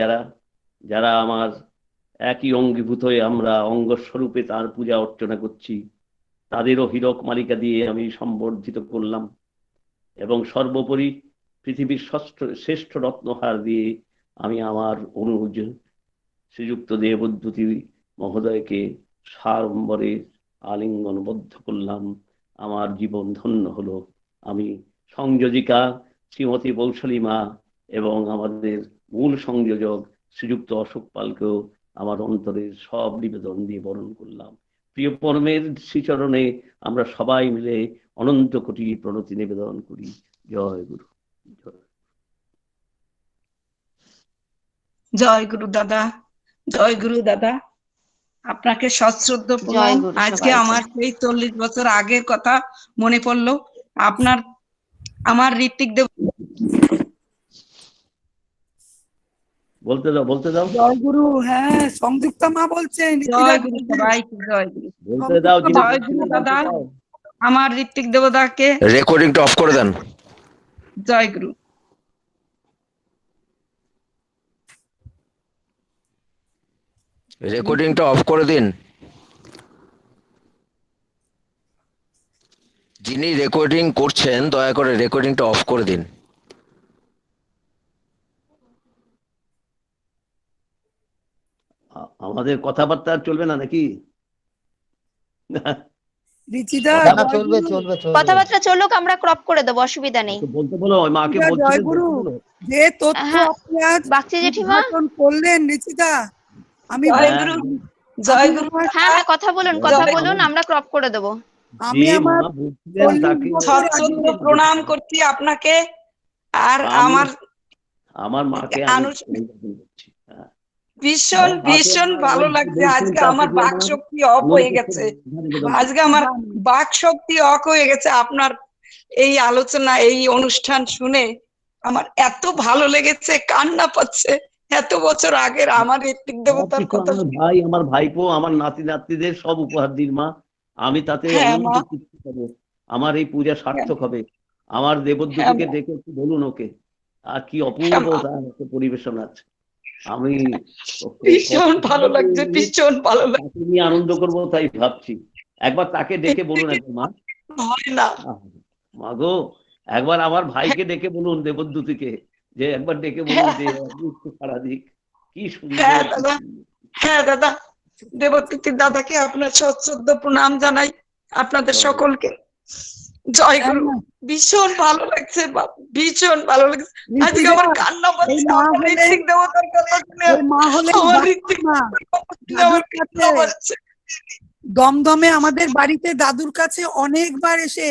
যারা আমার একই অঙ্গীভূত হয়ে আমরা অঙ্গস্বরূপে তার পূজা অর্চনা করছি, তাদেরও হীরক মালিকা দিয়ে আমি সম্বর্ধিত করলাম। এবং সর্বোপরি পৃথিবীর শ্রেষ্ঠ রত্নহার দিয়ে আমি আমার অনুজ শ্রীযুক্ত দেবদ্যুতি মহোদয়কে সাড়ম্বরে আলিঙ্গনবদ্ধ করলাম। আমার জীবন ধন্য হলো। আমি সংযোজিকা শ্রীমতী বৌশালী মা এবং আমাদের মূল সংযোজক শ্রীযুক্ত অশোক পালকেও আমার অন্তরের সব নিবেদন দিয়ে বরণ করলাম। প্রিয় পরমের শ্রীচরণে আমরা সবাই মিলে অনন্ত কোটি প্রণতি নিবেদন করি। জয় গুরু। জয় গুরু দাদা, জয় গুরু দাদা। আপনাকে সশ্রদ্ধ প্রণাম। আজকে আমার সেই 40 বছর আগের কথা মনে পড়লো। আমার ঋত্বিক দেব বলতে দাও। জয় গুরু। হ্যাঁ, সংযুক্তা মা বলছেন। জয় গুরু সবাইকে জয় গুরু। বলতে দাও। জয় গুরু দাদা, আমার ঋত্বিক দেবতাকে রেকর্ডিংটা অফ করে দেন। জয় গুরু। রেকর্ডিংটা অফ করে দিন। যিনি রেকর্ডিং করছেন দয়া করে রেকর্ডিংটা অফ করে দিন। আমাদের কথাবার্তা চলবে না নাকি? কথাবার্তা চলুক, আমরা ক্রপ করে দেবো, অসুবিধা নেই। বলতে বলো মাকে। জয় গুরু। যে তথ্য আপনি আজ বাগচি জেঠিমা করলেন ঋচিতা, আমি জয় গুরু। হ্যাঁ, কথা বলুন, আমরা ক্রপ করে দেবো। আমি আমার সশ্রদ্ধ প্রণাম করছি আপনাকে। আর আমার মাকে ভীষণ ভীষণ ভালো লাগছে। আজকে আমার বাক শক্তি অফ হয়ে গেছে। আপনার এই আলোচনা, এই অনুষ্ঠান শুনে আমার এত ভালো লেগেছে, কান্না পাচ্ছে। এত বছর আগের আমার ঋত্বিক দেবতার কথা। ভাই, আমার ভাইপো, আমার নাতি নাতনিদের সব উপহার দিন মা। আমি তাতে আমার এই পূজা সার্থক হবে। আমার দেবদ্যুতিকে দেখে একটু বলুন ওকে, আর কি অপূর্ব পরিবেশন আছে। আমি ভীষণ ভালো লাগছে, ভীষণ ভালো লাগছে। নিয়ে আনন্দ করবো তাই ভাবছি। একবার তাকে ডেকে বলুন মা। মা গো, একবার আমার ভাইকে ডেকে বলুন, দেবদ্যুতিকে, যে একবার ডেকে বলুন যে সারা দিক কি সুন্দর। হ্যাঁ দাদা, দেবদ্যুতির দাদাকে আপনার সশ্রদ্ধ প্রণাম জানাই, আপনাদের সকলকে। জয় গুরু। ভীষণ ভালো লাগছে, ভীষণ ভালো লাগছে। আজকে আমার কান্না পাচ্ছে আমার ঋত্বিক দেবতার কথা শুনে। দমদমে আমাদের বাড়িতে দাদুর কাছে অনেকবার এসে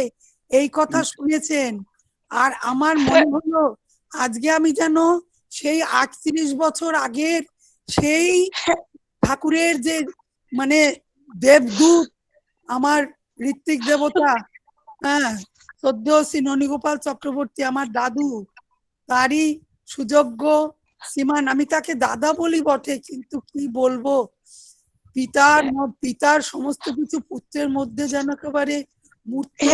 এই কথা শুনেছেন। আর আমার মনে হলো আজকে আমি যেন সেই 38 বছর আগের সেই ঠাকুরের যে মানে দেবদূত আমার ঋত্বিক দেবতা, হ্যাঁ, শ্রদ্ধেয় ননীগোপাল চক্রবর্তী আমার দাদু, তারই সুযোগ্য শ্রীমান, আমি তাকে দাদা বলি বটে, কিন্তু কি বলবো, পিতার সমস্ত কিছু পুত্রের মধ্যে যেন একেবারে মূর্তি।